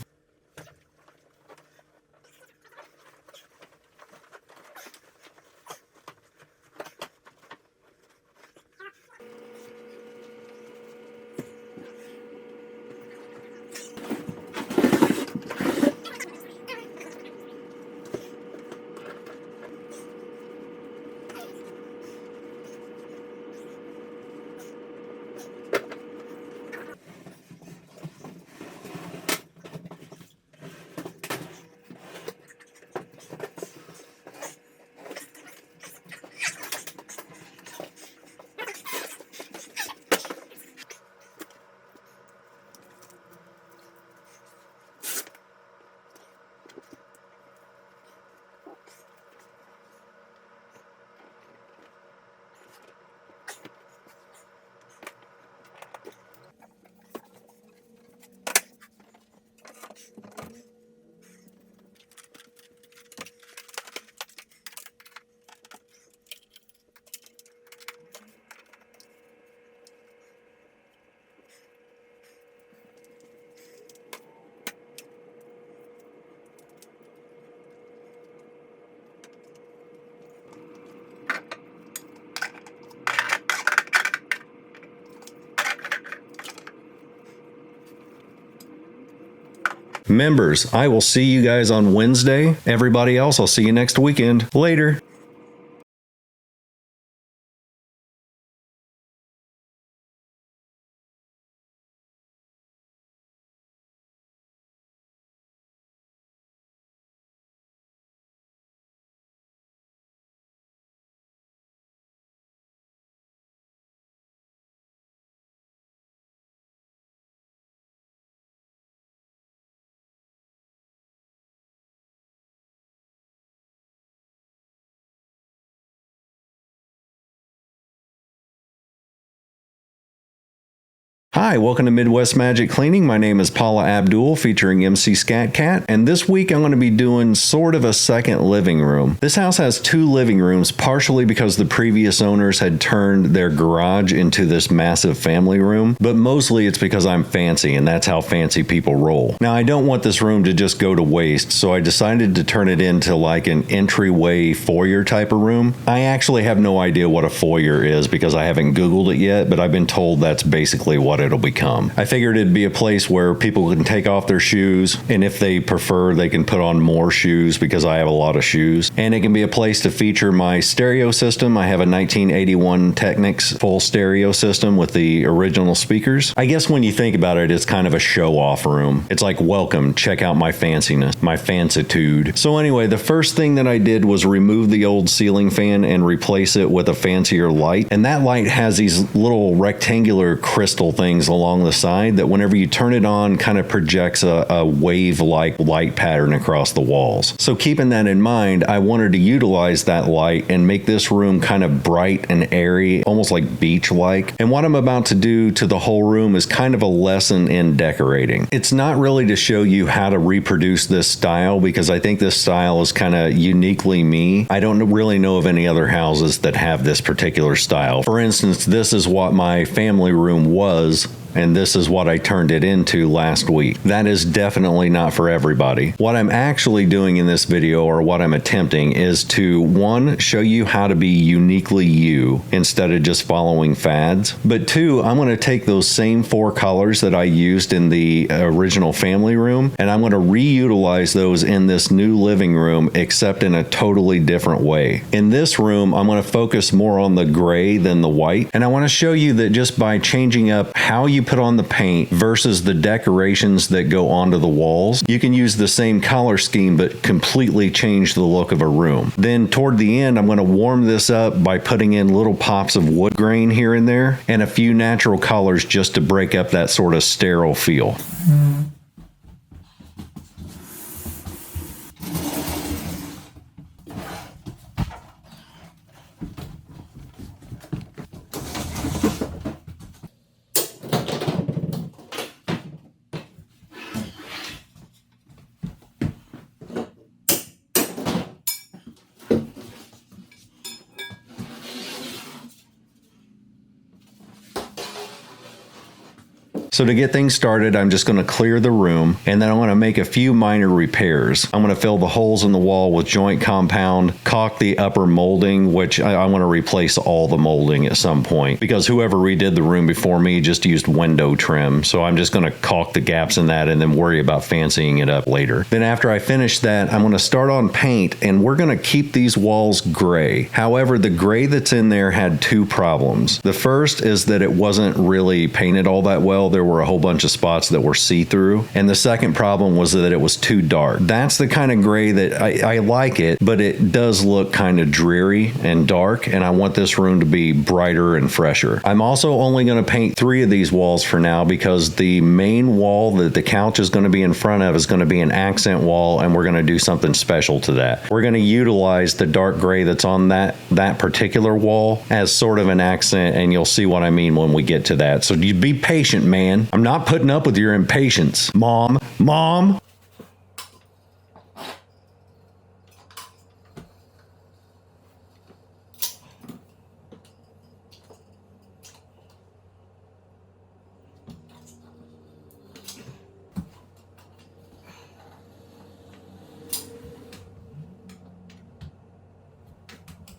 Members, I will see you guys on Wednesday. Everybody else, I'll see you next weekend. Later. Hi, welcome to Midwest Magic Cleaning. My name is Paula Abdul, featuring MC Scat Cat, and this week I'm going to be doing sort of a second living room. This house has 2 living rooms, partially because the previous owners had turned their garage into this massive family room, but mostly it's because I'm fancy, and that's how fancy people roll. Now, I don't want this room to just go to waste, so I decided to turn it into like an entryway foyer type of room. I actually have no idea what a foyer is because I haven't Googled it yet, but I've been told that's basically what it it'll become. I figured it'd be a place where people can take off their shoes, and if they prefer, they can put on more shoes because I have a lot of shoes. And it can be a place to feature my stereo system. I have a 1981 Technics full stereo system with the original speakers. I guess when you think about it, it's kind of a show-off room. It's like, welcome, check out my fanciness, my fancitude. So anyway, the first thing that I did was remove the old ceiling fan and replace it with a fancier light. And that light has these little rectangular crystal things along the side that whenever you turn it on, kind of projects a wave-like light pattern across the walls. So keeping that in mind, I wanted to utilize that light and make this room kind of bright and airy, almost like beach-like. And what I'm about to do to the whole room is kind of a lesson in decorating. It's not really to show you how to reproduce this style, because I think this style is kind of uniquely me. I don't really know of any other houses that have this particular style. For instance, this is what my family room was, and this is what I turned it into last week. That is definitely not for everybody. What I'm actually doing in this video, or what I'm attempting, is to, one, show you how to be uniquely you instead of just following fads. But two, I'm going to take those same 4 colors that I used in the original family room, and I'm going to reutilize those in this new living room, except in a totally different way. In this room, I'm going to focus more on the gray than the white, and I want to show you that just by changing up how you put on the paint versus the decorations that go onto the walls, you can use the same color scheme but completely change the look of a room. Then toward the end, I'm going to warm this up by putting in little pops of wood grain here and there and a few natural colors just to break up that sort of sterile feel. So to get things started, I'm just going to clear the room, and then I'm going to make a few minor repairs. I'm going to fill the holes in the wall with joint compound, caulk the upper molding, which I want to replace all the molding at some point, because whoever redid the room before me just used window trim. So I'm just going to caulk the gaps in that and then worry about fancying it up later. Then after I finish that, I'm going to start on paint, and we're going to keep these walls gray. However, the gray that's in there had 2 problems. The first is that it wasn't really painted all that well. There were a whole bunch of spots that were see-through. And the second problem was that it was too dark. That's the kind of gray that I like it, but it does look kind of dreary and dark, and I want this room to be brighter and fresher. I'm also only going to paint 3 of these walls for now, because the main wall that the couch is going to be in front of is going to be an accent wall, and we're going to do something special to that. We're going to utilize the dark gray that's on that particular wall as sort of an accent, and you'll see what I mean when we get to that. So you be patient, man. I'm not putting up with your impatience. Mom.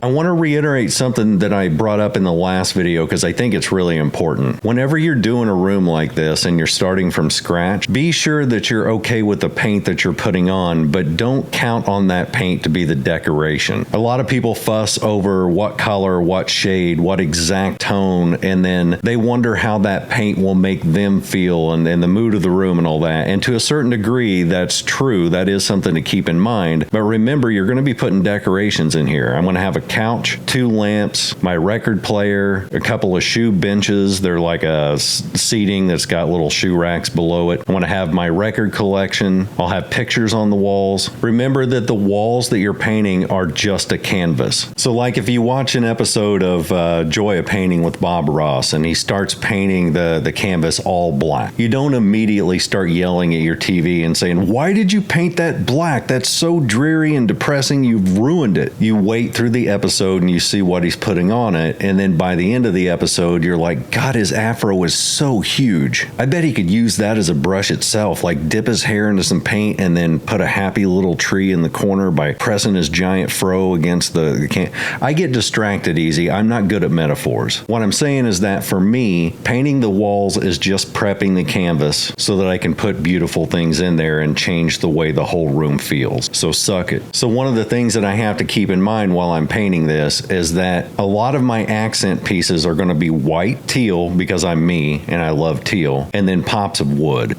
I want to reiterate something that I brought up in the last video because I think it's really important. Whenever you're doing a room like this and you're starting from scratch, be sure that you're okay with the paint that you're putting on, but don't count on that paint to be the decoration. A lot of people fuss over what color, what shade, what exact tone, and then they wonder how that paint will make them feel and the mood of the room and all that. And to a certain degree, that's true. That is something to keep in mind. But remember, you're going to be putting decorations in here. I'm going to have a couch, 2 lamps, my record player, a couple of shoe benches. They're like a seating that's got little shoe racks below it. I want to have my record collection. I'll have pictures on the walls. Remember that the walls that you're painting are just a canvas. So like if you watch an episode of Joy of Painting with Bob Ross and he starts painting the canvas all black, you don't immediately start yelling at your TV and saying, "Why did you paint that black? That's so dreary and depressing. You've ruined it." You wait through the episode and you see what he's putting on it, and then by the end of the episode, you're like, God, his afro is so huge. I bet he could use that as a brush itself, like dip his hair into some paint and then put a happy little tree in the corner by pressing his giant fro against the can. I get distracted easy. I'm not good at metaphors. What I'm saying is that for me, painting the walls is just prepping the canvas so that I can put beautiful things in there and change the way the whole room feels. So suck it. So one of the things that I have to keep in mind while I'm painting this is that a lot of my accent pieces are going to be white, teal, because I'm me and I love teal, and then pops of wood.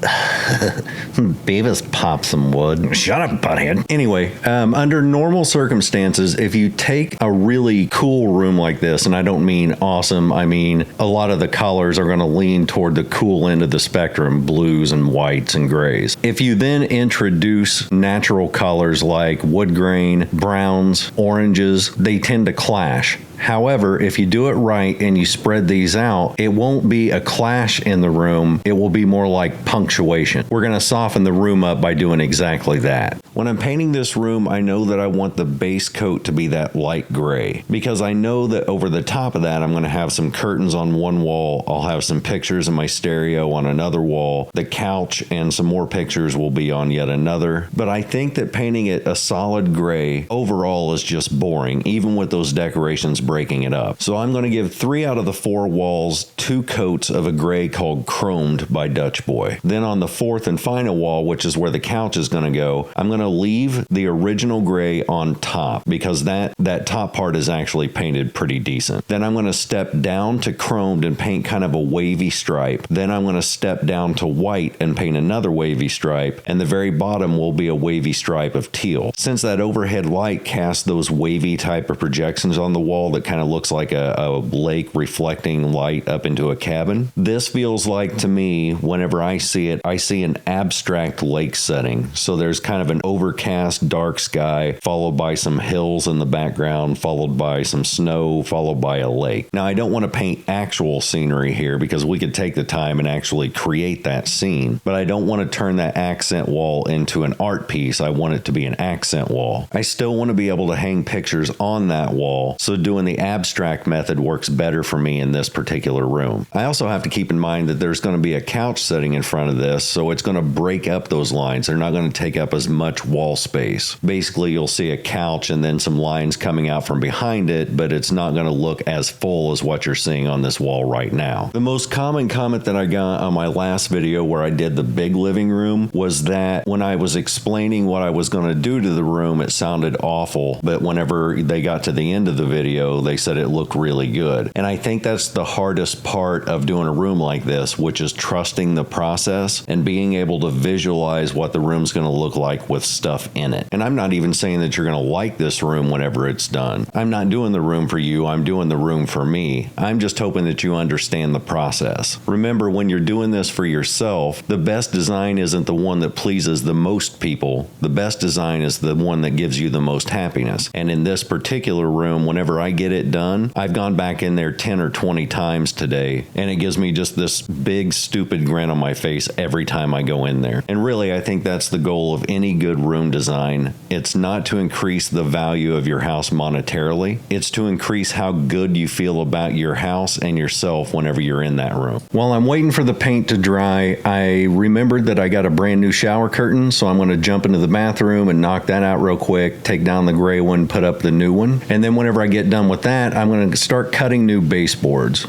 Beavis pop some wood. Shut up, butthead. Anyway, under normal circumstances, if you take a really cool room like this, and I don't mean awesome, I mean a lot of the colors are going to lean toward the cool end of the spectrum, blues and whites and grays. If you then introduce natural colors like wood grain, browns, oranges, they tend to clash. However, if you do it right and you spread these out, it won't be a clash in the room. It will be more like punctuation. We're going to soften the room up by doing exactly that. When I'm painting this room, I know that I want the base coat to be that light gray, because I know that over the top of that, I'm going to have some curtains on one wall. I'll have some pictures of my stereo on another wall. The couch and some more pictures will be on yet another. But I think that painting it a solid gray overall is just boring, even with those decorations breaking it up. So I'm going to give 3 out of the 4 walls 2 coats of a gray called Chromed by Dutch Boy. Then on the 4th and final wall, which is where the couch is going to go, I'm going to leave the original gray on top, because that top part is actually painted pretty decent. Then I'm going to step down to chromed and paint kind of a wavy stripe. Then I'm going to step down to white and paint another wavy stripe, and the very bottom will be a wavy stripe of teal. Since that overhead light casts those wavy type of projections on the wall that kind of looks like a lake reflecting light up into a cabin, this feels like, to me, whenever I see it, I see an abstract lake setting. So there's kind of an overcast dark sky followed by some hills in the background, followed by some snow, followed by a lake. Now, I don't want to paint actual scenery here because we could take the time and actually create that scene, but I don't want to turn that accent wall into an art piece. I want it to be an accent wall. I still want to be able to hang pictures on that wall, so doing the abstract method works better for me in this particular room. I also have to keep in mind that there's going to be a couch sitting in front of this, so it's going to break up those lines. They're not going to take up as much wall space. Basically, you'll see a couch and then some lines coming out from behind it, but it's not going to look as full as what you're seeing on this wall right now. The most common comment that I got on my last video where I did the big living room was that when I was explaining what I was going to do to the room, it sounded awful, but whenever they got to the end of the video, they said it looked really good. And I think that's the hardest part of doing a room like this, which is trusting the process and being able to visualize what the room's going to look like with stuff in it. And I'm not even saying that you're going to like this room whenever it's done. I'm not doing the room for you. I'm doing the room for me. I'm just hoping that you understand the process. Remember, when you're doing this for yourself, the best design isn't the one that pleases the most people. The best design is the one that gives you the most happiness. And in this particular room, whenever I get it done, I've gone back in there 10 or 20 times today, and it gives me just this big stupid grin on my face every time I go in there. And really, I think that's the goal of any good room design. It's not to increase the value of your house monetarily. It's to increase how good you feel about your house and yourself whenever you're in that room. While I'm waiting for the paint to dry, I remembered that I got a brand new shower curtain, so I'm going to jump into the bathroom and knock that out real quick, take down the gray one, put up the new one, and then whenever I get done with that, I'm going to start cutting new baseboards.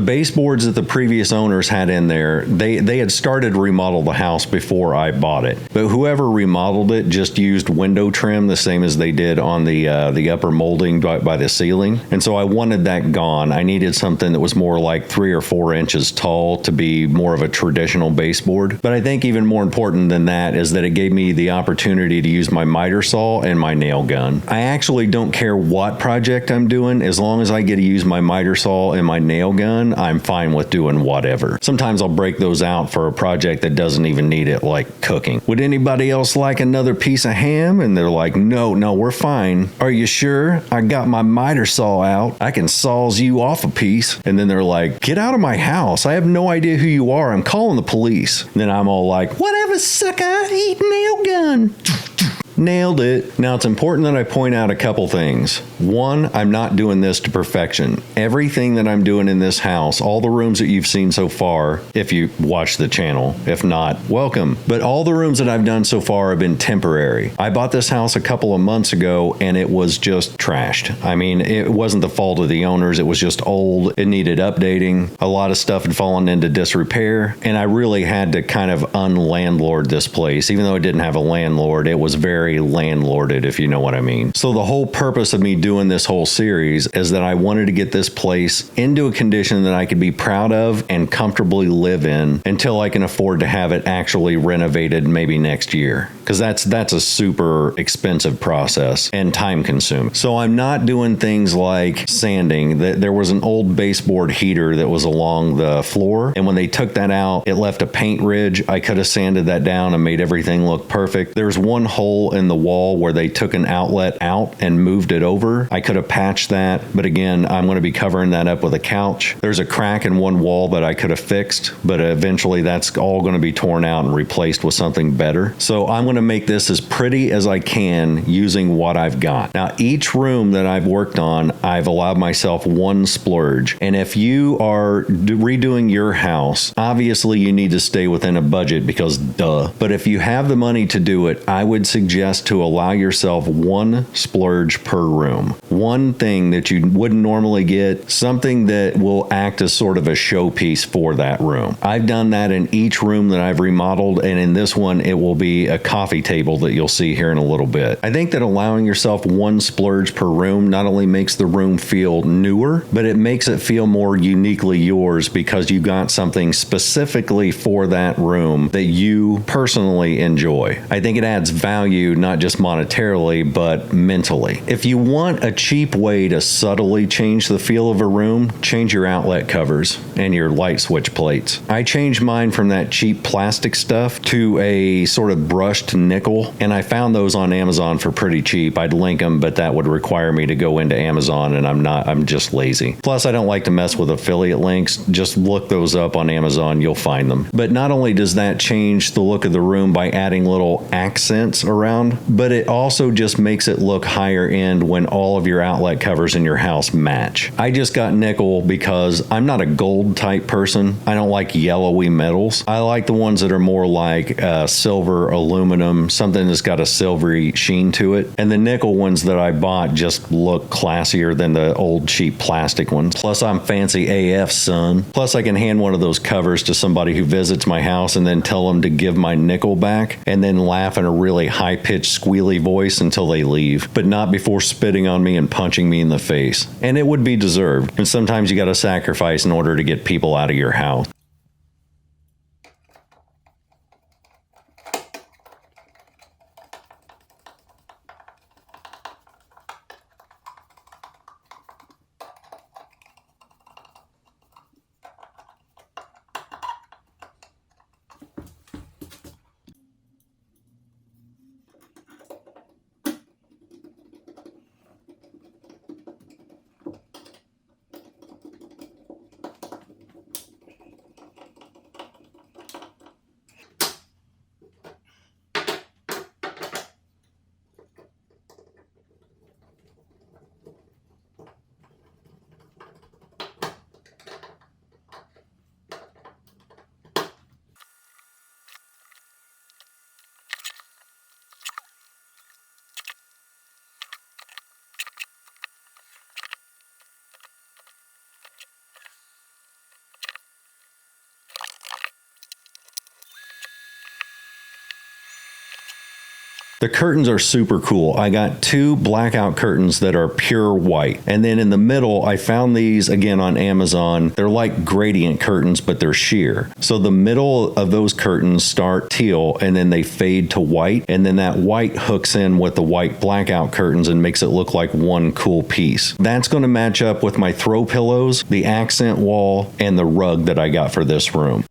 The baseboards that the previous owners had in there, they had started to remodel the house before I bought it. But whoever remodeled it just used window trim the same as they did on the upper molding by the ceiling. And so I wanted that gone. I needed something that was more like 3 or 4 inches tall to be more of a traditional baseboard. But I think even more important than that is that it gave me the opportunity to use my miter saw and my nail gun. I actually don't care what project I'm doing. As long as I get to use my miter saw and my nail gun, I'm fine with doing whatever. Sometimes I'll break those out for a project that doesn't even need it, like cooking. Would anybody else like another piece of ham? And they're like, no, we're fine. Are you sure? I got my miter saw out. I can saws you off a piece. And then they're like, get out of my house. I have no idea who you are. I'm calling the police. And then I'm all like, whatever, sucker, eat nail gun. Nailed it. Now, it's important that I point out a couple things. One, I'm not doing this to perfection. Everything that I'm doing in this house, all the rooms that you've seen so far, if you watch the channel, if not, welcome. But all the rooms that I've done so far have been temporary. I bought this house a couple of months ago and it was just trashed. I mean, it wasn't the fault of the owners. It was just old. It needed updating. A lot of stuff had fallen into disrepair. And I really had to kind of unlandlord this place. Even though it didn't have a landlord, it was very landlorded, if you know what I mean. So the whole purpose of me doing this whole series is that I wanted to get this place into a condition that I could be proud of and comfortably live in until I can afford to have it actually renovated maybe next year. Because that's a super expensive process and time consuming. So I'm not doing things like sanding. There was an old baseboard heater that was along the floor, and when they took that out, it left a paint ridge. I could have sanded that down and made everything look perfect. There's one hole in the wall where they took an outlet out and moved it over. I could have patched that, but again, I'm going to be covering that up with a couch. There's a crack in one wall that I could have fixed, but eventually that's all going to be torn out and replaced with something better. So I'm going to make this as pretty as I can using what I've got. Now, each room that I've worked on, I've allowed myself one splurge. And if you are redoing your house, obviously you need to stay within a budget because duh. But if you have the money to do it, I would suggest to allow yourself one splurge per room. One thing that you wouldn't normally get, something that will act as sort of a showpiece for that room. I've done that in each room that I've remodeled, and in this one, it will be a coffee table that you'll see here in a little bit. I think that allowing yourself one splurge per room not only makes the room feel newer, but it makes it feel more uniquely yours because you got something specifically for that room that you personally enjoy. I think it adds value, not just monetarily, but mentally. If you want a cheap way to subtly change the feel of a room, change your outlet covers and your light switch plates. I changed mine from that cheap plastic stuff to a sort of brushed nickel, and I found those on Amazon for pretty cheap. I'd link them, but that would require me to go into Amazon, and I'm just lazy. Plus, I don't like to mess with affiliate links. Just look those up on Amazon, you'll find them. But not only does that change the look of the room by adding little accents around, but it also just makes it look higher end when all of your outlet covers in your house match. I just got nickel because I'm not a gold type person. I don't like yellowy metals. I like the ones that are more like silver, aluminum, something that's got a silvery sheen to it. And the nickel ones that I bought just look classier than the old cheap plastic ones. Plus, I'm fancy AF, son. Plus, I can hand one of those covers to somebody who visits my house and then tell them to give my nickel back and then laugh in a really high-pitched squealy voice until they leave, but not before spitting on me and punching me in the face. And it would be deserved. And sometimes you got to sacrifice in order to get people out of your house. The curtains are super cool. I got 2 blackout curtains that are pure white. And then in the middle, I found these again on Amazon. They're like gradient curtains, but they're sheer. So the middle of those curtains start teal and then they fade to white. And then that white hooks in with the white blackout curtains and makes it look like one cool piece. That's going to match up with my throw pillows, the accent wall, and the rug that I got for this room.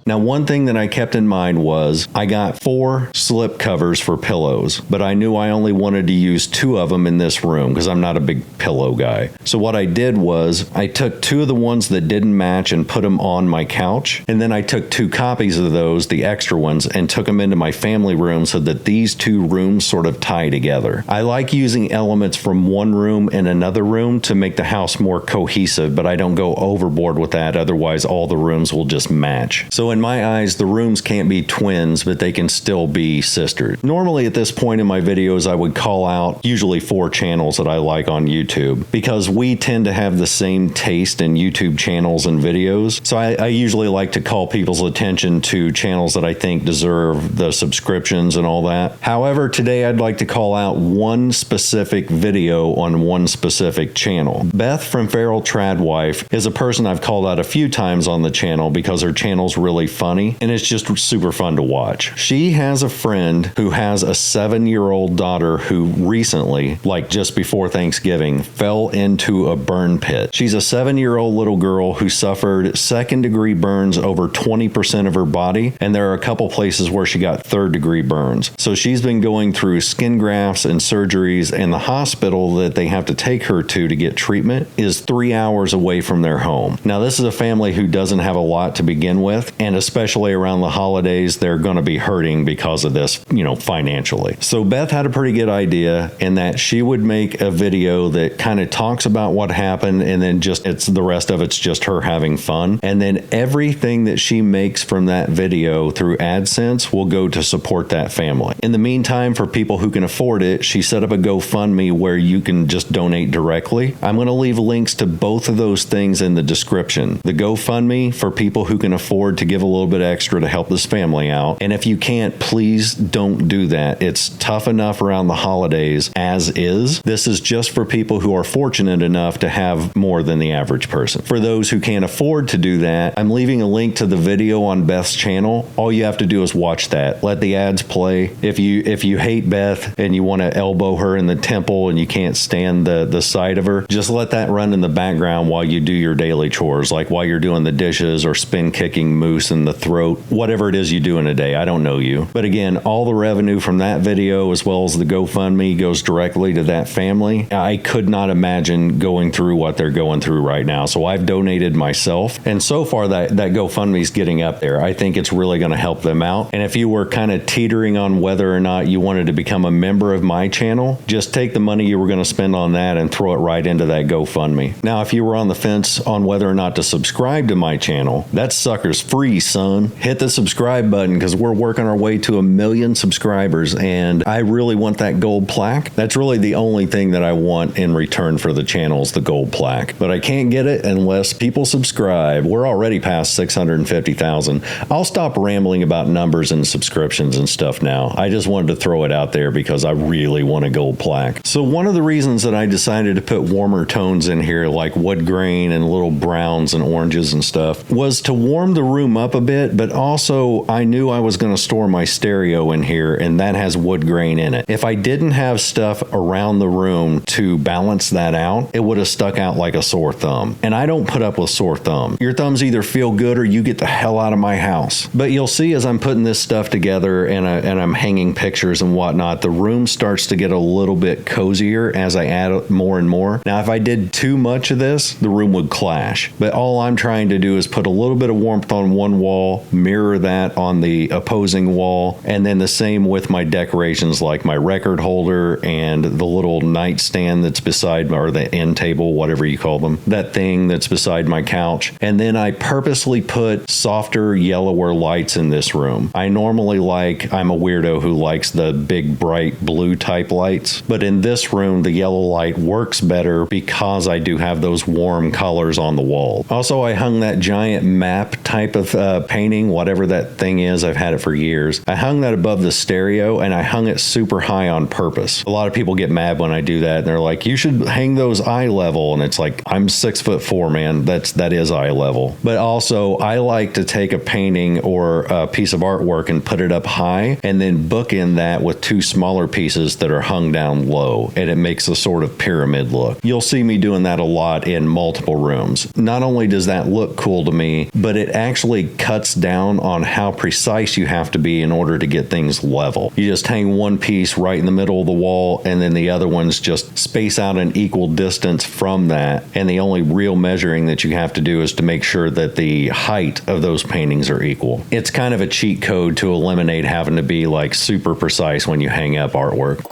Now, one thing that I kept in mind was I got 4 slip covers for pillows, but I knew I only wanted to use 2 of them in this room because I'm not a big pillow guy. So what I did was I took 2 of the ones that didn't match and put them on my couch. And then I took 2 copies of those, the extra ones, and took them into my family room so that these 2 rooms sort of tie together. I like using elements from one room and another room to make the house more cohesive, but I don't go overboard with that. Otherwise, all the rooms will just match. So in my eyes, the rooms can't be twins, but they can still be sisters. Normally at this point in my videos, I would call out usually 4 channels that I like on YouTube because we tend to have the same taste in YouTube channels and videos. So I usually like to call people's attention to channels that I think deserve the subscriptions and all that. However, today I'd like to call out one specific video on one specific channel. Beth from Feral Tradwife is a person I've called out a few times on the channel because her channel's really funny and it's just super fun to watch. She has a friend who has a 7-year-old daughter who recently, like just before Thanksgiving, fell into a burn pit. She's a 7-year-old little girl who suffered 2nd-degree burns over 20% of her body, and there are a couple places where she got 3rd-degree burns. So she's been going through skin grafts and surgeries, and the hospital that they have to take her to get treatment is 3 hours away from their home. Now, this is a family who doesn't have a lot to begin with, and especially around the holidays, they're going to be hurting because of this, financially. So Beth had a pretty good idea in that she would make a video that kind of talks about what happened, and then it's the rest of it's just her having fun. And then everything that she makes from that video through AdSense will go to support that family. In the meantime, for people who can afford it, she set up a GoFundMe where you can just donate directly. I'm going to leave links to both of those things in the description. The GoFundMe for people who can afford to give give a little bit extra to help this family out. And if you can't, please don't do that. It's tough enough around the holidays as is. This is just for people who are fortunate enough to have more than the average person. For those who can't afford to do that, I'm leaving a link to the video on Beth's channel. All you have to do is watch that. Let the ads play. If you hate Beth and you want to elbow her in the temple and you can't stand the sight of her, just let that run in the background while you do your daily chores, like while you're doing the dishes or spin kicking Moose in the throat, whatever it is you do in a day. I don't know you. But again, all the revenue from that video as well as the GoFundMe goes directly to that family. I could not imagine going through what they're going through right now. So I've donated myself. And so far that GoFundMe is getting up there. I think it's really going to help them out. And if you were kind of teetering on whether or not you wanted to become a member of my channel, just take the money you were going to spend on that and throw it right into that GoFundMe. Now, if you were on the fence on whether or not to subscribe to my channel, that sucker's free, son. Hit the subscribe button because we're working our way to 1 million subscribers and I really want that gold plaque. That's really the only thing that I want in return for the channel is the gold plaque. But I can't get it unless people subscribe. We're already past 650,000. I'll stop rambling about numbers and subscriptions and stuff now. I just wanted to throw it out there because I really want a gold plaque. So one of the reasons that I decided to put warmer tones in here like wood grain and little browns and oranges and stuff was to warm the room up a bit, but also I knew I was going to store my stereo in here and that has wood grain in it. If I didn't have stuff around the room to balance that out, it would have stuck out like a sore thumb. And I don't put up with sore thumb. Your thumbs either feel good or you get the hell out of my house. But you'll see as I'm putting this stuff together and I'm hanging pictures and whatnot, the room starts to get a little bit cozier as I add more and more. Now, if I did too much of this, the room would clash. But all I'm trying to do is put a little bit of warmth on one wall, mirror that on the opposing wall, and then the same with my decorations like my record holder and the little nightstand that's beside, or the end table, whatever you call them, that thing that's beside my couch. And then I purposely put softer, yellower lights in this room. I'm a weirdo who likes the big, bright blue type lights, but in this room, the yellow light works better because I do have those warm colors on the wall. Also, I hung that giant map type of painting, whatever that thing is. I've had it for years. I hung that above the stereo and I hung it super high on purpose. A lot of people get mad when I do that and they're like, you should hang those eye level. And it's like, I'm 6'4", man. That is eye level. But also I like to take a painting or a piece of artwork and put it up high and then bookend that with two smaller pieces that are hung down low, and it makes a sort of pyramid look. You'll see me doing that a lot in multiple rooms. Not only does that look cool to me, but it actually cuts down on how precise you have to be in order to get things level. You just hang one piece right in the middle of the wall and then the other ones just space out an equal distance from that, and the only real measuring that you have to do is to make sure that the height of those paintings are equal. It's kind of a cheat code to eliminate having to be like super precise when you hang up artwork.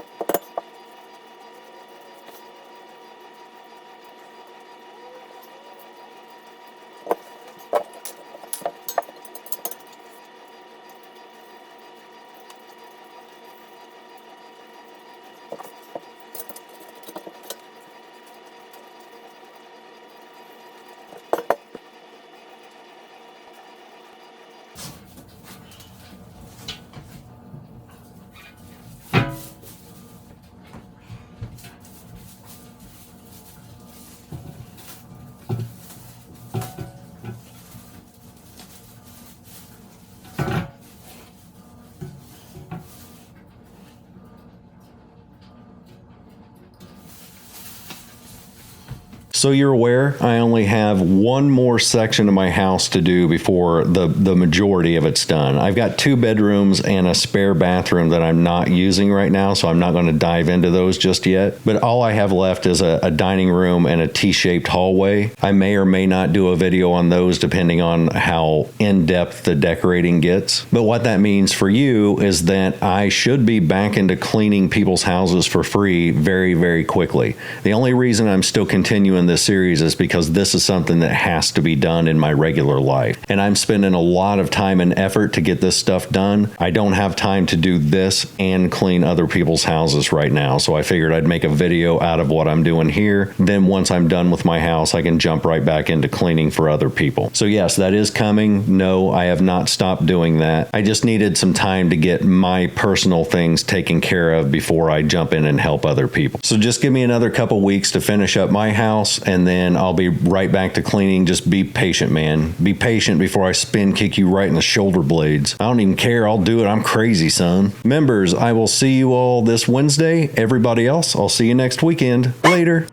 So you're aware, I only have one more section of my house to do before the majority of it's done. I've got 2 bedrooms and a spare bathroom that I'm not using right now, so I'm not going to dive into those just yet. But all I have left is a dining room and a T-shaped hallway. I may or may not do a video on those depending on how in-depth the decorating gets. But what that means for you is that I should be back into cleaning people's houses for free very, very quickly. The only reason I'm still continuing this series is because this is something that has to be done in my regular life. And I'm spending a lot of time and effort to get this stuff done. I don't have time to do this and clean other people's houses right now. So I figured I'd make a video out of what I'm doing here. Then once I'm done with my house, I can jump right back into cleaning for other people. So yes, that is coming. No, I have not stopped doing that. I just needed some time to get my personal things taken care of before I jump in and help other people. So just give me another couple weeks to finish up my house, and then I'll be right back to cleaning. Just be patient, man. Be patient before I spin kick you right in the shoulder blades. I don't even care. I'll do it. I'm crazy, son. Members, I will see you all this Wednesday. Everybody else, I'll see you next weekend. Later.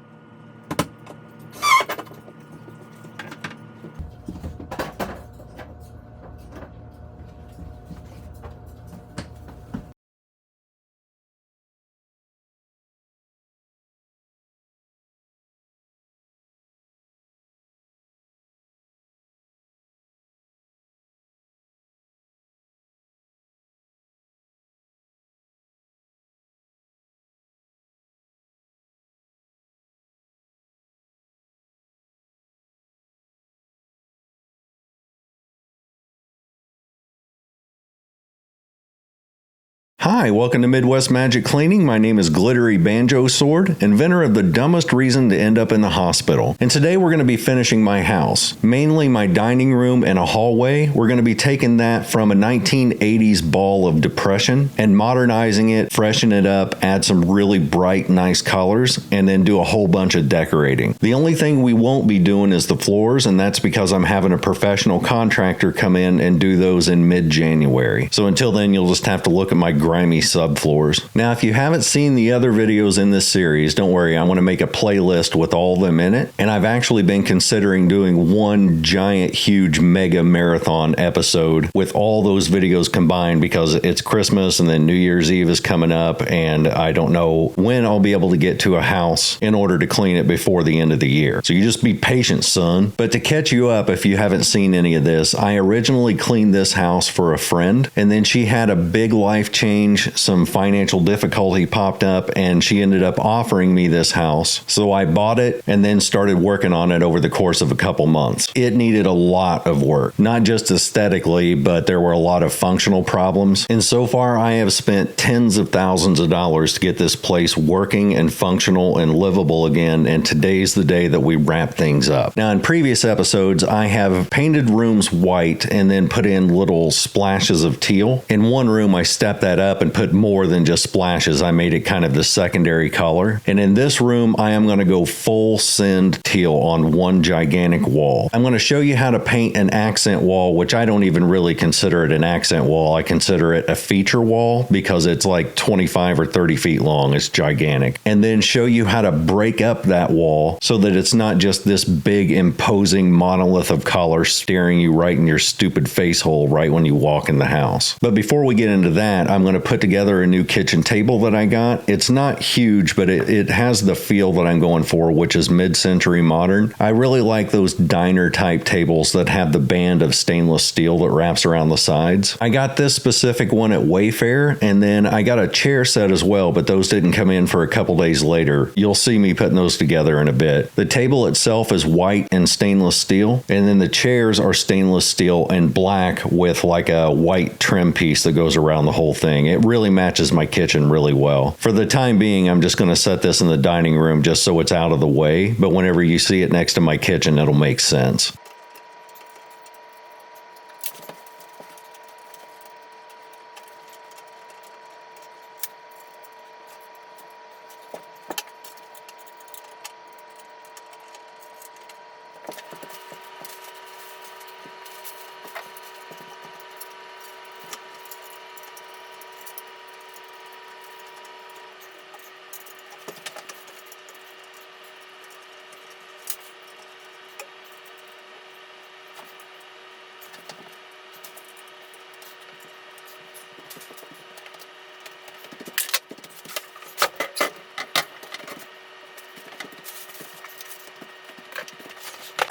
Hi, welcome to Midwest Magic Cleaning. My name is Glittery Banjo Sword, inventor of the dumbest reason to end up in the hospital. And today we're going to be finishing my house, mainly my dining room and a hallway. We're going to be taking that from a 1980s ball of depression and modernizing it, freshen it up, add some really bright, nice colors, and then do a whole bunch of decorating. The only thing we won't be doing is the floors, and that's because I'm having a professional contractor come in and do those in mid-January. So until then, you'll just have to look at my grimy subfloors. Now, if you haven't seen the other videos in this series, don't worry, I want to make a playlist with all of them in it. And I've actually been considering doing one giant, huge mega marathon episode with all those videos combined because it's Christmas and then New Year's Eve is coming up, and I don't know when I'll be able to get to a house in order to clean it before the end of the year. So you just be patient, son. But to catch you up, if you haven't seen any of this, I originally cleaned this house for a friend, and then she had a big life change. Some financial difficulty popped up, and she ended up offering me this house. So I bought it and then started working on it over the course of a couple months. It needed a lot of work, not just aesthetically, but there were a lot of functional problems. And so far, I have spent tens of thousands of dollars to get this place working and functional and livable again. And today's the day that we wrap things up. Now, in previous episodes, I have painted rooms white and then put in little splashes of teal. In one room, I stepped that up and put more than just splashes. I made it kind of the secondary color. And in this room, I am going to go full send teal on one gigantic wall. I'm going to show you how to paint an accent wall, which I don't even really consider it an accent wall. I consider it a feature wall because it's like 25 or 30 feet long. It's gigantic. And then show you how to break up that wall so that it's not just this big imposing monolith of color staring you right in your stupid face hole right when you walk in the house. But before we get into that, I'm going to put together a new kitchen table that I got. It's not huge, but it has the feel that I'm going for, which is mid-century modern. I really like those diner type tables that have the band of stainless steel that wraps around the sides. I got this specific one at Wayfair, and then I got a chair set as well, but those didn't come in for a couple days later. You'll see me putting those together in a bit. The table itself is white and stainless steel, and then the chairs are stainless steel and black with like a white trim piece that goes around the whole thing. It really matches my kitchen really well. For the time being, I'm just going to set this in the dining room just so it's out of the way, but whenever you see it next to my kitchen, it'll make sense.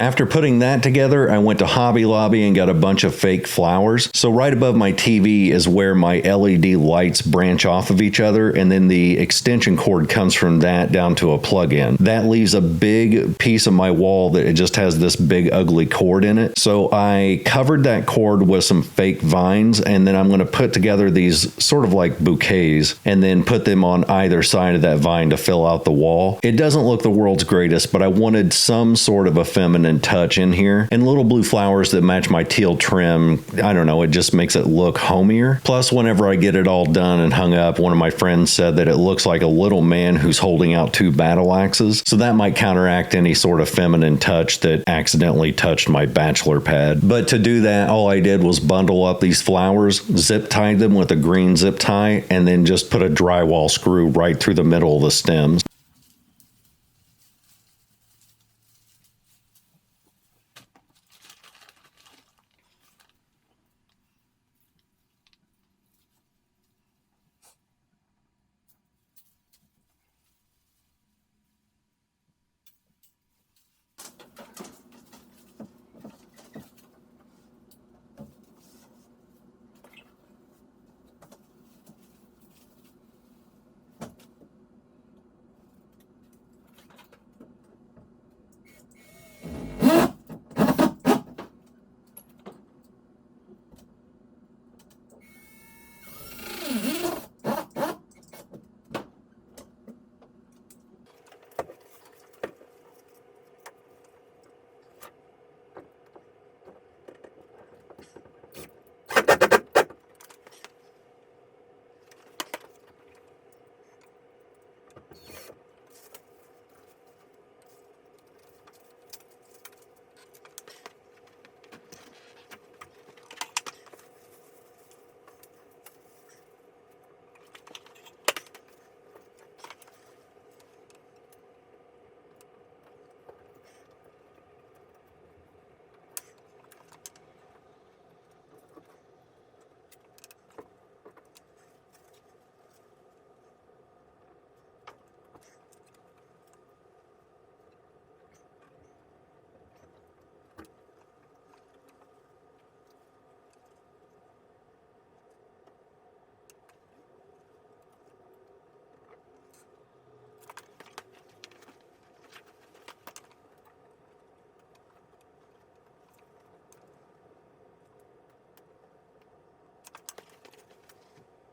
After putting that together, I went to Hobby Lobby and got a bunch of fake flowers. So right above my TV is where my LED lights branch off of each other, and then the extension cord comes from that down to a plug-in. That leaves a big piece of my wall that it just has this big ugly cord in it. So I covered that cord with some fake vines, and then I'm going to put together these sort of like bouquets and then put them on either side of that vine to fill out the wall. It doesn't look the world's greatest, but I wanted some sort of a feminine touch in here, and little blue flowers that match my teal trim. I don't know, it just makes it look homier. Plus, whenever I get it all done and hung up, one of my friends said that it looks like a little man who's holding out two battle axes, so that might counteract any sort of feminine touch that accidentally touched my bachelor pad. But to do that, all I did was bundle up these flowers, zip tied them with a green zip tie, and then just put a drywall screw right through the middle of the stems.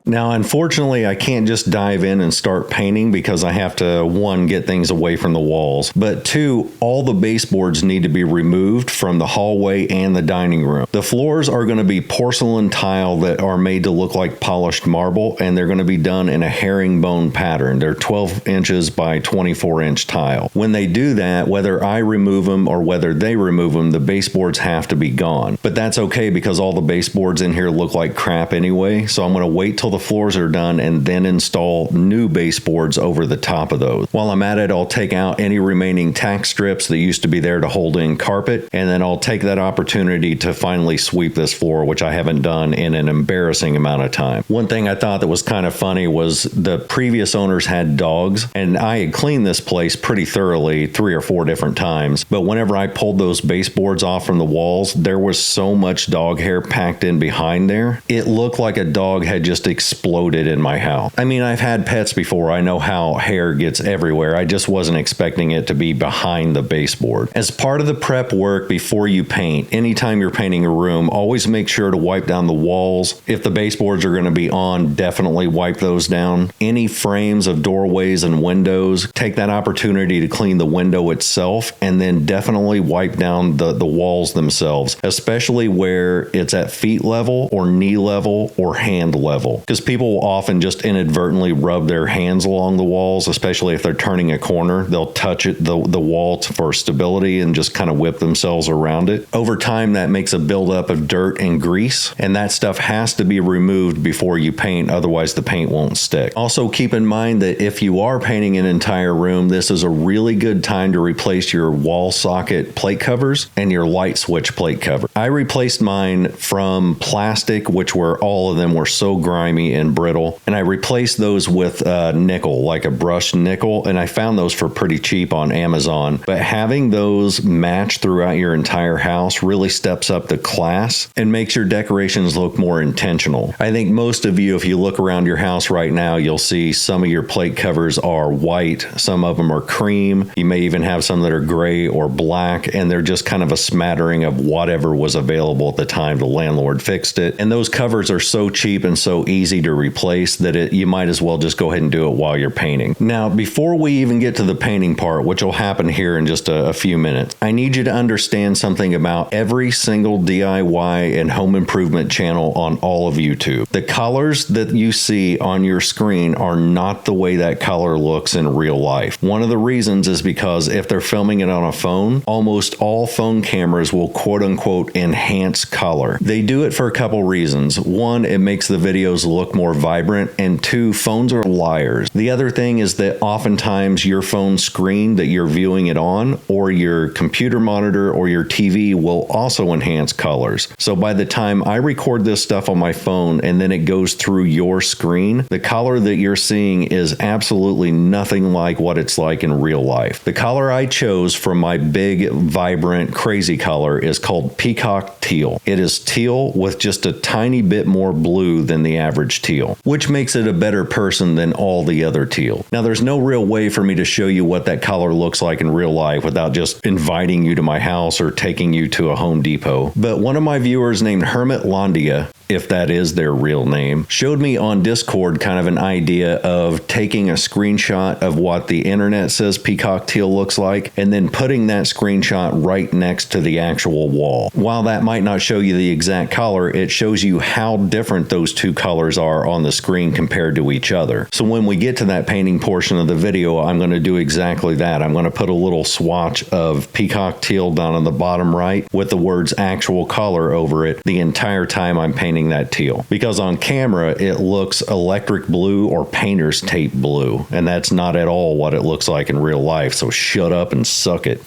Now, unfortunately, I can't just dive in and start painting because I have to, one, get things away from the walls, but two, all the baseboards need to be removed from the hallway and the dining room. The floors are going to be porcelain tile that are made to look like polished marble, and they're going to be done in a herringbone pattern. They're 12 inches by 24-inch tile. When they do that, whether I remove them or whether they remove them, the baseboards have to be gone. But that's okay because all the baseboards in here look like crap anyway, so I'm going to wait till the floors are done and then install new baseboards over the top of those. While I'm at it, I'll take out any remaining tack strips that used to be there to hold in carpet, and then I'll take that opportunity to finally sweep this floor, which I haven't done in an embarrassing amount of time. One thing I thought that was kind of funny was the previous owners had dogs, and I had cleaned this place pretty thoroughly 3 or 4 different times, but whenever I pulled those baseboards off from the walls, there was so much dog hair packed in behind there. It looked like a dog had just exploded in my house. I mean, I've had pets before. I know how hair gets everywhere. I just wasn't expecting it to be behind the baseboard. As part of the prep work before you paint, anytime you're painting a room, always make sure to wipe down the walls. If the baseboards are going to be on, definitely wipe those down. Any frames of doorways and windows, take that opportunity to clean the window itself, and then definitely wipe down the walls themselves, especially where it's at feet level or knee level or hand level. Because people will often just inadvertently rub their hands along the walls, especially if they're turning a corner. They'll touch it, the wall for stability, and just kind of whip themselves around it. Over time, that makes a buildup of dirt and grease, and that stuff has to be removed before you paint, otherwise the paint won't stick. Also, keep in mind that if you are painting an entire room, this is a really good time to replace your wall socket plate covers and your light switch plate cover. I replaced mine from plastic, which were all of them were so grimy shiny and brittle. And I replaced those with nickel, like a brushed nickel. And I found those for pretty cheap on Amazon. But having those match throughout your entire house really steps up the class and makes your decorations look more intentional. I think most of you, if you look around your house right now, you'll see some of your plate covers are white, some of them are cream. You may even have some that are gray or black, and they're just kind of a smattering of whatever was available at the time the landlord fixed it. And those covers are so cheap and so easy to replace that you might as well just go ahead and do it while you're painting. Now, before we even get to the painting part, which will happen here in just a few minutes, I need you to understand something about every single DIY and home improvement channel on all of YouTube. The colors that you see on your screen are not the way that color looks in real life. One of the reasons is because if they're filming it on a phone, almost all phone cameras will quote unquote enhance color. They do it for a couple reasons. One, it makes the videos look more vibrant, and two, phones are liars. The other thing is that oftentimes your phone screen that you're viewing it on, or your computer monitor or your TV, will also enhance colors. So by the time I record this stuff on my phone and then it goes through your screen, the color that you're seeing is absolutely nothing like what it's like in real life. The color I chose for my big, vibrant, crazy color is called Peacock Teal. It is teal with just a tiny bit more blue than the average teal, which makes it a better person than all the other teal. Now, there's no real way for me to show you what that color looks like in real life without just inviting you to my house or taking you to a Home Depot. But one of my viewers named Hermit Landia, if that is their real name, showed me on Discord kind of an idea of taking a screenshot of what the internet says peacock teal looks like and then putting that screenshot right next to the actual wall. While that might not show you the exact color, it shows you how different those two colors are on the screen compared to each other. So when we get to that painting portion of the video, I'm going to do exactly that. I'm going to put a little swatch of peacock teal down on the bottom right with the words actual color over it the entire time I'm painting that teal, because on camera it looks electric blue or painter's tape blue, and that's not at all what it looks like in real life. So shut up and suck it.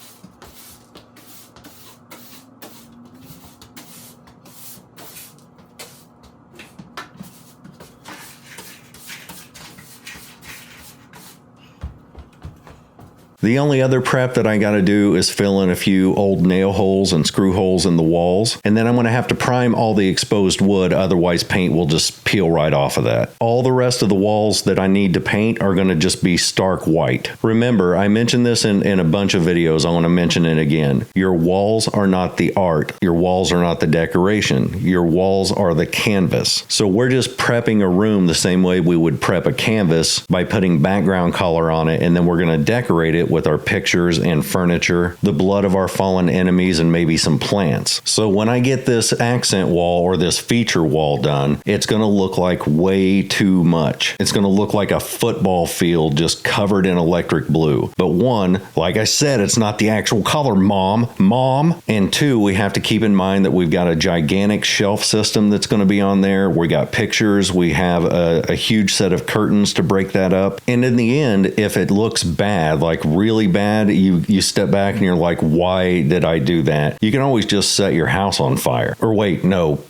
The only other prep that I got to do is fill in a few old nail holes and screw holes in the walls, and then I'm going to have to prime all the exposed wood, otherwise paint will just peel right off of that. All the rest of the walls that I need to paint are going to just be stark white. Remember, I mentioned this in a bunch of videos. I want to mention it again. Your walls are not the art. Your walls are not the decoration. Your walls are the canvas. So we're just prepping a room the same way we would prep a canvas by putting background color on it, and then we're going to decorate it with our pictures and furniture, the blood of our fallen enemies, and maybe some plants. So when I get this accent wall or this feature wall done, it's going to look like way too much. It's going to look like a football field just covered in electric blue. But one, like I said, it's not the actual color, Mom. And two, we have to keep in mind that we've got a gigantic shelf system that's going to be on there. We got pictures. We have a huge set of curtains to break that up. And in the end, if it looks bad, like really bad, you step back and you're like, why did I do that? You can always just set your house on fire. Or wait, no,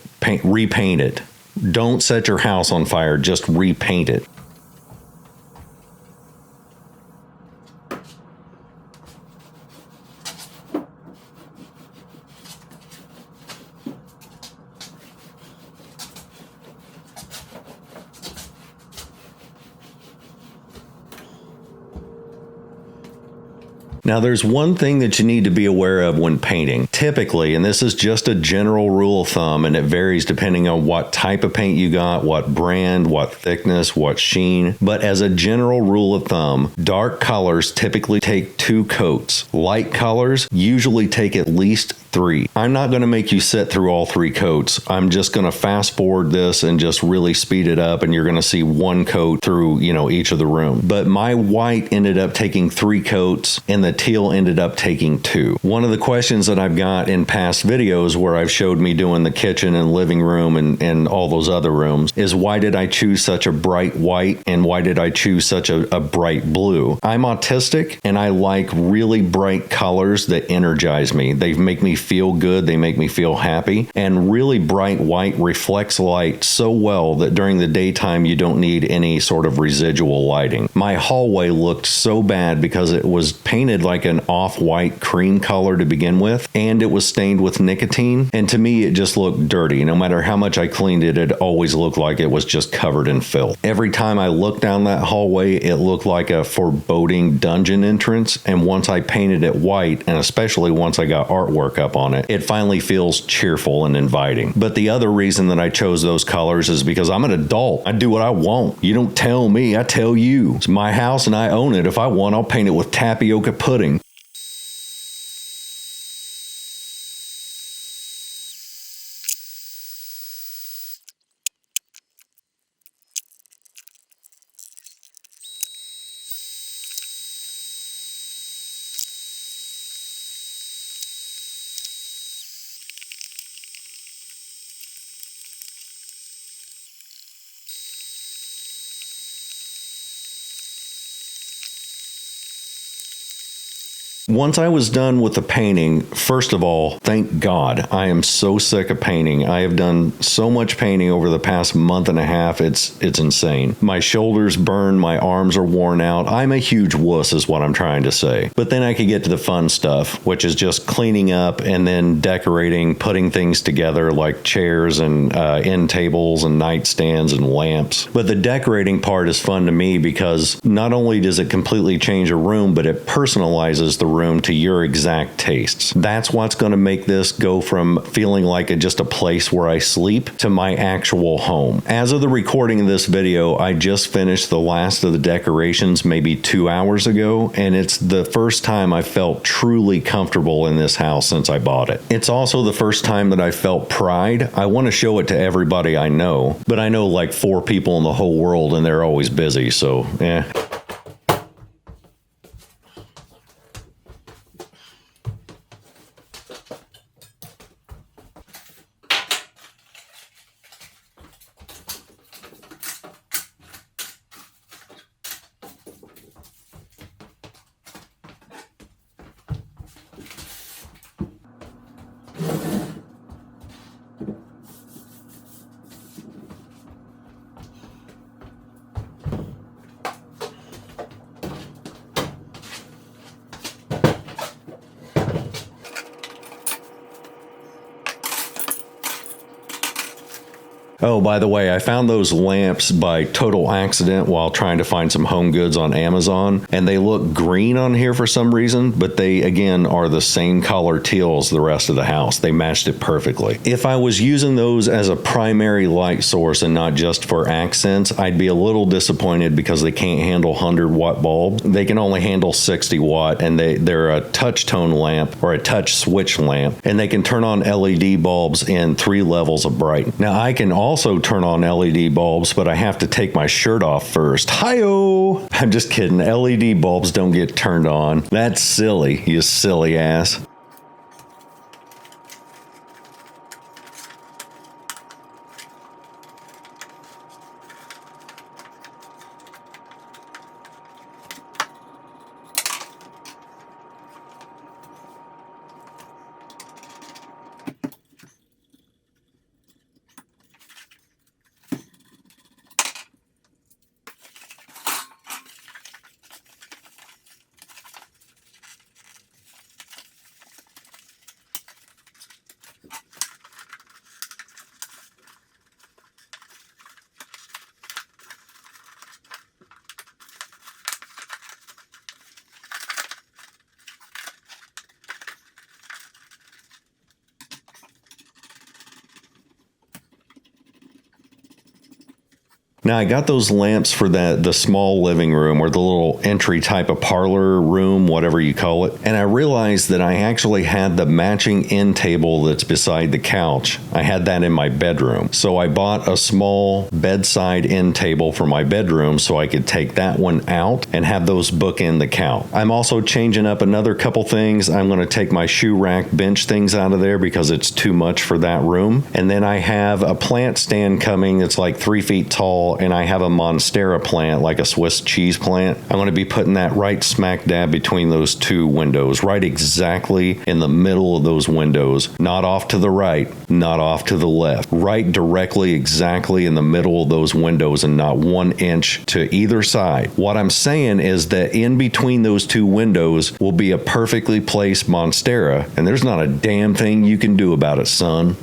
repaint it. Don't set your house on fire, just repaint it. Now, there's one thing that you need to be aware of when painting. Typically, and this is just a general rule of thumb, and it varies depending on what type of paint you got, what brand, what thickness, what sheen, but as a general rule of thumb, dark colors typically take 2 coats. Light colors usually take at least 3. I'm not going to make you sit through all 3 coats. I'm just going to fast forward this and just really speed it up, and you're going to see 1 coat through, each of the room. But my white ended up taking 3 coats, and the Teel ended up taking 2. One of the questions that I've got in past videos where I've showed me doing the kitchen and living room and all those other rooms is why did I choose such a bright white and why did I choose such a bright blue? I'm autistic and I like really bright colors that energize me. They make me feel good. They make me feel happy. And really bright white reflects light so well that during the daytime you don't need any sort of residual lighting. My hallway looked so bad because it was painted like an off-white cream color to begin with, and it was stained with nicotine, and to me it just looked dirty. No matter how much I cleaned it, it always looked like it was just covered in filth. Every time I looked down that hallway, it looked like a foreboding dungeon entrance, and once I painted it white, and especially once I got artwork up on it, it finally feels cheerful and inviting. But the other reason that I chose those colors is because I'm an adult. I do what I want. You don't tell me, I tell you. It's my house and I own it. If I want, I'll paint it with tapioca pudding. Once I was done with the painting, first of all, thank God. I am so sick of painting. I have done so much painting over the past month and a half. It's insane. My shoulders burn. My arms are worn out. I'm a huge wuss is what I'm trying to say. But then I could get to the fun stuff, which is just cleaning up and then decorating, putting things together like chairs and end tables and nightstands and lamps. But the decorating part is fun to me because not only does it completely change a room, but it personalizes the room to your exact tastes. That's what's going to make this go from feeling like just a place where I sleep to my actual home. As of the recording of this video, I just finished the last of the decorations maybe 2 hours ago, and it's the first time I felt truly comfortable in this house since I bought it. It's also the first time that I felt pride. I want to show it to everybody I know, but I know like 4 people in the whole world and they're always busy, so Oh, by the way, I found those lamps by total accident while trying to find some home goods on Amazon, and they look green on here for some reason, but they, again, are the same color teal as the rest of the house. They matched it perfectly. If I was using those as a primary light source and not just for accents, I'd be a little disappointed because they can't handle 100-watt bulb. They can only handle 60-watt, and they're a touch tone lamp or a touch switch lamp, and they can turn on LED bulbs in 3 levels of bright. Now, I can also turn on LED bulbs, but I have to take my shirt off first. Hi-oh! I'm just kidding. LED bulbs don't get turned on. That's silly, you silly ass. Now, I got those lamps for the small living room or the little entry type of parlor room, whatever you call it. And I realized that I actually had the matching end table that's beside the couch. I had that in my bedroom. So I bought a small bedside end table for my bedroom so I could take that one out and have those bookend the couch. I'm also changing up another couple things. I'm going to take my shoe rack bench things out of there because it's too much for that room. And then I have a plant stand coming that's like 3 feet tall, and I have a Monstera plant, like a Swiss cheese plant. I'm going to be putting that right smack dab between those two windows, right exactly in the middle of those windows, not off to the right, not off to the left, right directly exactly in the middle of those windows and not 1 inch to either side. What I'm saying is that in between those two windows will be a perfectly placed Monstera, and there's not a damn thing you can do about it, son.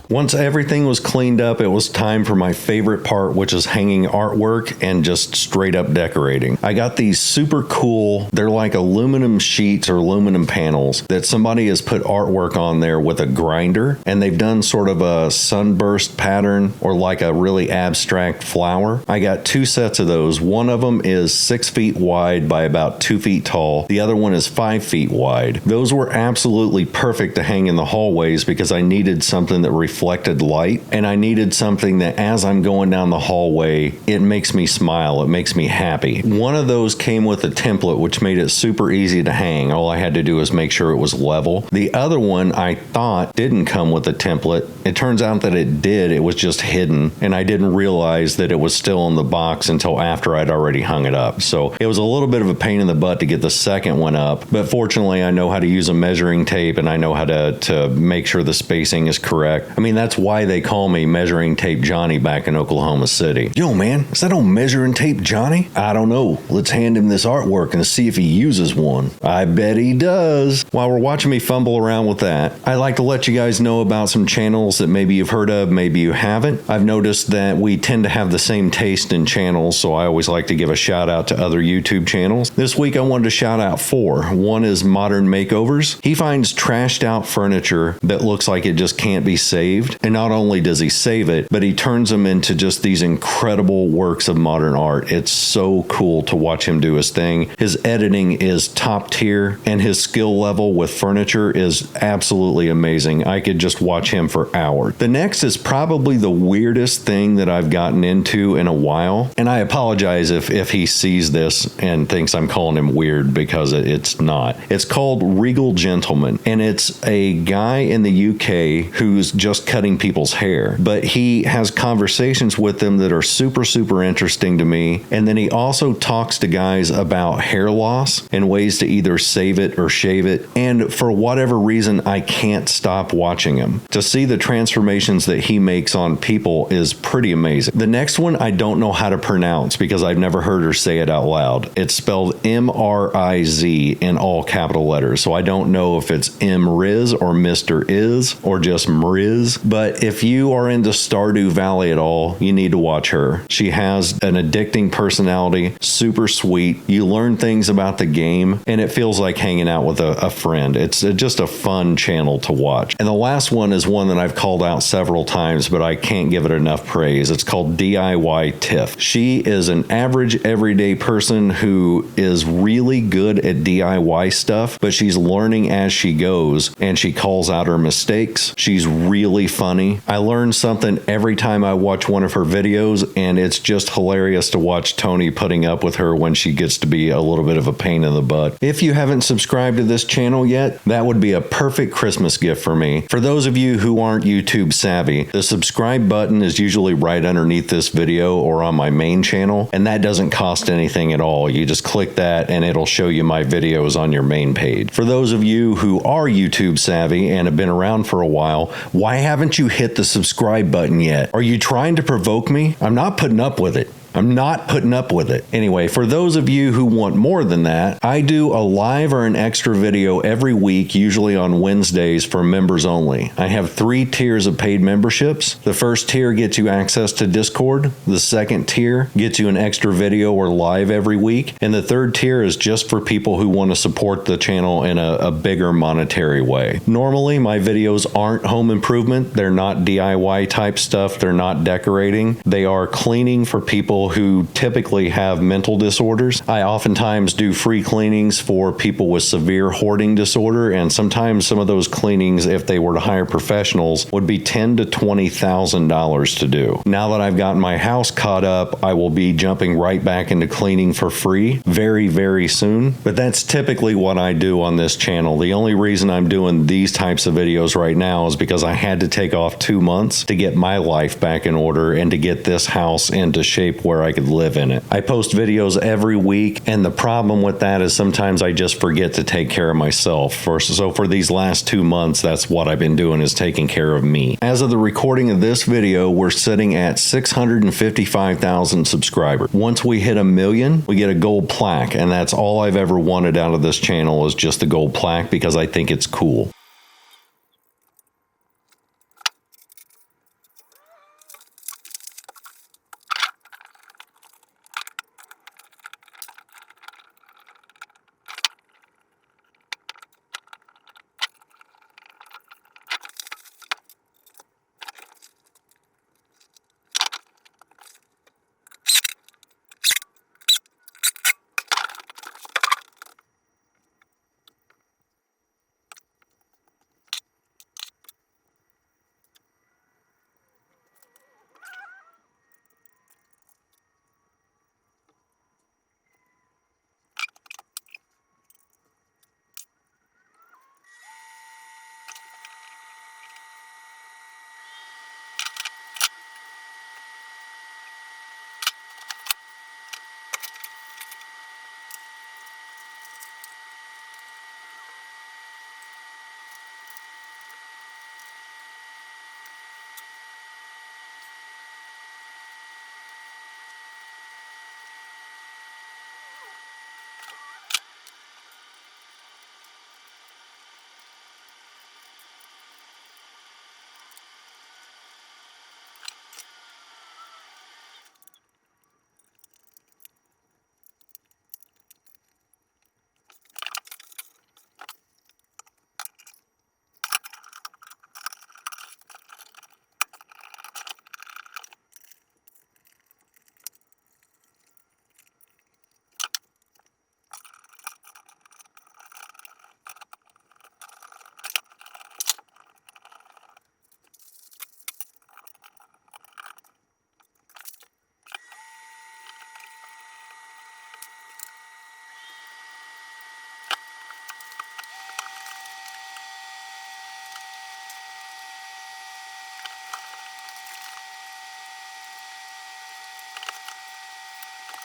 Once everything was cleaned up, it was time for my favorite part, which is hanging artwork and just straight up decorating. I got these super cool, they're like aluminum sheets or aluminum panels that somebody has put artwork on there with a grinder, and they've done sort of a sunburst pattern or like a really abstract flower. I got 2 sets of those. One of them is 6 feet wide by about 2 feet tall. The other one is 5 feet wide. Those were absolutely perfect to hang in the hallways because I needed something that reflected light, and I needed something that as I'm going down the hallway, it makes me smile, it makes me happy. One of those came with a template, which made it super easy to hang. All I had to do was make sure it was level. The other one I thought didn't come with a template. It turns out that it did. It was just hidden, and I didn't realize that it was still in the box until after I'd already hung it up. So it was a little bit of a pain in the butt to get the second one up, but fortunately I know how to use a measuring tape, and I know how to make sure the spacing is correct. I mean, that's why they call me Measuring Tape Johnny back in Oklahoma City. Yo, man, is that on Measuring Tape Johnny? I don't know. Let's hand him this artwork and see if he uses one. I bet he does. While we're watching me fumble around with that, I'd like to let you guys know about some channels that maybe you've heard of, maybe you haven't. I've noticed that we tend to have the same taste in channels, so I always like to give a shout out to other YouTube channels. This week I wanted to shout out 4. One is Modern Makeovers. He finds trashed out furniture that looks like it just can't be saved. And not only does he save it, but he turns them into just these incredible works of modern art. It's so cool to watch him do his thing. His editing is top tier, and his skill level with furniture is absolutely amazing. I could just watch him for hours. The next is probably the weirdest thing that I've gotten into in a while, and I apologize if he sees this and thinks I'm calling him weird, because it's not. It's called Regal Gentleman, and it's a guy in the UK who's just cutting people's hair, but he has conversations with them that are super, super interesting to me. And then he also talks to guys about hair loss and ways to either save it or shave it. And for whatever reason, I can't stop watching him. To see the transformations that he makes on people is pretty amazing. The next one I don't know how to pronounce because I've never heard her say it out loud. It's spelled M-R-I-Z in all capital letters, so I don't know if it's M-Riz or Mr. Is or just Mriz. But if you are into Stardew Valley at all, you need to watch her. She has an addicting personality, super sweet. You learn things about the game, and it feels like hanging out with a friend. It's just a fun channel to watch. And the last one is one that I've called out several times, but I can't give it enough praise. It's called DIY Tiff. She is an average, everyday person who is really good at DIY stuff, but she's learning as she goes, and she calls out her mistakes. She's really funny. I learn something every time I watch one of her videos, and it's just hilarious to watch Tony putting up with her when she gets to be a little bit of a pain in the butt. If you haven't subscribed to this channel yet, that would be a perfect Christmas gift for me. For those of you who aren't YouTube savvy, the subscribe button is usually right underneath this video or on my main channel, and that doesn't cost anything at all. You just click that and it'll show you my videos on your main page. For those of you who are YouTube savvy and have been around for a while, why haven't you hit the subscribe button yet? Are you trying to provoke me? I'm not putting up with it. I'm not putting up with it. Anyway, for those of you who want more than that, I do a live or an extra video every week, usually on Wednesdays for members only. I have 3 tiers of paid memberships. The first tier gets you access to Discord. The second tier gets you an extra video or live every week. And the third tier is just for people who want to support the channel in a bigger monetary way. Normally, my videos aren't home improvement. They're not DIY type stuff. They're not decorating. They are cleaning for people who typically have mental disorders. I oftentimes do free cleanings for people with severe hoarding disorder, and sometimes some of those cleanings, if they were to hire professionals, would be $10,000 to $20,000 to do. Now that I've gotten my house caught up, I will be jumping right back into cleaning for free very, very soon. But that's typically what I do on this channel. The only reason I'm doing these types of videos right now is because I had to take off 2 months to get my life back in order and to get this house into shape where I could live in it. I post videos every week, and the problem with that is sometimes I just forget to take care of myself. So for these last 2 months, that's what I've been doing, is taking care of me. As of the recording of this video, we're sitting at 655,000 subscribers. Once we hit 1 million, we get a gold plaque, and that's all I've ever wanted out of this channel, is just the gold plaque, because I think it's cool.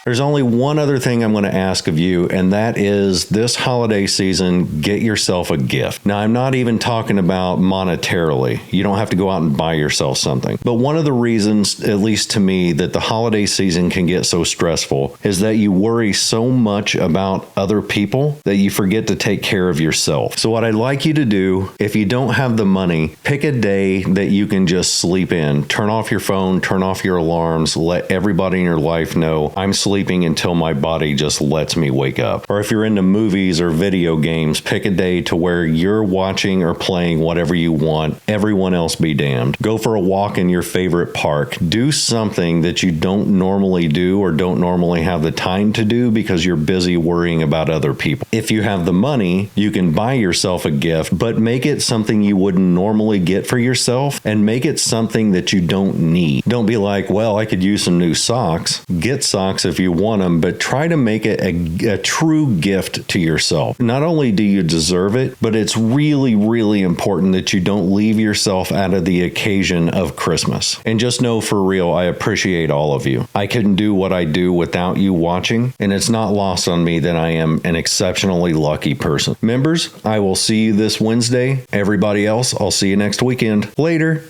There's only one other thing I'm going to ask of you, and that is this holiday season, get yourself a gift. Now, I'm not even talking about monetarily. You don't have to go out and buy yourself something. But one of the reasons, at least to me, that the holiday season can get so stressful is that you worry so much about other people that you forget to take care of yourself. So what I'd like you to do, if you don't have the money, pick a day that you can just sleep in. Turn off your phone, turn off your alarms, let everybody in your life know I'm sleeping until my body just lets me wake up. Or if you're into movies or video games, pick a day to where you're watching or playing whatever you want. Everyone else be damned. Go for a walk in your favorite park. Do something that you don't normally do or don't normally have the time to do because you're busy worrying about other people. If you have the money, you can buy yourself a gift, but make it something you wouldn't normally get for yourself and make it something that you don't need. Don't be like, well, I could use some new socks. Get socks if you want them, but try to make it a true gift to yourself. Not only do you deserve it, but it's really, really important that you don't leave yourself out of the occasion of Christmas. And just know for real, I appreciate all of you. I couldn't do what I do without you watching, and it's not lost on me that I am an exceptionally lucky person. Members, I will see you this Wednesday. Everybody else, I'll see you next weekend. Later.